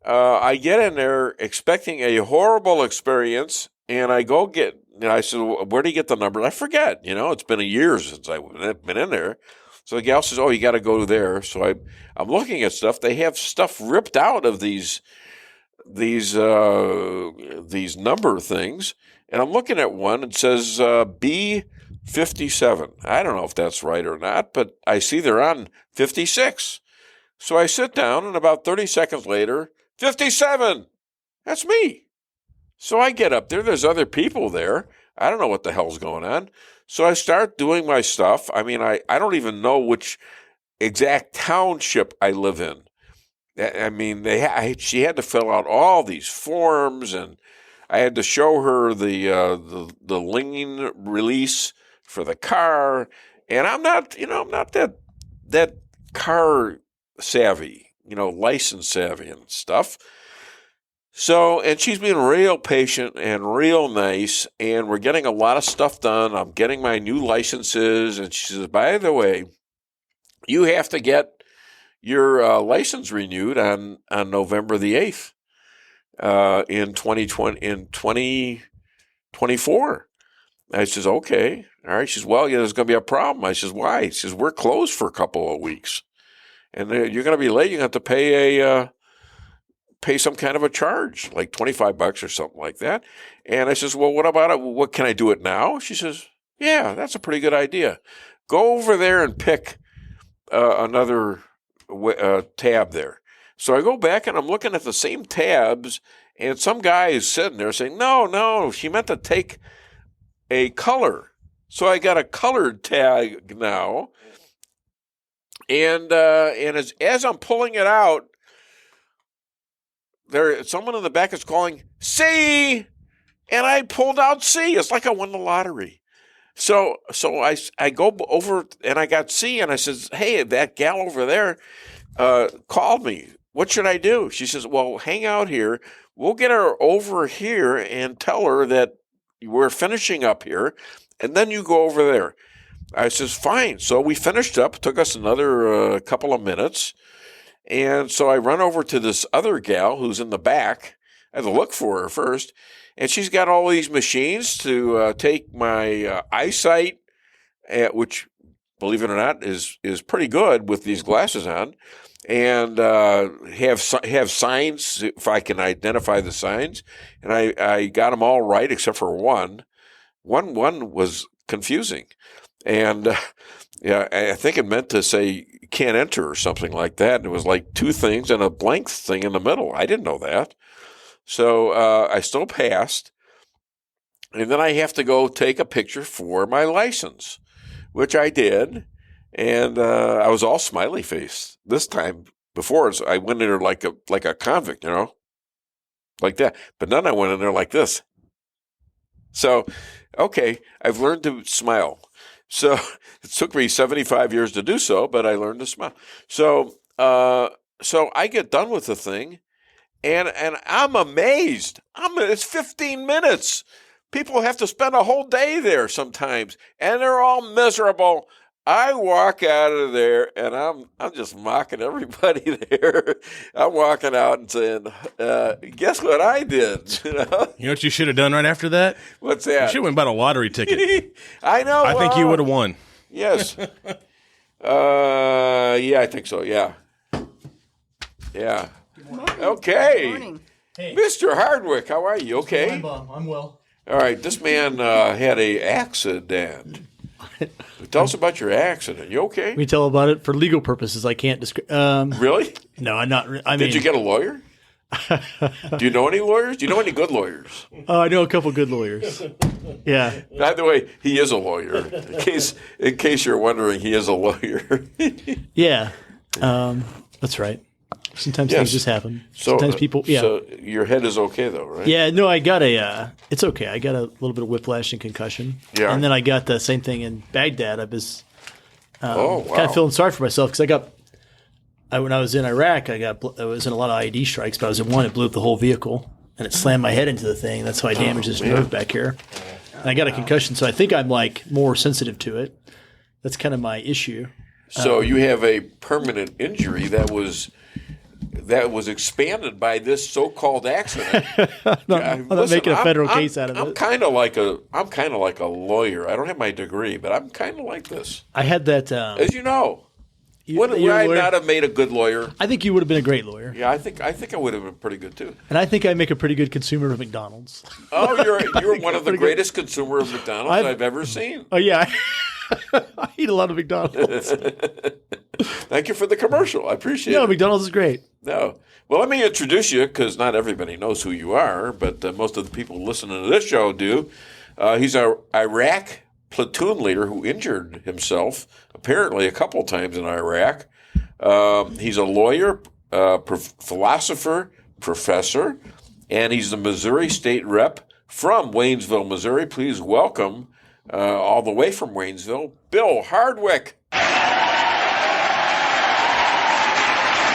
I get in there expecting a horrible experience, and I go get. I said, where do you get the number? And I forget. It's been a year since I've been in there. So the gal says, you got to go there. So I'm looking at stuff. They have stuff ripped out of these these number things, and I'm looking at one. It says B57. I don't know if that's right or not, but I see they're on 56. So I sit down, and about 30 seconds later, 57. That's me. So I get up there. There's other people there. I don't know what the hell's going on. So I start doing my stuff. I mean, I don't even know which exact township I live in. I mean, she had to fill out all these forms, and I had to show her the lien release for the car. And I'm not that car savvy, license savvy and stuff. So, and she's been real patient and real nice, and we're getting a lot of stuff done. I'm getting my new licenses, and she says, by the way, you have to get your license renewed on November the 8th in 2024. I says, okay. All right. She says, well, there's going to be a problem. I says, why? She says, we're closed for a couple of weeks, and you're going to be late. You're going to have to pay some kind of a charge, like $25 or something like that. And I says, well, what about it? What, can I do it now? She says, yeah, that's a pretty good idea. Go over there and pick another tab there. So I go back and I'm looking at the same tabs, and some guy is sitting there saying, no, she meant to take a color. So I got a colored tag now. And as I'm pulling it out, someone in the back is calling C, and I pulled out C. It's like I won the lottery. So I go over and I got C, and I says, hey, that gal over there called me. What should I do? She says, well, hang out here. We'll get her over here and tell her that we're finishing up here, and then you go over there. I says, fine. So we finished up. It took us another couple of minutes. And so I run over to this other gal who's in the back. I had to look for her first. And she's got all these machines to take my eyesight, which, believe it or not, is pretty good with these glasses on, and have signs if I can identify the signs. And I got them all right except for one. One was confusing. And I think it meant to say can't enter or something like that. And it was like two things and a blank thing in the middle. I didn't know that. So I still passed. And then I have to go take a picture for my license, which I did. And I was all smiley face this time. Before, I went in there like a convict, like that. But then I went in there like this. So, okay, I've learned to smile. So it took me 75 years to do so, but I learned to smile. So I get done with the thing, and I'm amazed. It's 15 minutes. People have to spend a whole day there sometimes, and they're all miserable. I walk out of there, and I'm just mocking everybody there. I'm walking out and saying, guess what I did? You know what you should have done right after that? What's that? You should have went and bought a lottery ticket. I know. I think you would have won. Yes. Yeah, I think so. Yeah. Yeah. Okay. Good morning. Hey. Mr. Hardwick, how are you? Okay. I'm well. All right. This man had an accident. Tell us about your accident. You okay? We tell about it for legal purposes. I can't describe. Really? No, I'm not. Did you get a lawyer? Do you know any lawyers? Do you know any good lawyers? Oh, I know a couple good lawyers. Yeah. By the way, he is a lawyer. In case you're wondering, he is a lawyer. Yeah. That's right. Sometimes things just happen. Sometimes people. Yeah. So your head is okay though, right? Yeah. No, I got it's okay. I got a little bit of whiplash and concussion. Yeah. And then I got the same thing in Baghdad. I was kind wow. of feeling sorry for myself because when I was in Iraq, I was in a lot of IED strikes, but I was in one. It blew up the whole vehicle, and it slammed my head into the thing. That's how I damaged this nerve back here. And I got a concussion, so I think I'm like more sensitive to it. That's kind of my issue. So you have a permanent injury that was expanded by this so-called accident. I'm not making a federal case out of it. I'm kind of like a lawyer. I don't have my degree, but I'm kind of like this. I had that. As you know. Would I not have made a good lawyer? I think you would have been a great lawyer. Yeah, I think I would have been pretty good too. And I think I make a pretty good consumer of McDonald's. Oh, you're one of the greatest consumer of McDonald's I've ever seen. Oh yeah, I eat a lot of McDonald's. Thank you for the commercial. I appreciate it. No, McDonald's is great. No. Well, let me introduce you because not everybody knows who you are, but most of the people listening to this show do. He's our Iraq platoon leader who injured himself apparently a couple times in Iraq. He's a lawyer, philosopher, professor, and he's the Missouri state rep from Waynesville, Missouri. Please welcome, all the way from Waynesville, Bill Hardwick.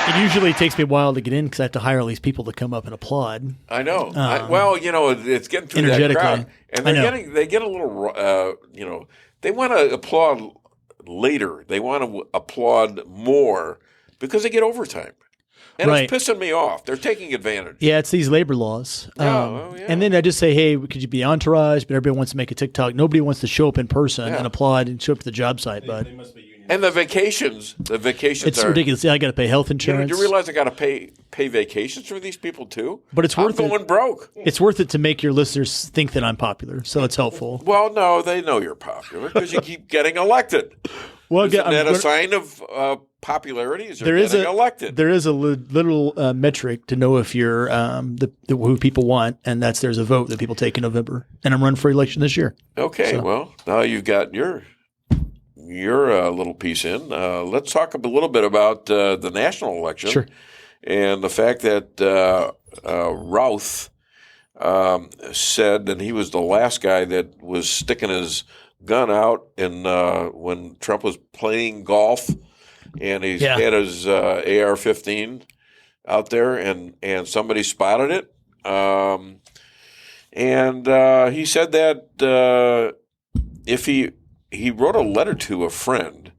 It usually takes me a while to get in because I have to hire all these people to come up and applaud. I know. It's getting through that crowd, and they get a little, they want to applaud later. They want to applaud more because they get overtime, and it's pissing me off. They're taking advantage. Yeah, it's these labor laws. And then I just say, hey, could you be entourage? But everybody wants to make a TikTok. Nobody wants to show up in person and applaud and show up to the job site. But and the vacations it's ridiculous. I got to pay health insurance. Do you realize I got to pay vacations for these people too? But it's worth I'm going broke. It's worth it to make your listeners think that I'm popular, so it's helpful. Well, no, they know you're popular because you keep getting elected. Well, isn't that a sign of popularity? Is there getting elected? There is a little metric to know if you're who people want, and there's a vote that people take in November. And I'm running for election this year. Okay, well, now you've got your little piece in. Let's talk a little bit about the national election. Sure. And the fact that Routh said, and he was the last guy that was sticking his gun out when Trump was playing golf, and he had his AR-15 out there, and somebody spotted it. And he said that if he wrote a letter to a friend,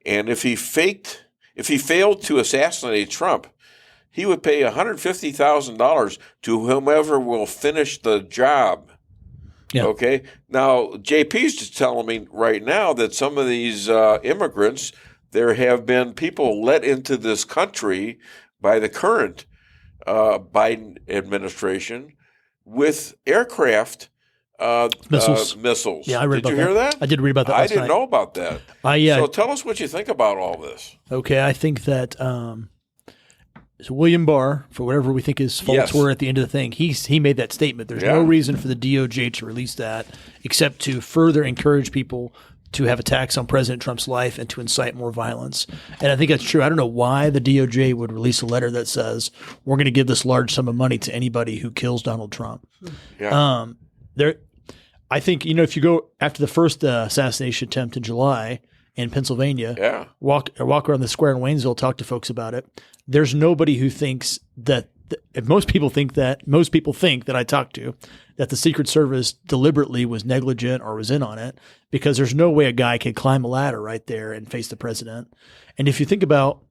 and if he failed to assassinate Trump, he would pay $150,000 to whomever will finish the job. Yeah. Okay. Now, JP's just telling me right now that some of these immigrants, there have been people let into this country by the current Biden administration with aircraft missiles. Yeah, I read about that. Did you hear that? I did read about that last I didn't night. know about that. So tell us what you think about all this. Okay, I think that so William Barr, for whatever we think his faults were at the end of the thing, he made that statement. There's no reason for the DOJ to release that except to further encourage people to have attacks on President Trump's life and to incite more violence. And I think that's true. I don't know why the DOJ would release a letter that says we're going to give this large sum of money to anybody who kills Donald Trump. Yeah. I think, if you go after the first assassination attempt in July in Pennsylvania, walk around the square in Waynesville, talk to folks about it. There's nobody who thinks that most people think that I talk to that the Secret Service deliberately was negligent or was in on it, because there's no way a guy can climb a ladder right there and face the president. And if you think about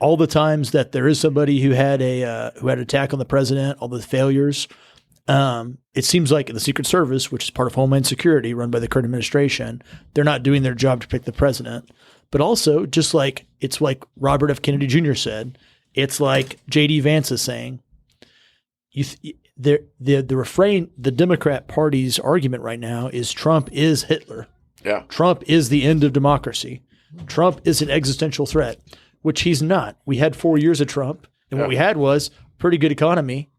all the times that there is somebody who had an attack on the president, all the failures, it seems like the Secret Service, which is part of Homeland Security run by the current administration, they're not doing their job to protect the president. But also, just like it's like Robert F. Kennedy Jr. said, it's like J.D. Vance is saying, the refrain, the Democrat Party's argument right now is Trump is Hitler. Yeah. Trump is the end of democracy. Trump is an existential threat, which he's not. We had 4 years of Trump, and what we had was pretty good economy,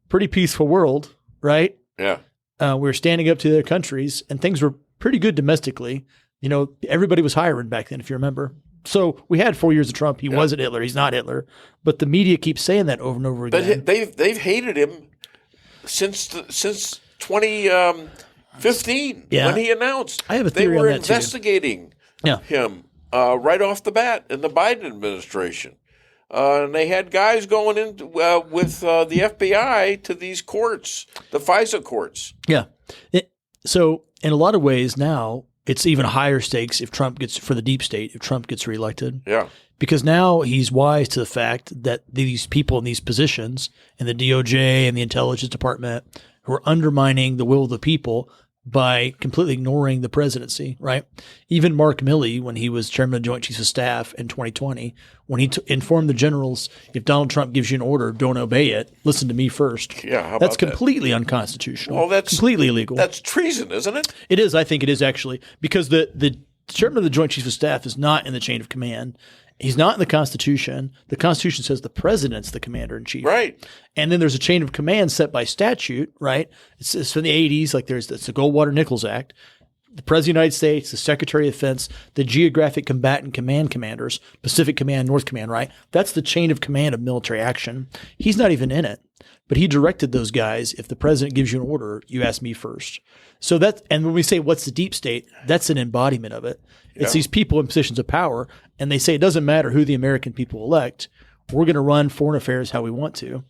pretty peaceful world, right? Yeah. We were standing up to their countries, and things were pretty good domestically. Everybody was hiring back then, if you remember. So we had 4 years of Trump. He wasn't Hitler. He's not Hitler. But the media keeps saying that over and over again. But they've hated him since 2015 when he announced. I have a theory on that They were investigating him right off the bat in the Biden administration. And they had guys going in with the FBI to these courts, the FISA courts. Yeah. So in a lot of ways now, it's even higher stakes if Trump gets reelected. Yeah. Because now he's wise to the fact that these people in these positions in the DOJ and the Intelligence Department who are undermining the will of the people by completely ignoring the presidency, right? Even Mark Milley, when he was chairman of the Joint Chiefs of Staff in 2020, when he informed the generals, if Donald Trump gives you an order, don't obey it. Listen to me first. Yeah, how about that's that? Completely unconstitutional. Well, that's completely illegal. That's treason, isn't it? It is. I think it is actually, because the chairman of the Joint Chiefs of Staff is not in the chain of command. He's not in the Constitution. The Constitution says the president's the commander in chief. Right. And then there's a chain of command set by statute, right? It's from the 80s. Like it's the Goldwater-Nichols Act. The President of the United States, the Secretary of Defense, the Geographic Combatant Command Commanders, Pacific Command, North Command, right? That's the chain of command of military action. He's not even in it. But he directed those guys, if the president gives you an order, you ask me first. So and when we say what's the deep state, that's an embodiment of it. It's these people in positions of power, and they say it doesn't matter who the American people elect. We're going to run foreign affairs how we want to.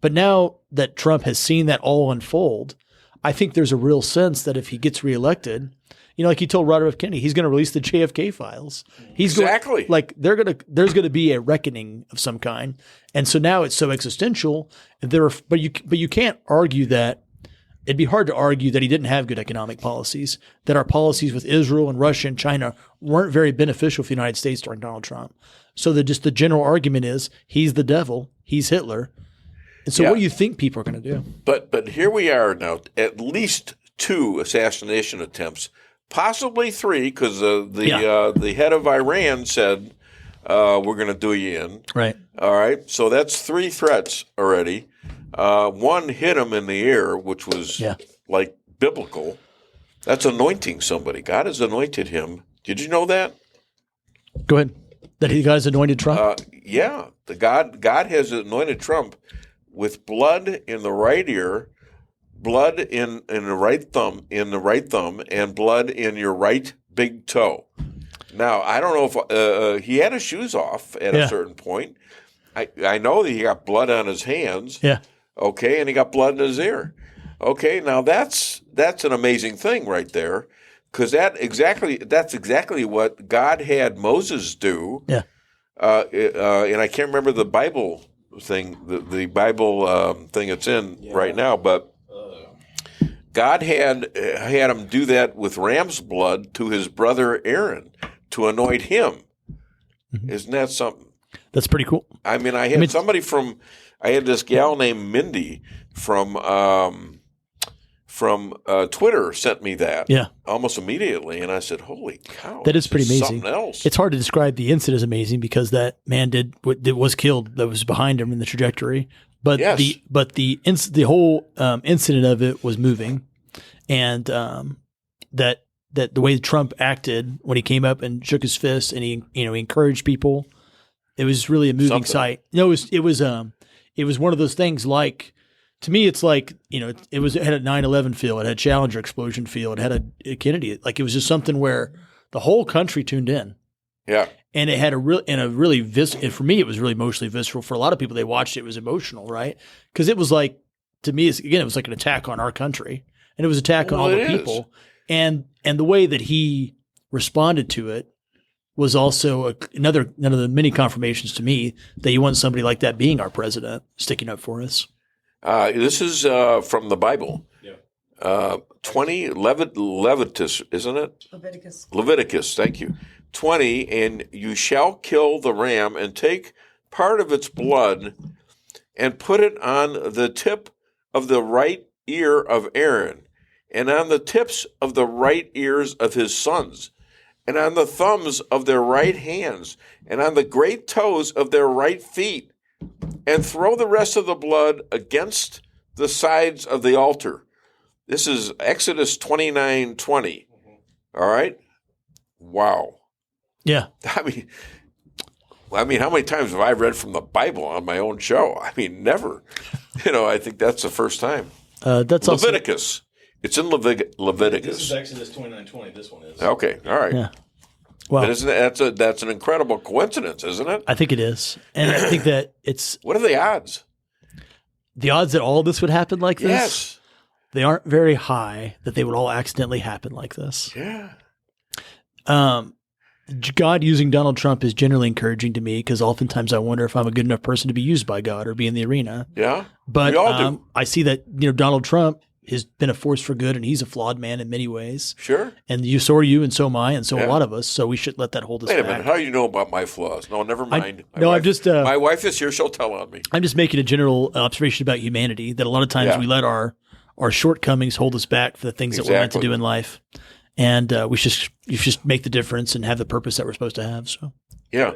But now that Trump has seen that all unfold, I think there's a real sense that if he gets reelected, like he told Robert F. Kennedy, he's going to release the JFK files. Exactly. There's going to be a reckoning of some kind. And so now it's so existential. But you can't argue that. It'd be hard to argue that he didn't have good economic policies, that our policies with Israel and Russia and China weren't very beneficial for the United States during Donald Trump. So the general argument is he's the devil, he's Hitler. And so what do you think people are going to do? But here we are now, at least 2 assassination attempts, possibly 3, because the head of Iran said we're going to do you in. Right. All right. So that's 3 threats already. One hit him in the ear, which was like biblical. That's anointing somebody. God has anointed him. Did you know that? Go ahead. That he has anointed Trump? Yeah. God has anointed Trump with blood in the right ear, blood in the right thumb, and blood in your right big toe. Now, I don't know if he had his shoes off at a certain point. I know that he got blood on his hands. Yeah. Okay, and he got blood in his ear. Okay, now that's an amazing thing right there, because that's exactly what God had Moses do. Yeah. And I can't remember the Bible thing, the Bible thing it's in right now, but God had him do that with ram's blood to his brother Aaron to anoint him. Mm-hmm. Isn't that something? That's pretty cool. I mean, I had this gal named Mindy from Twitter sent me that almost immediately, and I said, "Holy cow, that is pretty amazing." Something else. It's hard to describe the incident as amazing because that man was killed that was behind him in the trajectory, but the whole incident of it was moving, and that the way Trump acted when he came up and shook his fist and he encouraged people. It was really a moving sight. No, it was one of those things. Like, to me, it's like, it had a 9/11 feel, it had a Challenger explosion feel, it had a Kennedy. Like, it was just something where the whole country tuned in. Yeah, and it had for me, it was really emotionally visceral. For a lot of people, they watched it was emotional, right? Because it was like, to me, it was like an attack on our country, and it was an attack on all the people, and the way that he responded to it was also another of the many confirmations to me that you want somebody like that being our president, sticking up for us. This is from the Bible. Yeah. 20, Leviticus, isn't it? Leviticus, thank you. 20, and you shall kill the ram and take part of its blood and put it on the tip of the right ear of Aaron and on the tips of the right ears of his sons, and on the thumbs of their right hands, and on the great toes of their right feet, and throw the rest of the blood against the sides of the altar. This is Exodus 29:20. All right? Wow. Yeah. I mean, how many times have I read from the Bible on my own show? I mean, never. I think that's the first time. That's Leviticus. It's in Leviticus. This is Exodus 29:20. This one is. Okay. All right. Yeah. Well, but that's an incredible coincidence, isn't it? I think it is, and I think that it's. What are the odds? The odds that all this would happen like this, yes, they aren't very high. That they would all accidentally happen like this. Yeah. God using Donald Trump is generally encouraging to me because oftentimes I wonder if I'm a good enough person to be used by God or be in the arena. Yeah. But we all do. I see that Donald Trump has been a force for good, and he's a flawed man in many ways. Sure. And so are you, and so am I, and so Yeah. a lot of us. So we should let that hold us Wait a back. minute. How do you know about my flaws? No, never mind. I'm just. My wife is here. She'll tell on me. I'm just making a general observation about humanity that a lot of times Yeah. we let our shortcomings hold us back for the things that we're meant to Exactly. do in life, and you should make the difference and have the purpose that we're supposed to have. So. Yeah.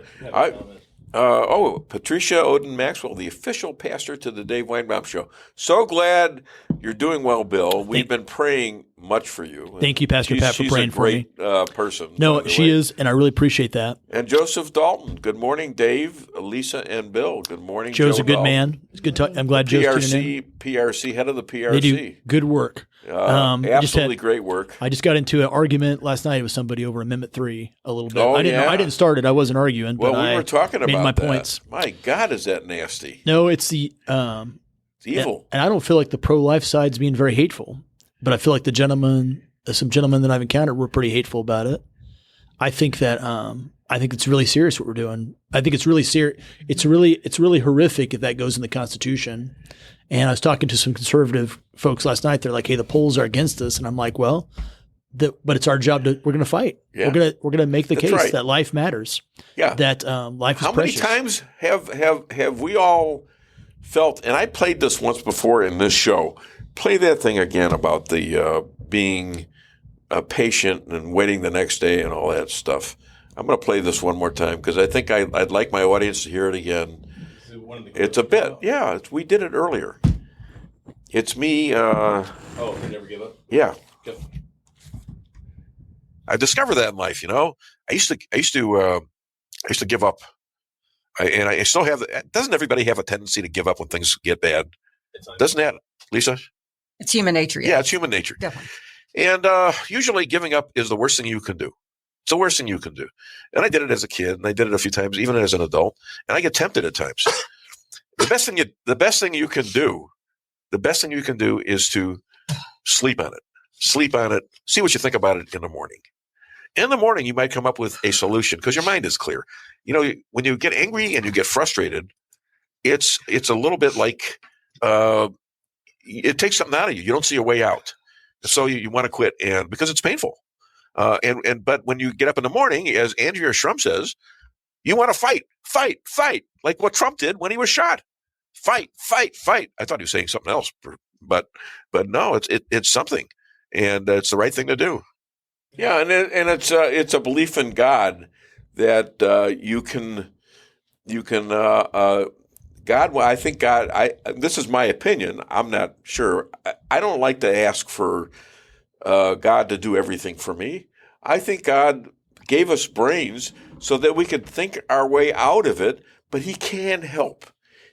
Patricia Oden Maxwell, the official pastor to the Dave Weinbaum Show. So glad you're doing well, Bill. We've been praying much for you. Thank you, Pastor Pat, for praying for me. She's a great person. No, by the she way. is, and I really appreciate that. And Joseph Dalton. Good morning, Dave, Lisa, and Bill. Good morning, Joe's Joe a good Dalton. man. It's good. I'm glad Joe's tuning in. PRC, head of the PRC. They do good work. Absolutely great work. I just got into an argument last night with somebody over Amendment 3 a little bit. Oh, I yeah? didn't start it. I wasn't arguing. Well, but we were talking made about my that. points. My God, is that nasty? No, it's the It's evil. And I don't feel like the pro-life side's being very hateful, but I feel like some gentlemen that I've encountered were pretty hateful about it. I think that I think it's really serious what we're doing. I think it's really serious. It's really horrific if that goes in the Constitution. And I was talking to some conservative folks last night. They're like, "Hey, the polls are against us," and I'm like, "Well, but it's our job to. We're going to fight. Yeah. We're going to make the That's case right. that life matters. Yeah. That life is How many precious." times have we all felt? And I played this once before in this show. Play that thing again about the being patient and waiting the next day and all that stuff. I'm going to play this one more time because I think I'd like my audience to hear it again. It's a bit, yeah. We did it earlier. It's me. They never give up. Yeah. Yep. I discovered that in life. I used to give up, and I still have. Doesn't everybody have a tendency to give up when things get bad? Doesn't that, Lisa? It's human nature. Yeah, it's human nature. Definitely. And usually giving up is the worst thing you can do. It's the worst thing you can do. And I did it as a kid, and I did it a few times, even as an adult. And I get tempted at times. The best thing you can do is to sleep on it. Sleep on it. See what you think about it in the morning. In the morning, you might come up with a solution because your mind is clear. When you get angry and you get frustrated, it's a little bit like it takes something out of you. You don't see a way out. So you want to quit, and because it's painful. But when you get up in the morning, as Andrea Shrum says, you want to fight, like what Trump did when he was shot. Fight. I thought he was saying something else, but no, it's something, and it's the right thing to do. Yeah, and it's a belief in God that you can God. Well, I think God. This is my opinion. I'm not sure. I don't like to ask for God to do everything for me. I think God gave us brains so that we could think our way out of it, but He can help.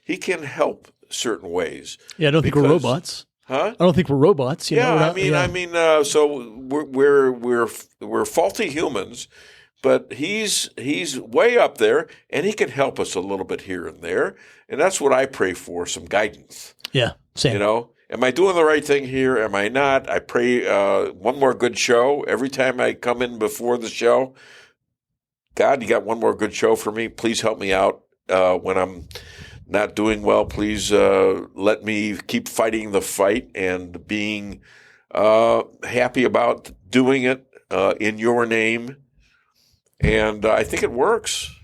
He can help certain ways. Yeah, I don't think we're robots. Huh? I don't think we're robots. So we're faulty humans, but he's way up there, and He can help us a little bit here and there, and that's what I pray for, some guidance. Yeah, same. Am I doing the right thing here? Am I not? I pray one more good show every time I come in before the show. God, you got one more good show for me. Please help me out when I'm not doing well. Please let me keep fighting the fight and being happy about doing it in your name. And I think it works.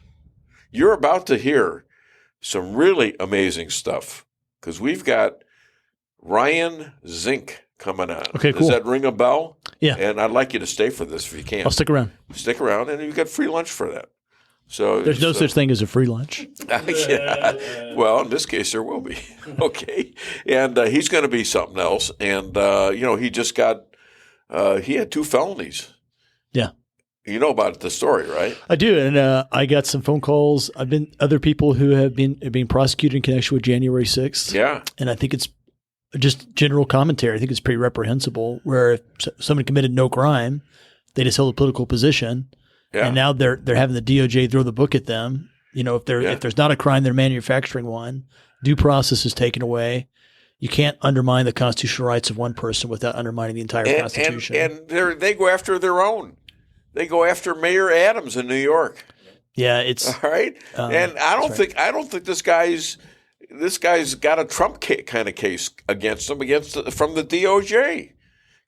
You're about to hear some really amazing stuff because we've got Ryan Zinke coming on. Okay, cool. Does that ring a bell? Yeah. And I'd like you to stay for this if you can. I'll stick around. Stick around, and you get free lunch for that. So There's no such thing as a free lunch. Yeah. Well, in this case, there will be. Okay. And he's going to be something else. And, he just got he had 2 felonies. Yeah. You know about the story, right? I do, and I got some phone calls. I've been other people who have been prosecuted in connection with January 6th. Yeah. And I think it's just general commentary. I think it's pretty reprehensible where if someone committed no crime, they just held a political position. Yeah. And now they're having the DOJ throw the book at them. If there's not a crime, they're manufacturing one. Due process is taken away. You can't undermine the constitutional rights of one person without undermining the entire Constitution. And they go after their own. They go after Mayor Adams in New York. Yeah, it's all right. And I don't think this guy's this guy's got a Trump kind of case against him from the DOJ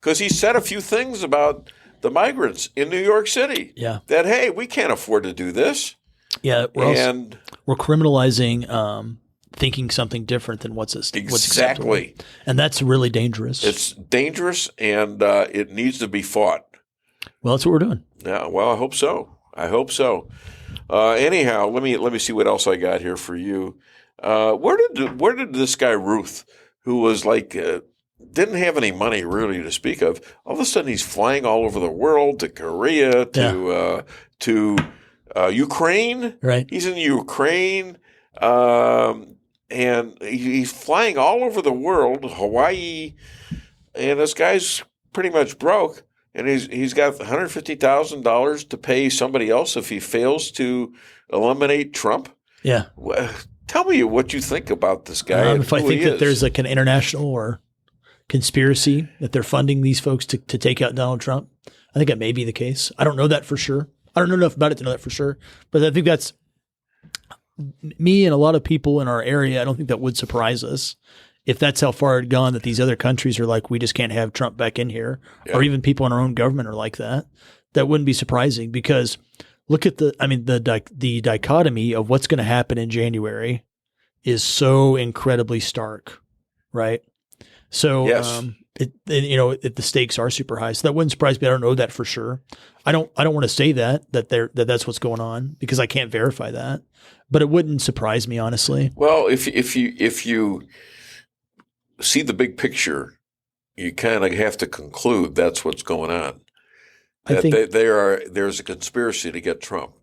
because he said a few things about the migrants in New York City. Yeah. That, hey, we can't afford to do this. Yeah. We're criminalizing thinking something different than what's acceptable. And that's really dangerous. It's dangerous, and it needs to be fought. Well, that's what we're doing. Yeah. Well, I hope so. Anyhow, let me see what else I got here for you. Where did this guy Ruth, who was like didn't have any money really to speak of, all of a sudden he's flying all over the world, to Korea, to Ukraine. Right. He's in Ukraine, and he's flying all over the world, Hawaii, and this guy's pretty much broke. And he's got $150,000 to pay somebody else if he fails to eliminate Trump. Yeah. Well, tell me what you think about this guy. If I think that there's like an international or conspiracy that they're funding these folks to take out Donald Trump, I think that may be the case. I don't know that for sure. I don't know enough about it to know that for sure. But I think that's me and a lot of people in our area. I don't think that would surprise us. If that's how far it had gone, that these other countries are like, we just can't have Trump back in here, or even people in our own government are like that, that wouldn't be surprising because look at the dichotomy of what's going to happen in January is so incredibly stark, right? So, if the stakes are super high, so that wouldn't surprise me. I don't know that for sure. I don't want to say that's what's going on because I can't verify that, but it wouldn't surprise me, honestly. Well, if you see the big picture, you kind of have to conclude that's what's going on. I think there's a conspiracy to get Trump,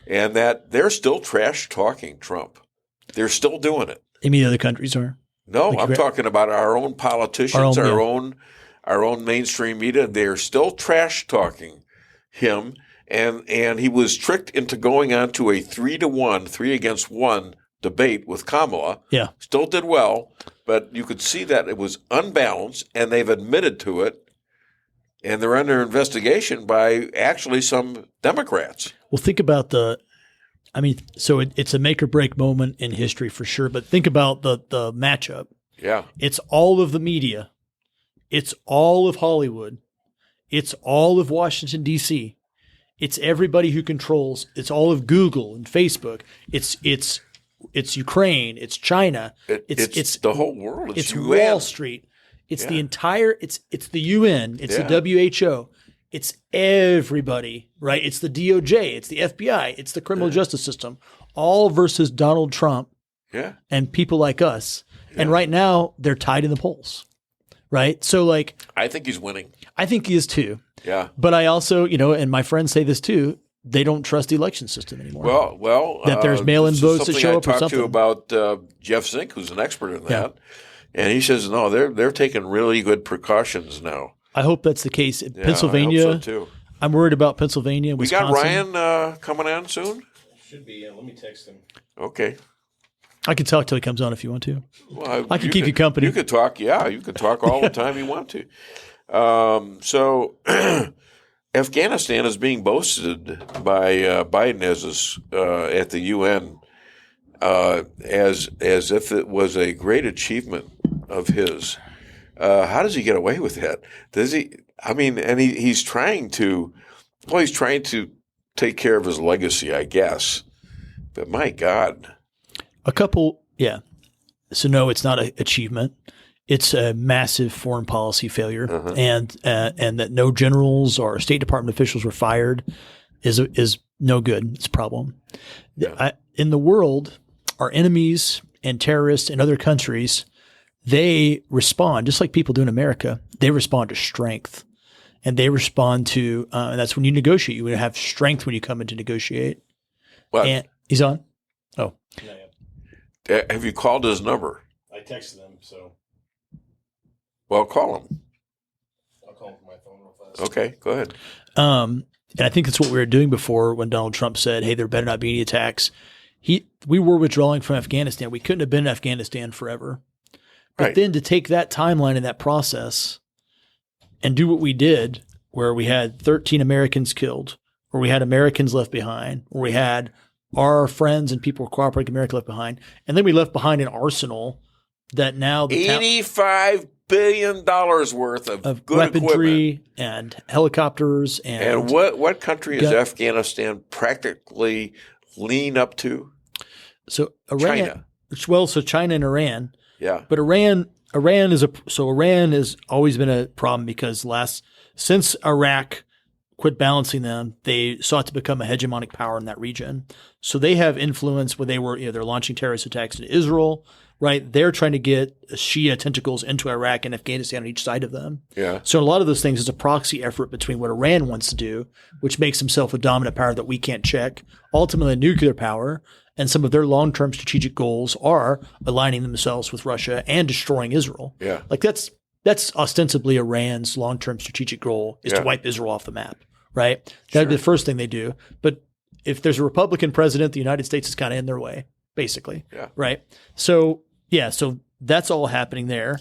and that they're still trash talking Trump. They're still doing it. You mean other countries are? No, I'm talking about our own politicians, our own mainstream media. They're still trash talking him, and he was tricked into going on to a 3 against 1 debate with Kamala. Yeah. Still did well, but you could see that it was unbalanced, and they've admitted to it, and they're under investigation by actually some Democrats. Well, think about it's a make or break moment in history for sure, but think about the matchup. Yeah. It's all of the media. It's all of Hollywood. It's all of Washington, D.C. It's everybody who controls. It's all of Google and Facebook. It's Ukraine. It's China. It's the whole world. It's Wall Street. It's the entire. It's the UN. It's the WHO. It's everybody, right? It's the DOJ. It's the FBI. It's the criminal justice system, all versus Donald Trump. Yeah. And people like us. Yeah. And right now they're tied in the polls, right? So I think he's winning. I think he is too. Yeah. But I also, and my friends say this too. They don't trust the election system anymore. Well, that there's mail-in votes that show up or something. I talked to about Jeff Zink, who's an expert in that, and he says no, they're taking really good precautions now. I hope that's the case. Pennsylvania, I hope so too. I'm worried about Pennsylvania. Wisconsin. We got Ryan coming on soon. Should be. Let me text him. Okay. I can talk till he comes on if you want to. Well, I can keep you company. You could talk. Yeah, you could talk all the time you want to. So. Afghanistan is being boasted by Biden at the UN as if it was a great achievement of his. How does he get away with that? Does he? I mean, and he's trying to. Well, he's trying to take care of his legacy, I guess. But my God, yeah. So no, it's not an achievement. It's a massive foreign policy failure, and that no generals or State Department officials were fired is no good. It's a problem. Yeah. In the world, our enemies and terrorists in other countries, they respond just like people do in America. They respond to strength, and they respond to and that's when you negotiate. You have strength when you come in to negotiate. Well, and he's on. Oh, yeah. Have you called his number? I texted him so. Well, call him. I'll call him from my phone real fast. Okay, go ahead. And I think that's what we were doing before when Donald Trump said, hey, there better not be any attacks. We were withdrawing from Afghanistan. We couldn't have been in Afghanistan forever. But then to take that timeline and that process and do what we did, where we had 13 Americans killed, where we had Americans left behind, where we had our friends and people cooperating America left behind. And then we left behind an arsenal that now the $85 billion worth of good weaponry equipment. And helicopters. And what country is Afghanistan practically lean up to? So Iran, China. Well, so China and Iran. Yeah. But Iran has always been a problem because since Iraq quit balancing them, they sought to become a hegemonic power in that region. So they have influence when they're launching terrorist attacks in Israel, right? They're trying to get Shia tentacles into Iraq and Afghanistan on each side of them. Yeah. So a lot of those things is a proxy effort between what Iran wants to do, which makes himself a dominant power that we can't check, ultimately nuclear power, and some of their long-term strategic goals are aligning themselves with Russia and destroying Israel. Yeah. Like that's ostensibly Iran's long-term strategic goal is to wipe Israel off the map, right? That'd be the first thing they do. But if there's a Republican president, the United States is kind of in their way, basically. Yeah. Right. So that's all happening there.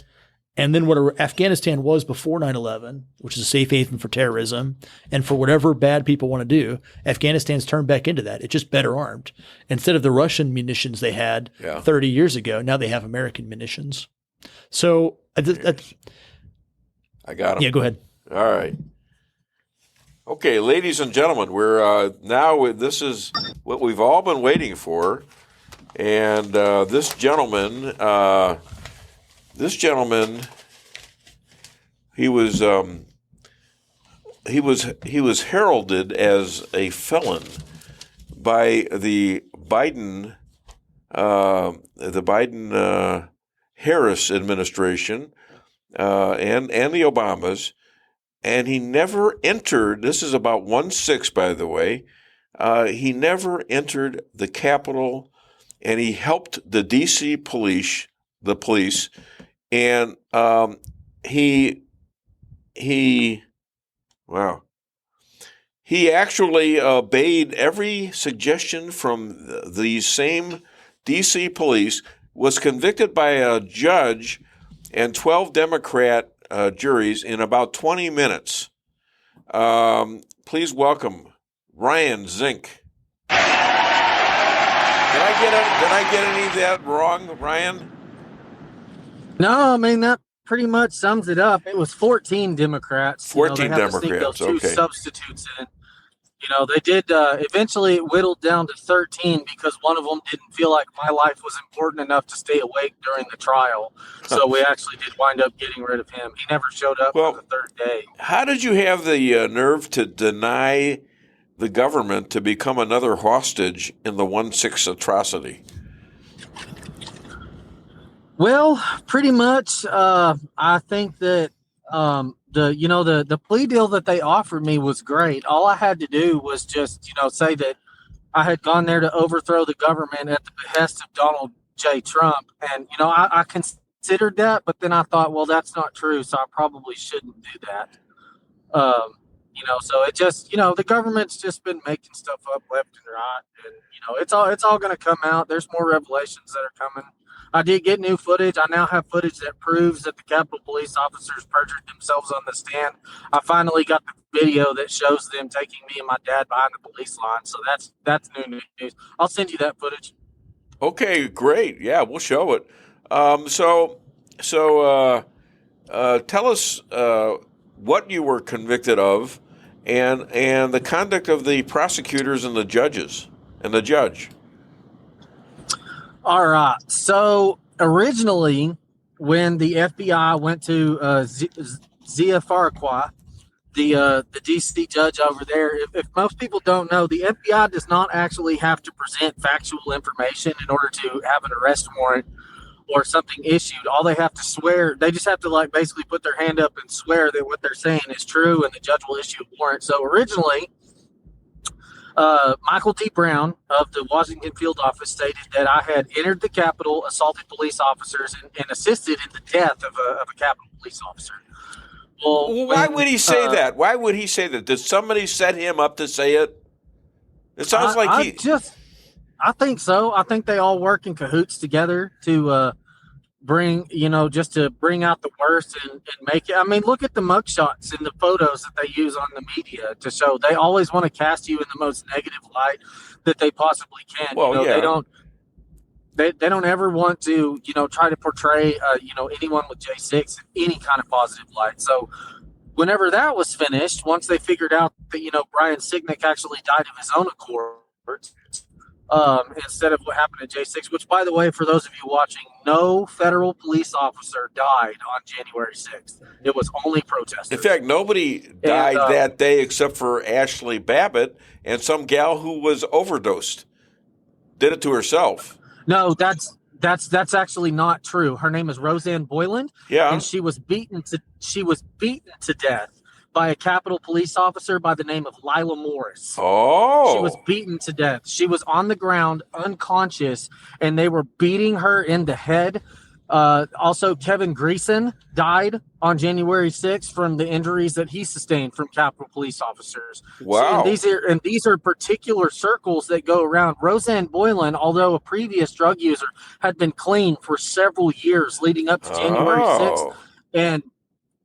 And then what Afghanistan was before 9/11, which is a safe haven for terrorism and for whatever bad people want to do, Afghanistan's turned back into that. It's just better armed. Instead of the Russian munitions they had 30 years ago, now they have American munitions. So I got him. Yeah, go ahead. All right. Okay, ladies and gentlemen, we're this is what we've all been waiting for, and this gentleman, he was heralded as a felon by the Biden Harris administration and the Obamas. And he never entered, this is about 1/6, by the way, he never entered the Capitol, and he helped the D.C. police, and he actually obeyed every suggestion from these same D.C. police, was convicted by a judge and 12 Democrat juries in about 20 minutes. Please welcome Ryan Zinke. Did I get any of that wrong, Ryan? No, I mean, that pretty much sums it up. It was 14 Democrats. 14 they had to sneak Democrats, those two okay. substitutes in. They did eventually it whittled down to 13 because one of them didn't feel like my life was important enough to stay awake during the trial. So we actually did wind up getting rid of him. He never showed up on the third day. How did you have the nerve to deny the government to become another hostage in the 1/6 atrocity? Well, pretty much, I think that the plea deal that they offered me was great. All I had to do was just, say that I had gone there to overthrow the government at the behest of Donald J. Trump. And, I considered that, but then I thought, well, that's not true, so I probably shouldn't do that. So it just, the government's just been making stuff up left and right. And, it's all going to come out. There's more revelations that are coming. I did get new footage. I now have footage that proves that the Capitol Police officers perjured themselves on the stand. I finally got the video that shows them taking me and my dad behind the police line. So that's new news. I'll send you that footage. Okay, great. Yeah, we'll show it. Tell us what you were convicted of, and the conduct of the prosecutors and the judges and the judge. All right. So originally, when the FBI went to Zia Farquhar, the D.C. judge over there, if most people don't know, the FBI does not actually have to present factual information in order to have an arrest warrant or something issued. All they have to swear, they just have to basically put their hand up and swear that what they're saying is true, and the judge will issue a warrant. So originally, Michael D. Brown of the Washington field office stated that I had entered the Capitol, assaulted police officers, and assisted in the death of a Capitol police officer. Well, why would he say that? Why would he say that? Did somebody set him up to say it? It sounds like I think so. I think they all work in cahoots together to just to bring out the worst and make it. I mean, look at the mugshots and the photos that they use on the media to show. They always want to cast you in the most negative light that they possibly can. Well, They don't ever want to, try to portray, anyone with J6 in any kind of positive light. So whenever that was finished, once they figured out that, Brian Sicknick actually died of his own accord, instead of what happened to J6, which, by the way, for those of you watching, no federal police officer died on January 6th. It was only protesters. In fact, nobody died that day except for Ashley Babbitt and some gal who was overdosed. Did it to herself. No, that's actually not true. Her name is Roseanne Boyland. Yeah. And she was beaten to death by a Capitol police officer by the name of Lila Morris. Oh. She was beaten to death. She was on the ground, unconscious, and they were beating her in the head. Also, Kevin Greason died on January 6th from the injuries that he sustained from Capitol police officers. Wow. So, these are particular circles that go around. Roseanne Boyland, although a previous drug user, had been clean for several years leading up to January 6th. And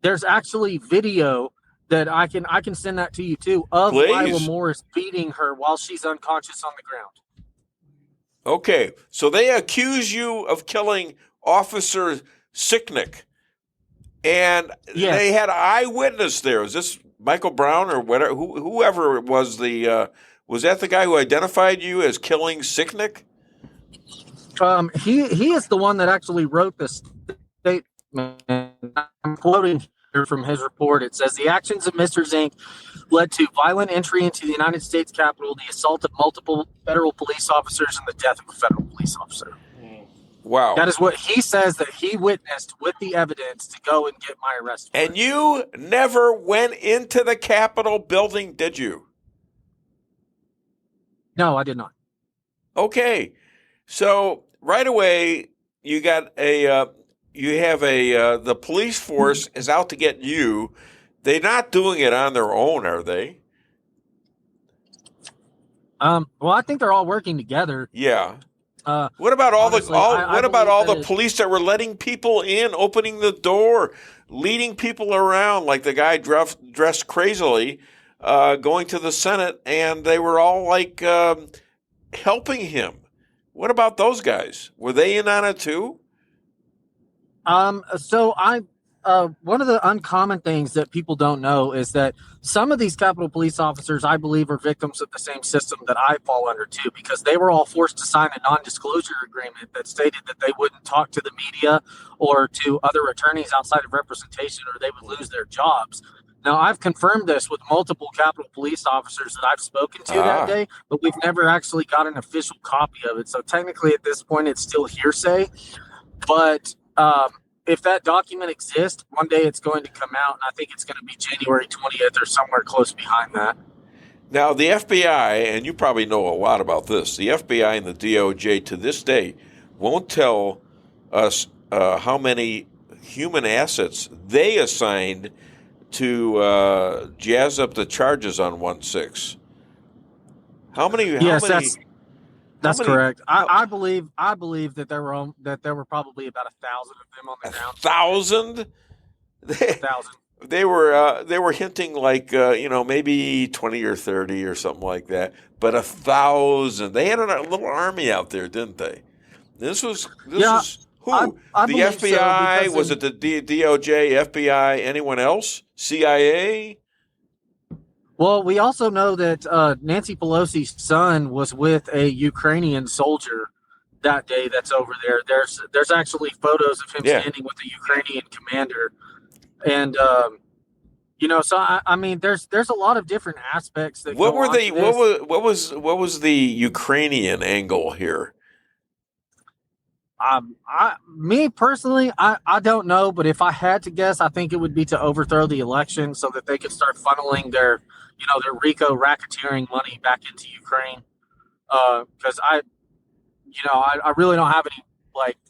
there's actually video that I can send that to you too of Lila Morris beating her while she's unconscious on the ground. Okay, so they accuse you of killing Officer Sicknick, and they had an eyewitness there. Is this Michael Brown or whatever? Whoever it was was that the guy who identified you as killing Sicknick? He is the one that actually wrote this statement. I'm quoting here from his report. It says the actions of Mr. Zink led to violent entry into the United States Capitol, the assault of multiple federal police officers, and the death of a federal police officer. Wow. That is what he says that he witnessed with the evidence to go and get my arrest warrant. And you never went into the Capitol building, did you? No, I did not. Okay. So right away, you got the police force is out to get you. They're not doing it on their own, are they? Well, I think they're all working together. Yeah. What about all honestly, the police that were letting people in, opening the door, leading people around, like the guy dressed crazily, going to the Senate, and they were all like helping him? What about those guys? Were they in on it too? One of the uncommon things that people don't know is that some of these Capitol police officers, I believe, are victims of the same system that I fall under too, because they were all forced to sign a non-disclosure agreement that stated that they wouldn't talk to the media or to other attorneys outside of representation, or they would lose their jobs. Now, I've confirmed this with multiple Capitol police officers that I've spoken to that day, but we've never actually got an official copy of it. So technically at this point, it's still hearsay. But if that document exists, one day it's going to come out, and I think it's going to be January 20th or somewhere close behind that. Now, the FBI, and you probably know a lot about this, the FBI and the DOJ to this day won't tell us how many human assets they assigned to jazz up the charges on 1-6. How many? Yes, that's correct. I believe that there were probably about 1,000 of them on the ground. 1,000? 1,000. They were hinting like maybe 20 or 30 or something like that, but 1,000. They had a little army out there, didn't they? This was who? I the believe FBI? so, Was it the DOJ, FBI, anyone else? CIA? Well, we also know that Nancy Pelosi's son was with a Ukrainian soldier that day that's over there. There's actually photos of him standing with the Ukrainian commander. And, so, I mean, there's a lot of different aspects that what was the Ukrainian angle here? Me personally, I don't know, but if I had to guess, I think it would be to overthrow the election so that they could start funneling their RICO racketeering money back into Ukraine. Because I really don't have any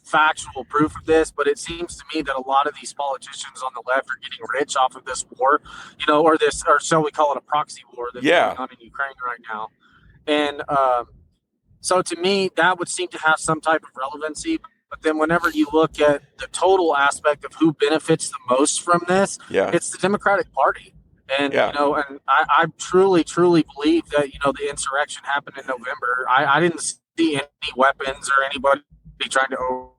factual proof of this, but it seems to me that a lot of these politicians on the left are getting rich off of this war, or shall we call it a proxy war that's going on in Ukraine right now. And so to me, that would seem to have some type of relevancy. But then whenever you look at the total aspect of who benefits the most from this, it's the Democratic Party. And, you know, and I truly, truly believe that, you know, the insurrection happened in November. I didn't see any weapons or anybody trying to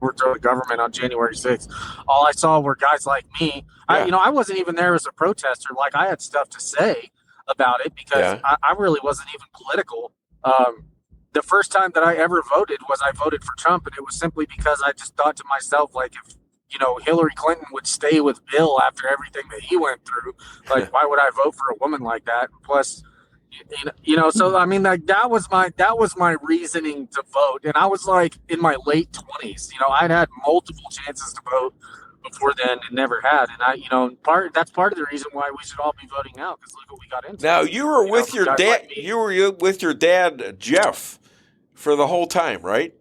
overthrow the government on January 6th. All I saw were guys like me. I wasn't even there as a protester. Like, I had stuff to say about it because I really wasn't even political. The first time that I ever voted was I voted for Trump, and it was simply because I just thought to myself, like, if, you know, Hillary Clinton would stay with Bill after everything that he went through, like, why would I vote for a woman like that? Plus, you know, so I mean, like, that was my reasoning to vote, and I was like in my late 20s. You know, I'd had multiple chances to vote before then and never had, and that's part of the reason why we should all be voting now, because look what we got into. Now you were with your dad. Like you were with your dad, Jeff, for the whole time, right?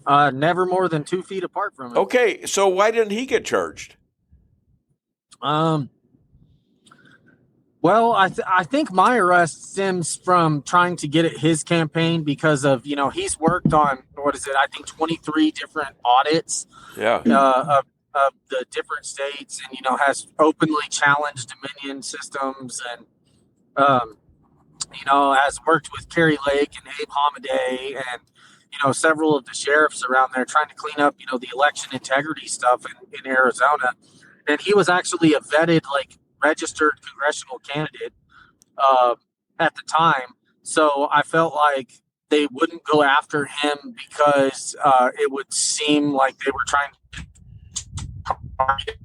Never more than 2 feet apart from him. Okay, so why didn't he get charged? Well, I think my arrest stems from trying to get at his campaign because of, you know, he's worked on, I think 23 different audits of the different states, and, you know, has openly challenged Dominion systems, and, you know, has worked with Kerry Lake and Abe Hamadeh and, you know, several of the sheriffs around there trying to clean up, you know, the election integrity stuff in Arizona. And he was actually a vetted, like, registered congressional candidate at the time. So I felt like they wouldn't go after him because it would seem like they were trying to target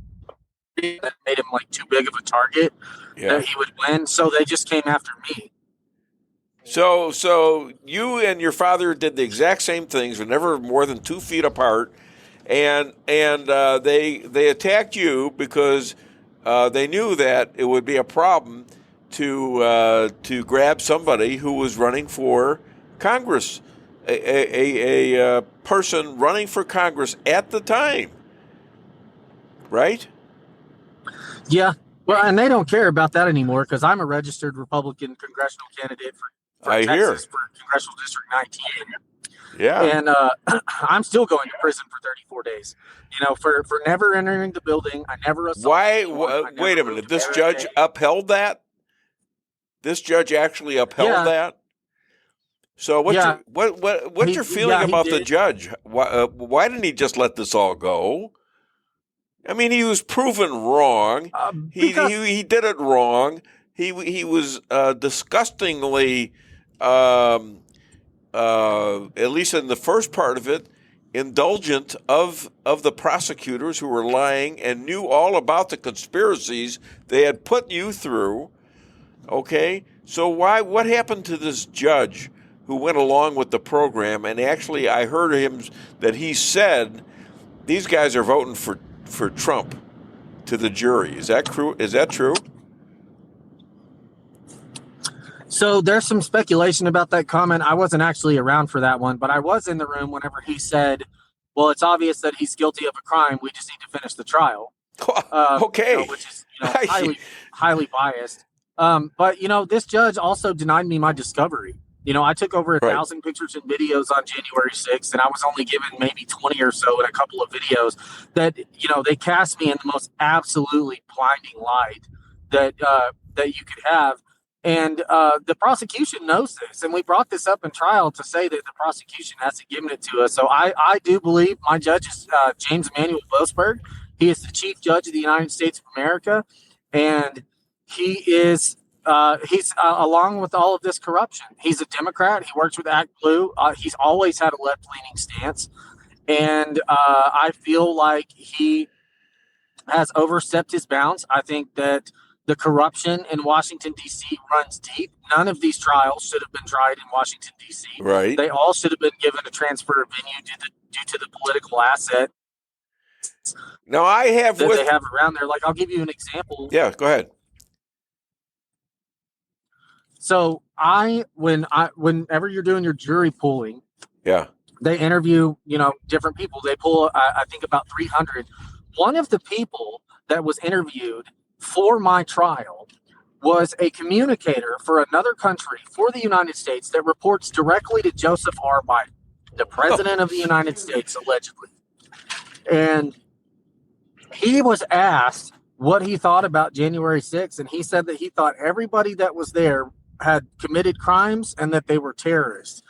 him. That made him like too big of a target that he would win. So they just came after me. So you and your father did the exact same things, but never more than 2 feet apart, and they attacked you because they knew that it would be a problem to grab somebody who was running for Congress, a person running for Congress at the time, right? Yeah. Well, and they don't care about that anymore because I'm a registered Republican congressional candidate for Texas for Congressional District 19. Yeah. And I'm still going to prison for 34 days. You know, for never entering the building. I never assaulted anyone. Wait a minute. This judge upheld that? This judge actually upheld that? So what's your feeling about the judge? Why didn't he just let this all go? I mean, he was proven wrong. He did it wrong. He was disgustingly, at least in the first part of it, indulgent of the prosecutors who were lying and knew all about the conspiracies they had put you through. Okay, so what happened to this judge who went along with the program? And actually, I heard him that he said these guys are voting for Trump to the jury. Is that true? So there's some speculation about that comment. I wasn't actually around for that one, but I was in the room whenever he said, well, it's obvious that he's guilty of a crime. We just need to finish the trial. Okay. You know, which is, you know, highly biased. But, you know, this judge also denied me my discovery. You know, I took over 1,000 pictures and videos on January 6th, and I was only given maybe 20 or so in a couple of videos that, you know, they cast me in the most absolutely blinding light that you could have. And the prosecution knows this, and we brought this up in trial to say that the prosecution hasn't given it to us. So I do believe my judge is James Emanuel Boasberg. He is the Chief Judge of the United States of America, and he is he's along with all of this corruption. He's a Democrat. He works with Act Blue. He's always had a left-leaning stance, and I feel like he has overstepped his bounds. I think that the corruption in Washington, D.C. runs deep. None of these trials should have been tried in Washington, D.C. Right. They all should have been given a transfer of venue due to the political asset. Now, I have that they have around there. Like, I'll give you an example. Yeah, go ahead. So whenever you're doing your jury pooling, they interview, you know, different people. They pull, I think, about 300. One of the people that was interviewed for my trial was a communicator for another country for the United States that reports directly to Joseph R. Biden. the president of the United States, allegedly. And he was asked what he thought about January 6th, and he said that he thought everybody that was there had committed crimes and that they were terrorists.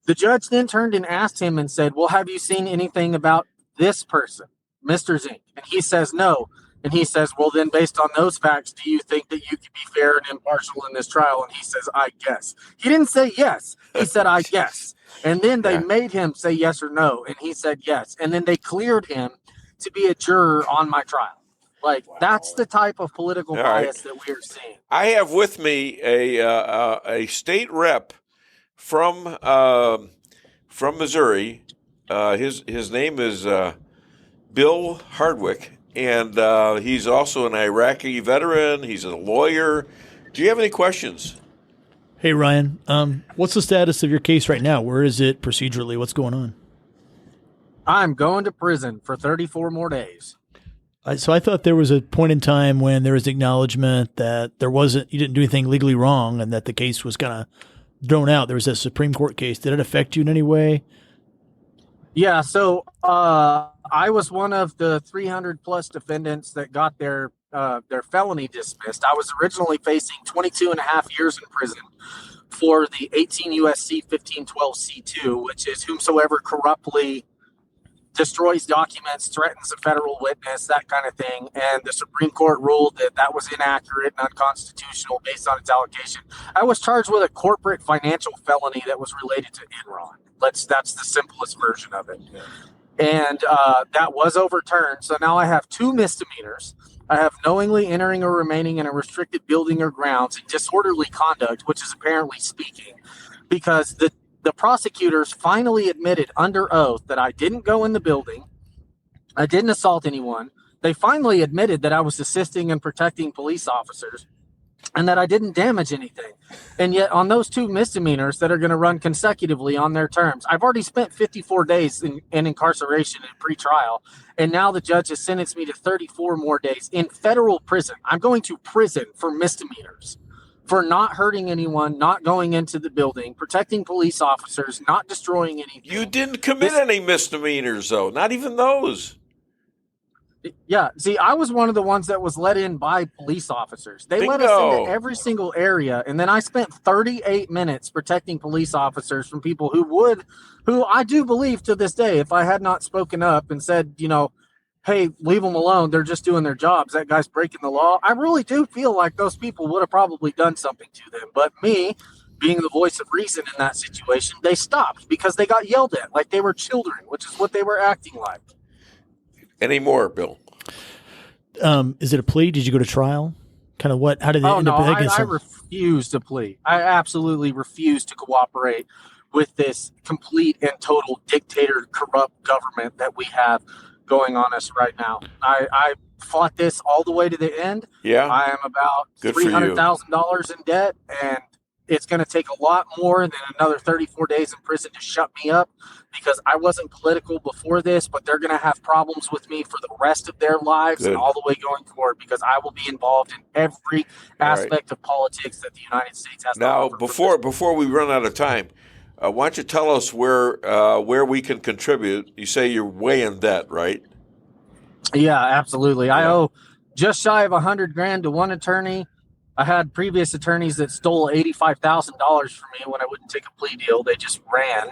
The judge then turned and asked him and said, well, have you seen anything about this person, Mr. Zink? And he says no. And he says, well, then based on those facts, do you think that you could be fair and impartial in this trial? And he says, I guess. He didn't say yes. He said, I guess. And then they made him say yes or no. And he said yes. And then they cleared him to be a juror on my trial. Like, that's the type of political bias that we're seeing. I have with me a state rep from Missouri. His name is Bill Hardwick, and he's also an Iraqi veteran. He's a lawyer. Do you have any questions? Hey, Ryan, what's the status of your case right now? Where is it procedurally? What's going on? I'm going to prison for 34 more days. So I thought there was a point in time when there was acknowledgement that you didn't do anything legally wrong and that the case was kind of thrown out. There was a Supreme Court case. Did it affect you in any way? Yeah, so I was one of the 300 plus defendants that got their felony dismissed. I was originally facing 22 and a half years in prison for the 18 U.S.C. 1512 C2, which is whomsoever corruptly destroys documents, threatens a federal witness, that kind of thing. And the Supreme Court ruled that that was inaccurate and unconstitutional based on its allocation. I was charged with a corporate financial felony that was related to Enron. That's the simplest version of it. And that was overturned. So now I have 2 misdemeanors. I have knowingly entering or remaining in a restricted building or grounds and disorderly conduct, which is apparently speaking, because the prosecutors finally admitted under oath that I didn't go in the building. I didn't assault anyone. They finally admitted that I was assisting and protecting police officers and that I didn't damage anything. And yet on those 2 misdemeanors that are going to run consecutively on their terms, I've already spent 54 days in incarceration and pretrial. And now the judge has sentenced me to 34 more days in federal prison. I'm going to prison for misdemeanors, for not hurting anyone, not going into the building, protecting police officers, not destroying anything. You didn't commit any misdemeanors, though, not even those. Yeah, see, I was one of the ones that was let in by police officers. They let us into every single area, and then I spent 38 minutes protecting police officers from people who I do believe to this day, if I had not spoken up and said, hey, leave them alone, they're just doing their jobs, that guy's breaking the law, I really do feel like those people would have probably done something to them. But me, being the voice of reason in that situation, they stopped because they got yelled at like they were children, which is what they were acting like. Any more, Bill? Is it a plea? Did you go to trial? Kind of what? How did they end up against them? I refuse to plea. I absolutely refuse to cooperate with this complete and total dictator, corrupt government that we have going on us right now. I fought this all the way to the end. Yeah. I am about $300,000 in debt, and it's going to take a lot more than another 34 days in prison to shut me up, because I wasn't political before this, but they're going to have problems with me for the rest of their lives and all the way going forward, because I will be involved in every aspect of politics that the United States has to offer. Now, before we run out of time, why don't you tell us where we can contribute? You say you're way in debt, right? Yeah, absolutely. Yeah. I owe just shy of $100,000 to one attorney. I had previous attorneys that stole $85,000 from me when I wouldn't take a plea deal. They just ran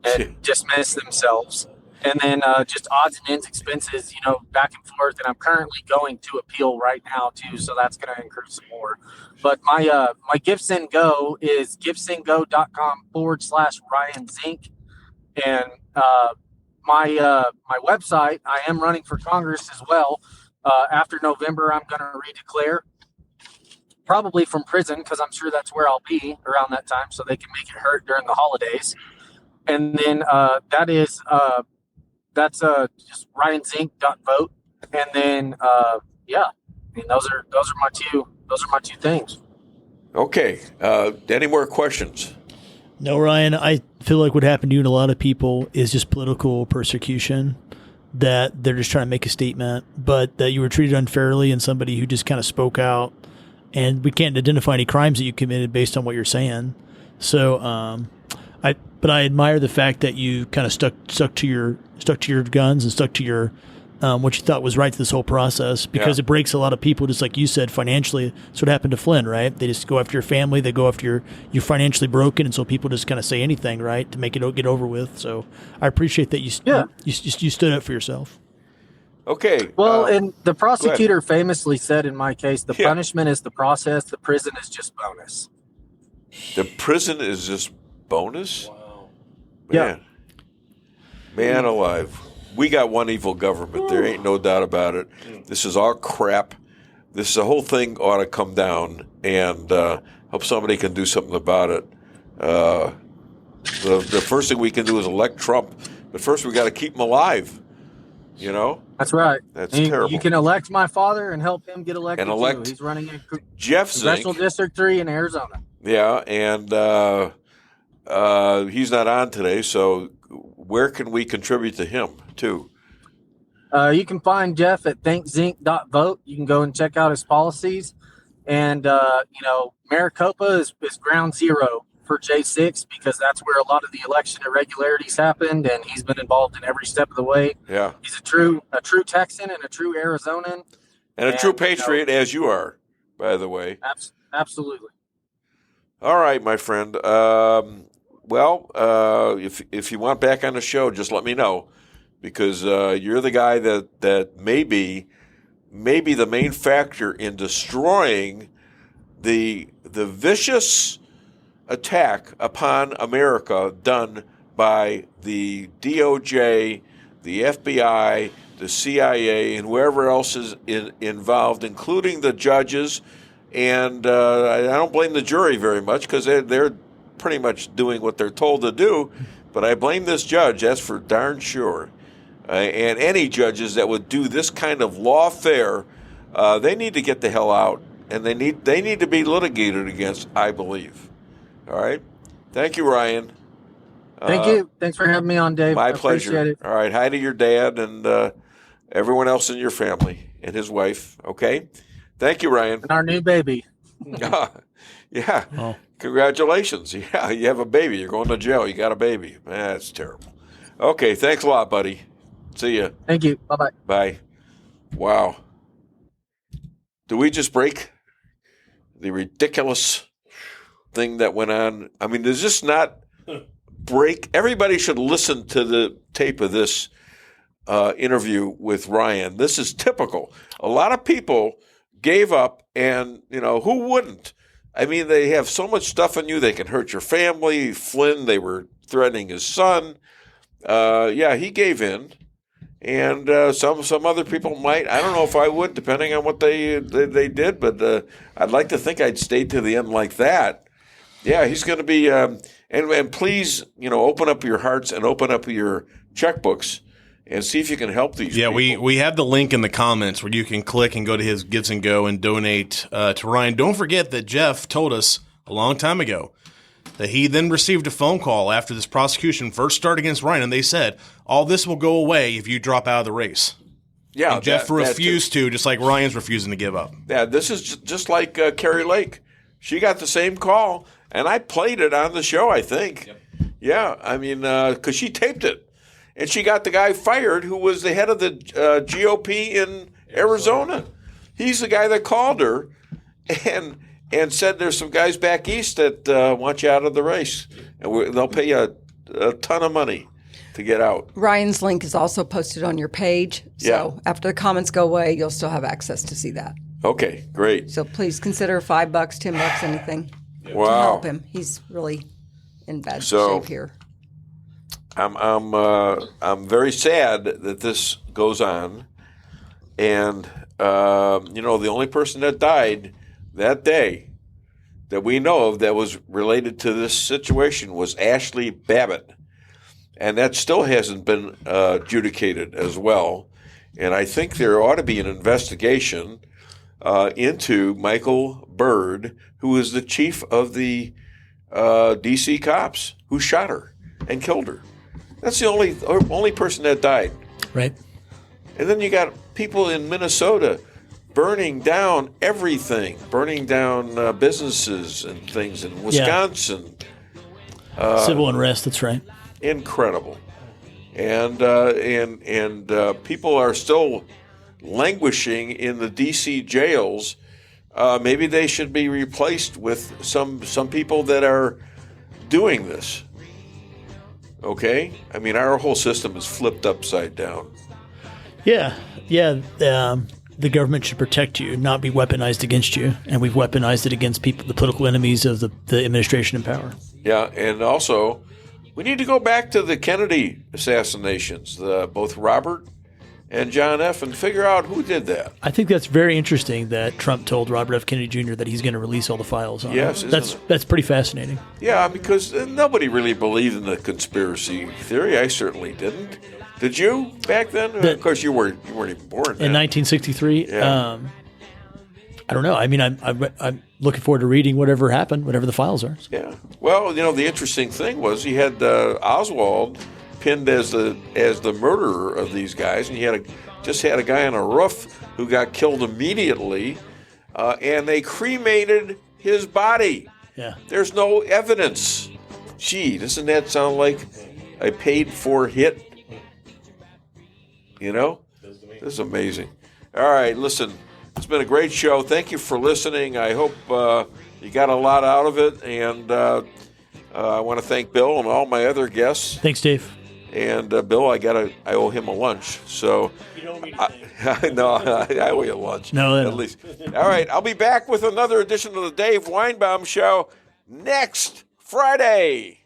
and dismissed themselves. And then just odds and ends expenses, back and forth. And I'm currently going to appeal right now, too, so that's going to increase some more. But my GiveSendGo is givesendgo.com/Ryan Zinke. And my website, I am running for Congress as well. After November, I'm going to redeclare. Probably from prison, because I'm sure that's where I'll be around that time, so they can make it hurt during the holidays. And then that's just RyanZink.vote. And then those are my two things. Okay. Any more questions? No, Ryan. I feel like what happened to you and a lot of people is just political persecution. That they're just trying to make a statement, but that you were treated unfairly and somebody who just kind of spoke out. And we can't identify any crimes that you committed based on what you're saying. So I But I admire the fact that you kind of stuck to your guns and stuck to your what you thought was right to this whole process, because it breaks a lot of people, just like you said, financially. That's what happened to Flynn, right? They just go after your family, they go after you're financially broken, and so people just kind of say anything, right, to make it get over with. So I appreciate that you stood up for yourself. Okay. Well, and the prosecutor famously said in my case, the punishment is the process, the prison is just bonus. The prison is just bonus? Wow. Man alive. We got one evil government. There ain't no doubt about it. This is all crap. The whole thing ought to come down, and hope somebody can do something about it. The first thing we can do is elect Trump, but first we got to keep him alive. You know? That's right. That's terrible. You can elect my father and help him get elected, and elect too. He's running in Jeff Congressional Zink. District 3 in Arizona. Yeah, and he's not on today, so where can we contribute to him, too? You can find Jeff at thinkzink.vote. You can go and check out his policies. And, Maricopa is ground zero for J6, because that's where a lot of the election irregularities happened, and he's been involved in every step of the way. Yeah. He's a true Texan and a true Arizonan. And a true patriot, as you are, by the way. Absolutely. All right, my friend. If you want back on the show, just let me know, because you're the guy that may be the main factor in destroying the vicious attack upon America done by the DOJ, the FBI, the CIA, and whoever else is involved, including the judges. And I don't blame the jury very much, because they're pretty much doing what they're told to do. But I blame this judge, that's for darn sure. And any judges that would do this kind of lawfare, they need to get the hell out. And they need to be litigated against, I believe. All right? Thank you, Ryan. Thank you. Thanks for having me on, Dave. My I pleasure. Appreciate it. All right. Hi to your dad and everyone else in your family and his wife. Okay? Thank you, Ryan. And our new baby. Yeah. Oh. Congratulations. Yeah, you have a baby. You're going to jail. You got a baby. That's terrible. Okay. Thanks a lot, buddy. See ya. Thank you. Bye-bye. Bye. Wow. Do we just break the ridiculous thing that went on? I mean, does this not break? Everybody should listen to the tape of this interview with Ryan. This is typical. A lot of people gave up, and, who wouldn't? I mean, they have so much stuff on you. They can hurt your family. Flynn, they were threatening his son. He gave in. And some other people might. I don't know if I would, depending on what they did. But I'd like to think I'd stay to the end like that. Yeah, he's going to be. And please, open up your hearts and open up your checkbooks and see if you can help these people. We have the link in the comments where you can click and go to his Gives and Go and donate to Ryan. Don't forget that Jeff told us a long time ago that he then received a phone call after this prosecution first started against Ryan, and they said, all this will go away if you drop out of the race. Yeah, and Jeff refused to, just like Ryan's refusing to give up. Yeah, this is just like Carrie Lake. She got the same call, and I played it on the show, I think. Yep. Yeah, I mean, because she taped it. And she got the guy fired who was the head of the GOP in Arizona. He's the guy that called her and said there's some guys back east that want you out of the race. And they'll pay you a ton of money to get out. Ryan's link is also posted on your page. So after the comments go away, you'll still have access to see that. Okay, great. So please consider $5, $10, anything to help him. He's really in bad shape here. I'm very sad that this goes on. And, the only person that died that day that we know of that was related to this situation was Ashley Babbitt. And that still hasn't been adjudicated as well. And I think there ought to be an investigation into Michael Byrd, who is the chief of the D.C. cops, who shot her and killed her. That's the only person that died. Right. And then you got people in Minnesota burning down everything, burning down businesses and things in Wisconsin. Civil unrest. That's right. Incredible. And people are still languishing in the D.C. jails. Maybe they should be replaced with some people that are doing this. Okay? I mean, our whole system is flipped upside down. Yeah. The government should protect you, not be weaponized against you. And we've weaponized it against people, the political enemies of the administration in power. Yeah, and also, we need to go back to the Kennedy assassinations, both Robert and John F., and figure out who did that. I think that's very interesting that Trump told Robert F. Kennedy Jr. that he's going to release all the files on it. That's pretty fascinating. Yeah, because nobody really believed in the conspiracy theory. I certainly didn't. Did you back then? Of course, you weren't even born then. In 1963? Yeah. I don't know. I mean, I'm looking forward to reading whatever happened, whatever the files are. Yeah. Well, the interesting thing was he had Oswald pinned as the murderer of these guys, and he just had a guy on a roof who got killed immediately, and they cremated his body. Yeah. There's no evidence. Gee, doesn't that sound like a paid-for hit? This is amazing. All right, listen, it's been a great show. Thank you for listening. I hope you got a lot out of it, and I want to thank Bill and all my other guests. Thanks, Dave. And Bill, I owe him a lunch. So you don't need I owe you a lunch. No, at least. All right, I'll be back with another edition of the Dave Weinbaum Show next Friday.